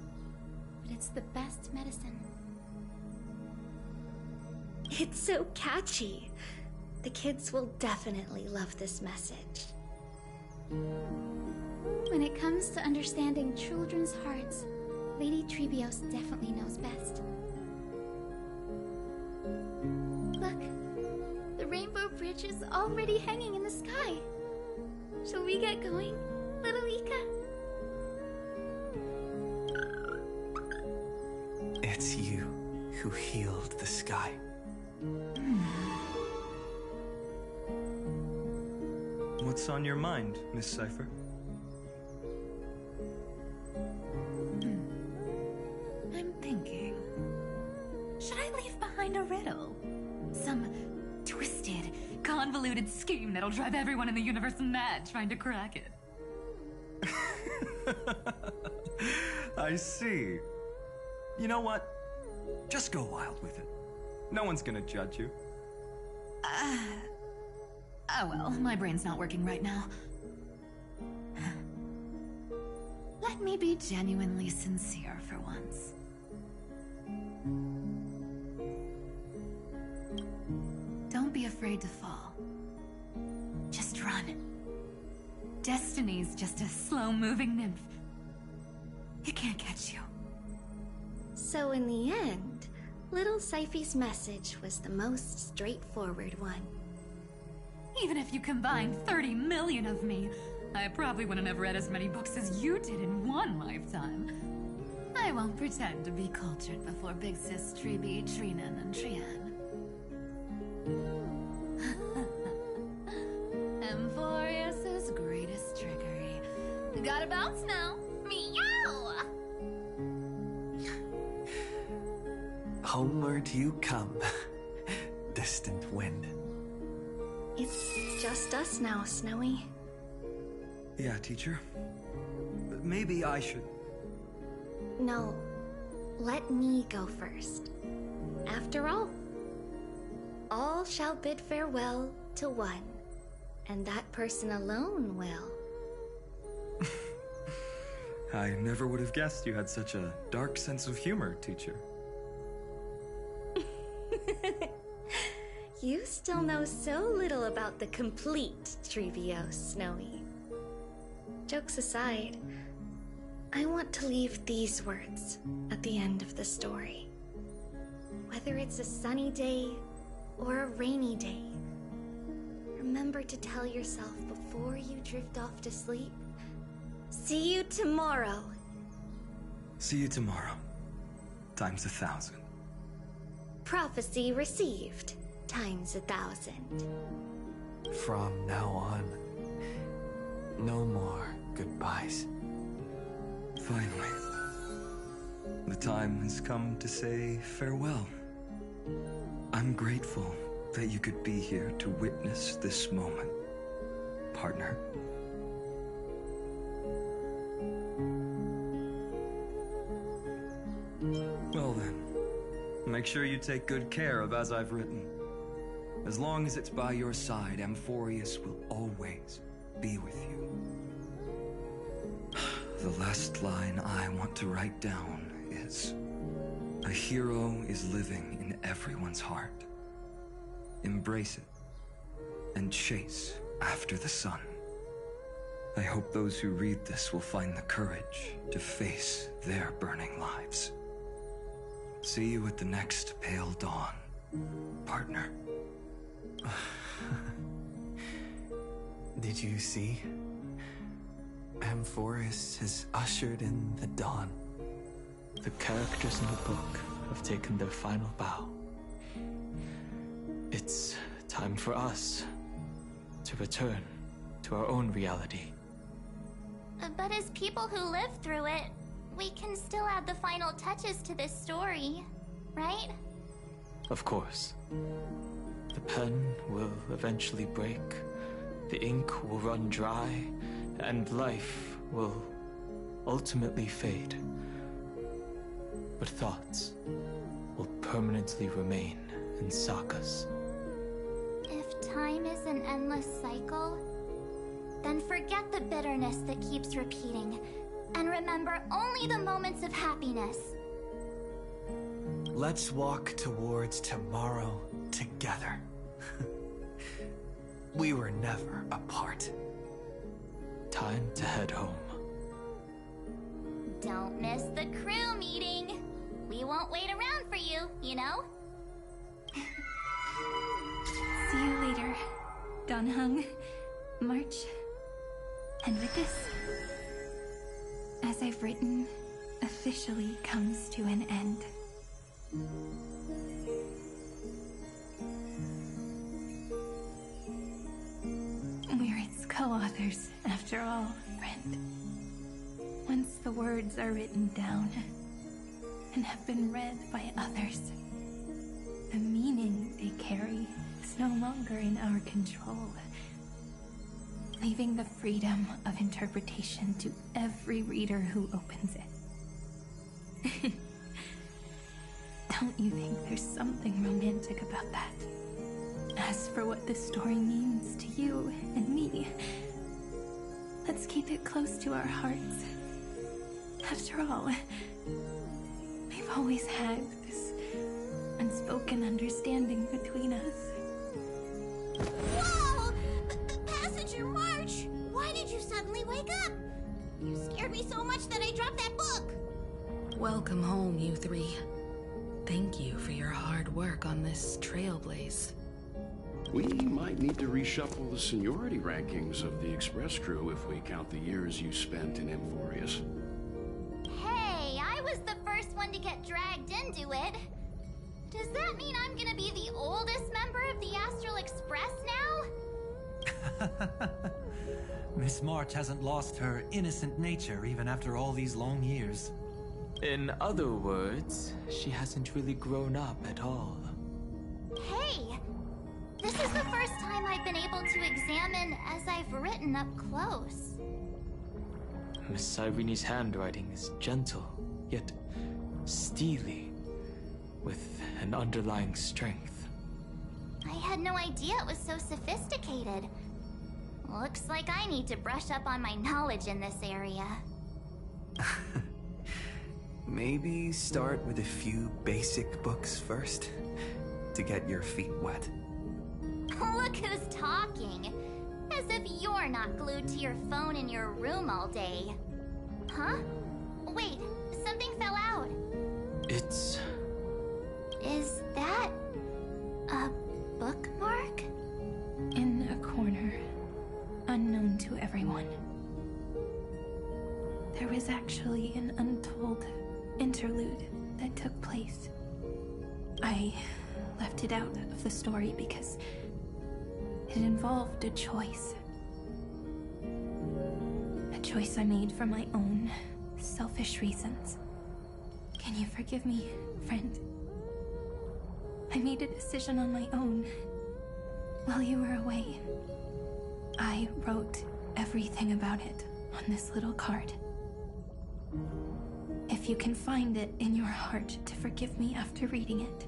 but it's the best medicine. It's so catchy. The kids will definitely love this message. When it comes to understanding children's hearts, Lady Trebios definitely knows best. Look, the Rainbow Bridge is already hanging in the sky. Shall we get going, little Ika? It's you who healed the sky. What's on your mind, Miss Cypher? I'm thinking... should I leave behind a riddle? Some twisted, convoluted scheme that'll drive everyone in the universe mad trying to crack it. I see. You know what? Just go wild with it. No one's gonna judge you. Oh well, my brain's not working right now. Let me be genuinely sincere for once. Don't be afraid to fall. Just run. Destiny's just a slow-moving nymph. It can't catch you. So in the end, Little Syphi's message was the most straightforward one. Even if you combined 30 million of me, I probably wouldn't have read as many books as you did in one lifetime. I won't pretend to be cultured before Big Sis Tribi, Trinan, and Trian. Emphorius's greatest trickery. Gotta bounce now. Meow! Homeward you come, distant wind. It's just us now, Snowy. Yeah, teacher. Maybe I should... No, let me go first. After all shall bid farewell to one, and that person alone will. I never would have guessed you had such a dark sense of humor, teacher. You still know so little about the complete Trivio, Snowy. Jokes aside, I want to leave these words at the end of the story. Whether it's a sunny day or a rainy day, remember to tell yourself before you drift off to sleep, see you tomorrow. See you tomorrow. Times 1,000. Prophecy received. Times 1,000. From now on, no more goodbyes. Finally, the time has come to say farewell. I'm grateful that you could be here to witness this moment, partner. Well then, make sure you take good care of as I've written. As long as it's by your side, Amphorius will always be with you. The last line I want to write down is, a hero is living in everyone's heart. Embrace it and chase after the sun. I hope those who read this will find the courage to face their burning lives. See you at the next pale dawn, partner. Did you see? Amphorius has ushered in the dawn. The characters in the book have taken their final bow. It's time for us to return to our own reality. But as people who lived through it, we can still add the final touches to this story, right? Of course. The pen will eventually break, the ink will run dry, and life will ultimately fade. But thoughts will permanently remain in sagas. If time is an endless cycle, then forget the bitterness that keeps repeating, and remember only the moments of happiness. Let's walk towards tomorrow together. We were never apart. Time to head home. Don't miss the crew meeting. We won't wait around for you, you know? See you later, Donhung, March. And with this, as I've written, officially comes to an end. We're its co-authors, after all, friend. Once the words are written down and have been read by others, the meaning they carry is no longer in our control, leaving the freedom of interpretation to every reader who opens it. Don't you think there's something romantic about that? As for what this story means to you and me, let's keep it close to our hearts. After all, we've always had this unspoken understanding between us. Whoa! Passenger March! Why did you suddenly wake up? You scared me so much that I dropped that book. Welcome home, you three. Thank you for your hard work on this trailblaze. We might need to reshuffle the seniority rankings of the Express crew if we count the years you spent in Amphorius. Hey, I was the first one to get dragged into it. Does that mean I'm gonna be the oldest member of the Astral Express now? Miss March hasn't lost her innocent nature even after all these long years. In other words, she hasn't really grown up at all. Hey! This is the first time I've been able to examine as I've written up close. Miss Irene's handwriting is gentle, yet steely, with an underlying strength. I had no idea it was so sophisticated. Looks like I need to brush up on my knowledge in this area. Maybe start with a few basic books first, to get your feet wet. Look who's talking. As if you're not glued to your phone in your room all day. Huh? Wait, something fell out. It's... Is that... a bookmark? In a corner, unknown to everyone. There was actually an untold interlude that took place. I left it out of the story because it involved a choice. A choice I made for my own selfish reasons. Can you forgive me, friend? I made a decision on my own while you were away. I wrote everything about it on this little card. If you can find it in your heart to forgive me after reading it,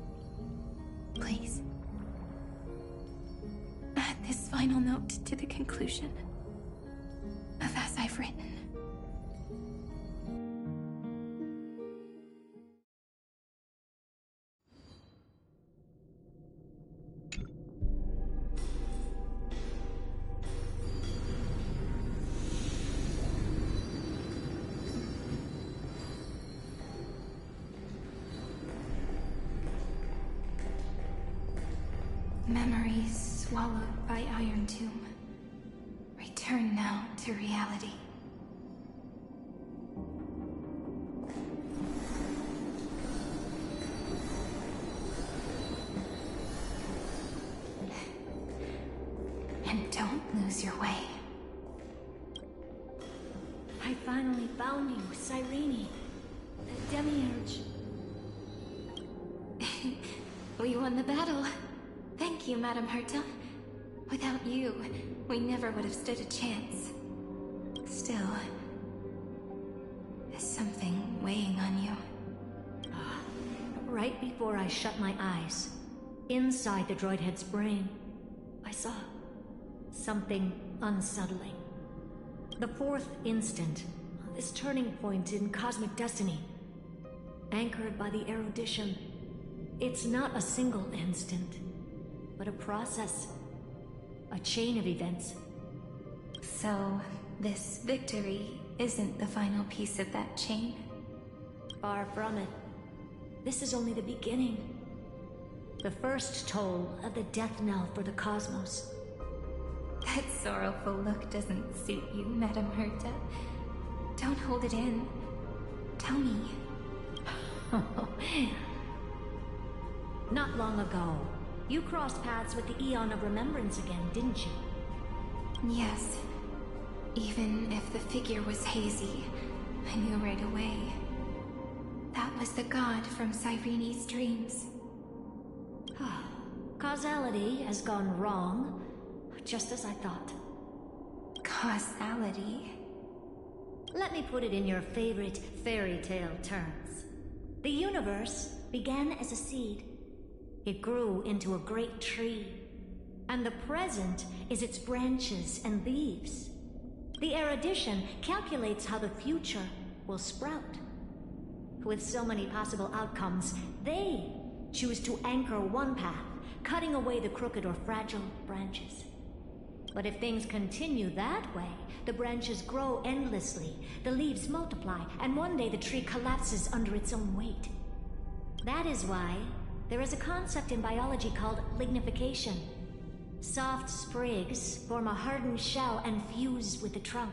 please. Add this final note to the conclusion of As I've Written. Memories swallowed by Iron Tomb. Return now to reality. And don't lose your way. I finally found you, Cyrene. The Demiurge. We won the battle. Thank you, Madam Herta. Without you, we never would have stood a chance. Still, there's something weighing on you. Right before I shut my eyes, inside the droid head's brain, I saw something unsettling. The fourth instant, this turning point in cosmic destiny, anchored by the erudition. It's not a single instant, but a process, a chain of events. So, this victory isn't the final piece of that chain? Far from it. This is only the beginning. The first toll of the death knell for the cosmos. That sorrowful look doesn't suit you, Madam Herta. Don't hold it in. Tell me. Not long ago, you crossed paths with the Eon of Remembrance again, didn't you? Yes. Even if the figure was hazy, I knew right away. That was the god from Cyrene's dreams. Causality has gone wrong, just as I thought. Causality? Let me put it in your favorite fairy tale terms. The universe began as a seed. It grew into a great tree. And the present is its branches and leaves. The erudition calculates how the future will sprout. With so many possible outcomes, they choose to anchor one path, cutting away the crooked or fragile branches. But if things continue that way, the branches grow endlessly, the leaves multiply, and one day the tree collapses under its own weight. That is why there is a concept in biology called lignification. Soft sprigs form a hardened shell and fuse with the trunk.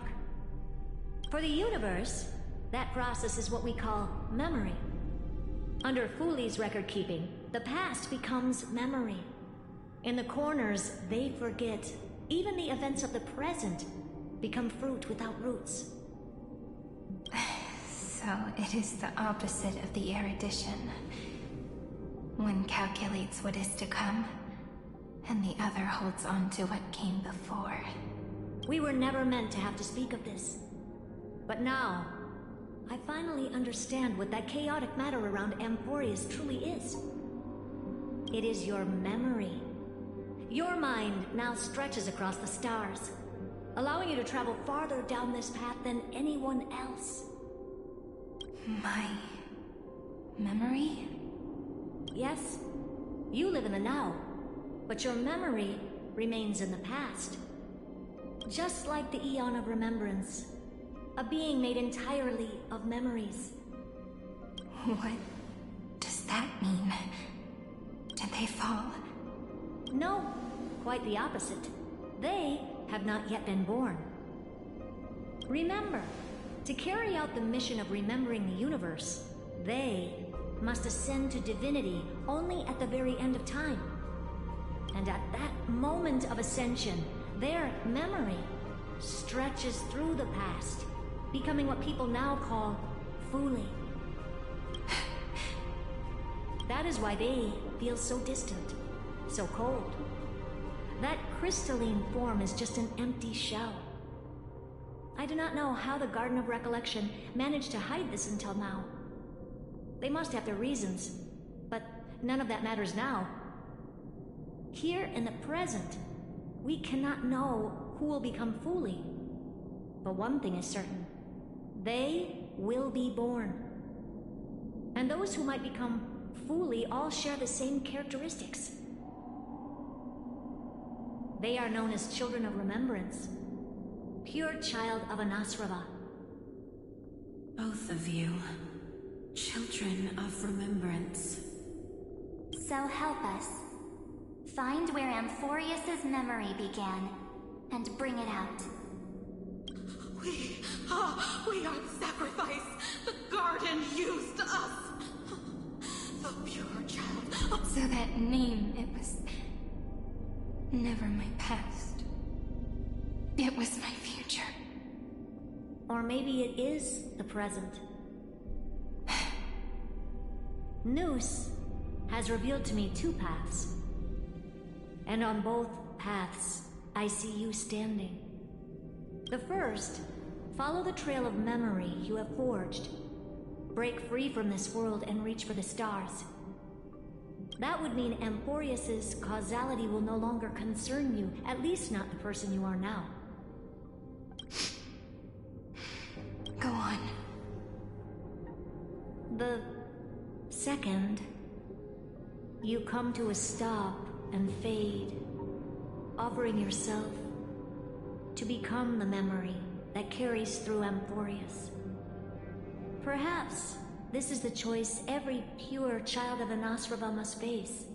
For the universe, that process is what we call memory. Under Fooley's record keeping, the past becomes memory. In the corners, they forget. Even the events of the present become fruit without roots. So it is the opposite of the erudition. One calculates what is to come, and the other holds on to what came before. We were never meant to have to speak of this. But now, I finally understand what that chaotic matter around Emporius truly is. It is your memory. Your mind now stretches across the stars, allowing you to travel farther down this path than anyone else. My memory? Yes, you live in the now, but your memory remains in the past. Just like the Eon of Remembrance, a being made entirely of memories. What does that mean? Did they fall? No, quite the opposite. They have not yet been born. Remember, to carry out the mission of remembering the universe, they must ascend to divinity only at the very end of time. And at that moment of ascension, their memory stretches through the past, becoming what people now call Fooley. That is why they feel so distant, so cold. That crystalline form is just an empty shell. I do not know how the Garden of Recollection managed to hide this until now. They must have their reasons, but none of that matters now. Here in the present, we cannot know who will become Fooley. But one thing is certain. They will be born. And those who might become Fooley all share the same characteristics. They are known as Children of Remembrance. Pure child of Anasrava. Both of you. Children of Remembrance. So help us. Find where Amphorius's memory began, and bring it out. We are the sacrifice. The garden used us. The pure child. So that name, it was never my past. It was my future. Or maybe it is the present. Noose has revealed to me two paths. And on both paths, I see you standing. The first, follow the trail of memory you have forged. Break free from this world and reach for the stars. That would mean Emporius's causality will no longer concern you, at least not the person you are now. Go on. The second, you come to a stop and fade, offering yourself to become the memory that carries through Amphorius. Perhaps this is the choice every pure child of Anasrava must face.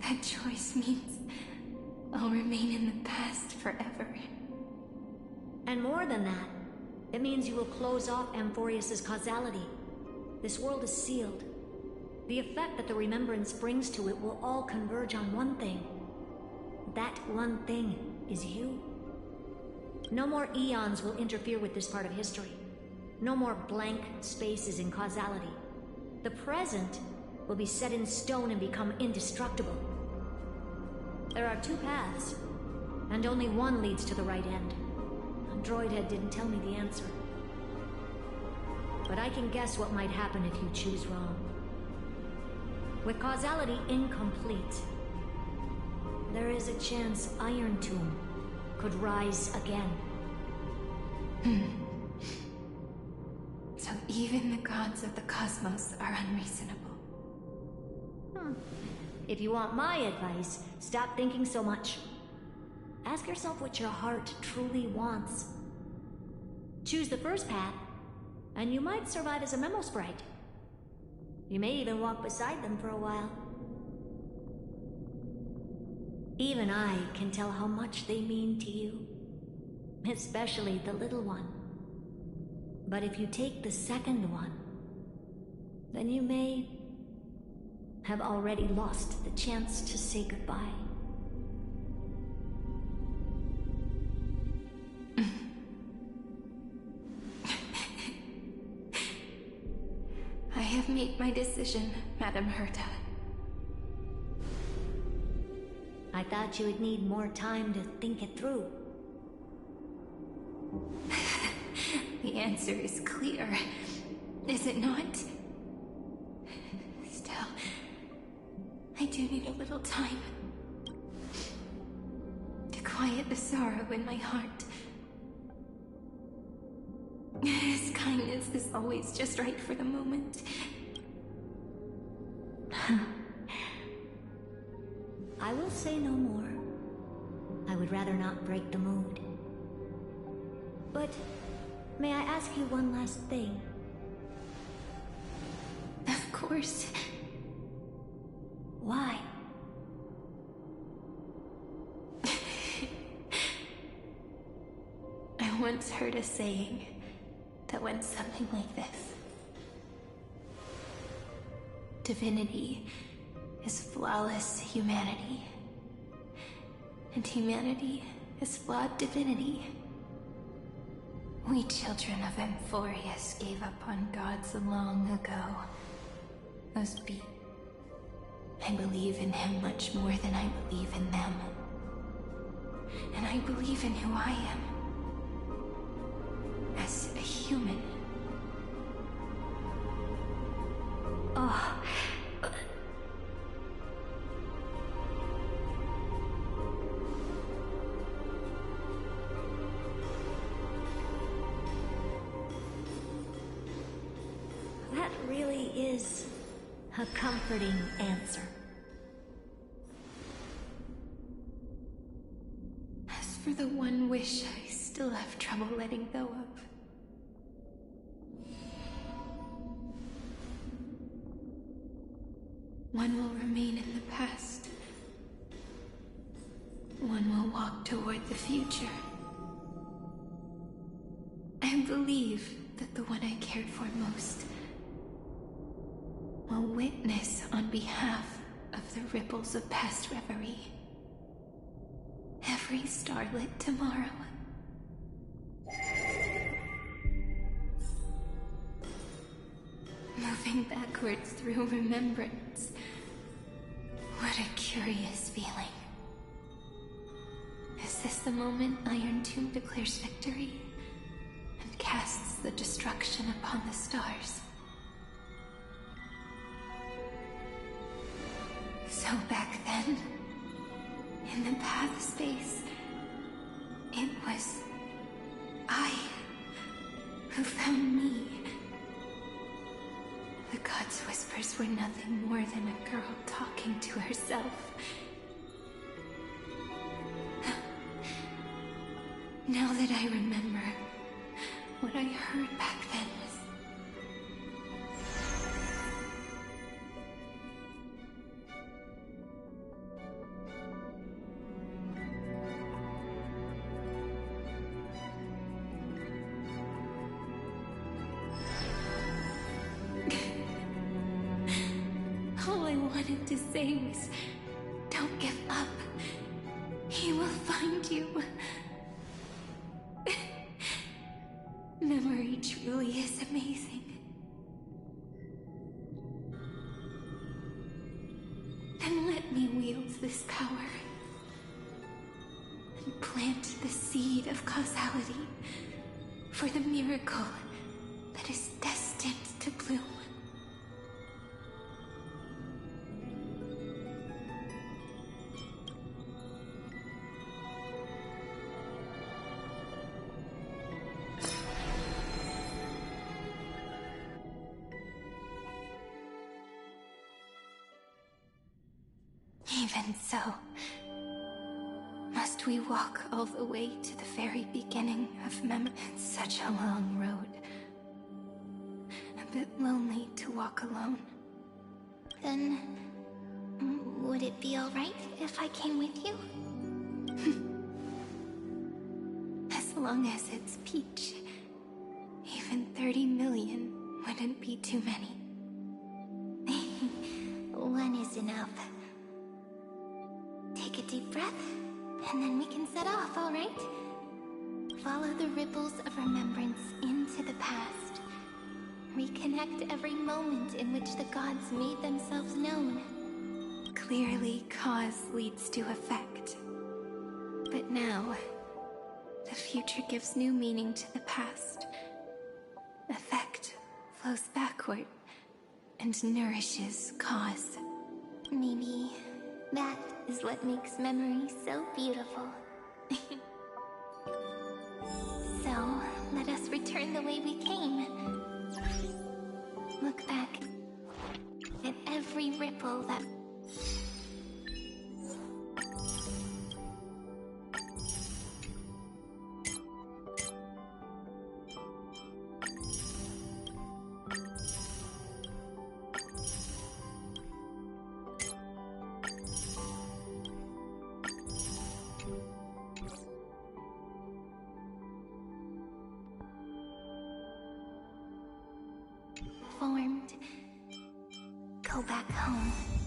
That choice means I'll remain in the past forever. And more than that, it means you will close off Amphorius's causality. This world is sealed. The effect that the remembrance brings to it will all converge on one thing. That one thing is you. No more eons will interfere with this part of history. No more blank spaces in causality. The present will be set in stone and become indestructible. There are two paths, and only one leads to the right end. Droidhead didn't tell me the answer. But I can guess what might happen if you choose wrong. With causality incomplete, there is a chance Iron Tomb could rise again. So even the gods of the cosmos are unreasonable. If you want my advice, stop thinking so much. Ask yourself what your heart truly wants. Choose the first path, and you might survive as a memo sprite. You may even walk beside them for a while. Even I can tell how much they mean to you, especially the little one. But if you take the second one, then you may have already lost the chance to say goodbye. I have made my decision, Madam Herta. I thought you would need more time to think it through. The answer is clear, is it not? Still, I do need a little time to quiet the sorrow in my heart. His kindness is always just right for the moment. I will say no more. I would rather not break the mood. But may I ask you one last thing? Of course. Why? I once heard a saying that went something like this. Divinity is flawless humanity, and humanity is flawed divinity. We children of Amphorius gave up on gods long ago. Must be. I believe in him much more than I believe in them. And I believe in who I am. As a human. Oh. That really is a comforting answer. As for the one wish I still have trouble letting go of. One will remain in the past. One will walk toward the future. I believe that the one I cared for most will witness on behalf of the ripples of past reverie. Every starlit tomorrow. Moving backwards through remembrance. What a curious feeling. Is this the moment Iron Tomb declares victory and casts the destruction upon the stars? So back then, in the path space, it was I who found me. The gods' whispers were nothing more than a girl talking to herself. Now that I remember, what I heard back then was... All I wanted to say was, don't give up. He will find you. Memory truly is amazing. Then let me wield this power and plant the seed of causality for the miracle that is destined to bloom. Even so, must we walk all the way to the very beginning of memory? It's such a long road. A bit lonely to walk alone. Then, would it be alright if I came with you? As long as it's Peach. Even 30 million wouldn't be too many. One is enough. Take a deep breath, and then we can set off, alright? Follow the ripples of remembrance into the past. Reconnect every moment in which the gods made themselves known. Clearly, cause leads to effect. But now, the future gives new meaning to the past. Effect flows backward and nourishes cause. Maybe that is what makes memory so beautiful. So, let us return the way we came. Look back at every ripple that... formed. Go back home.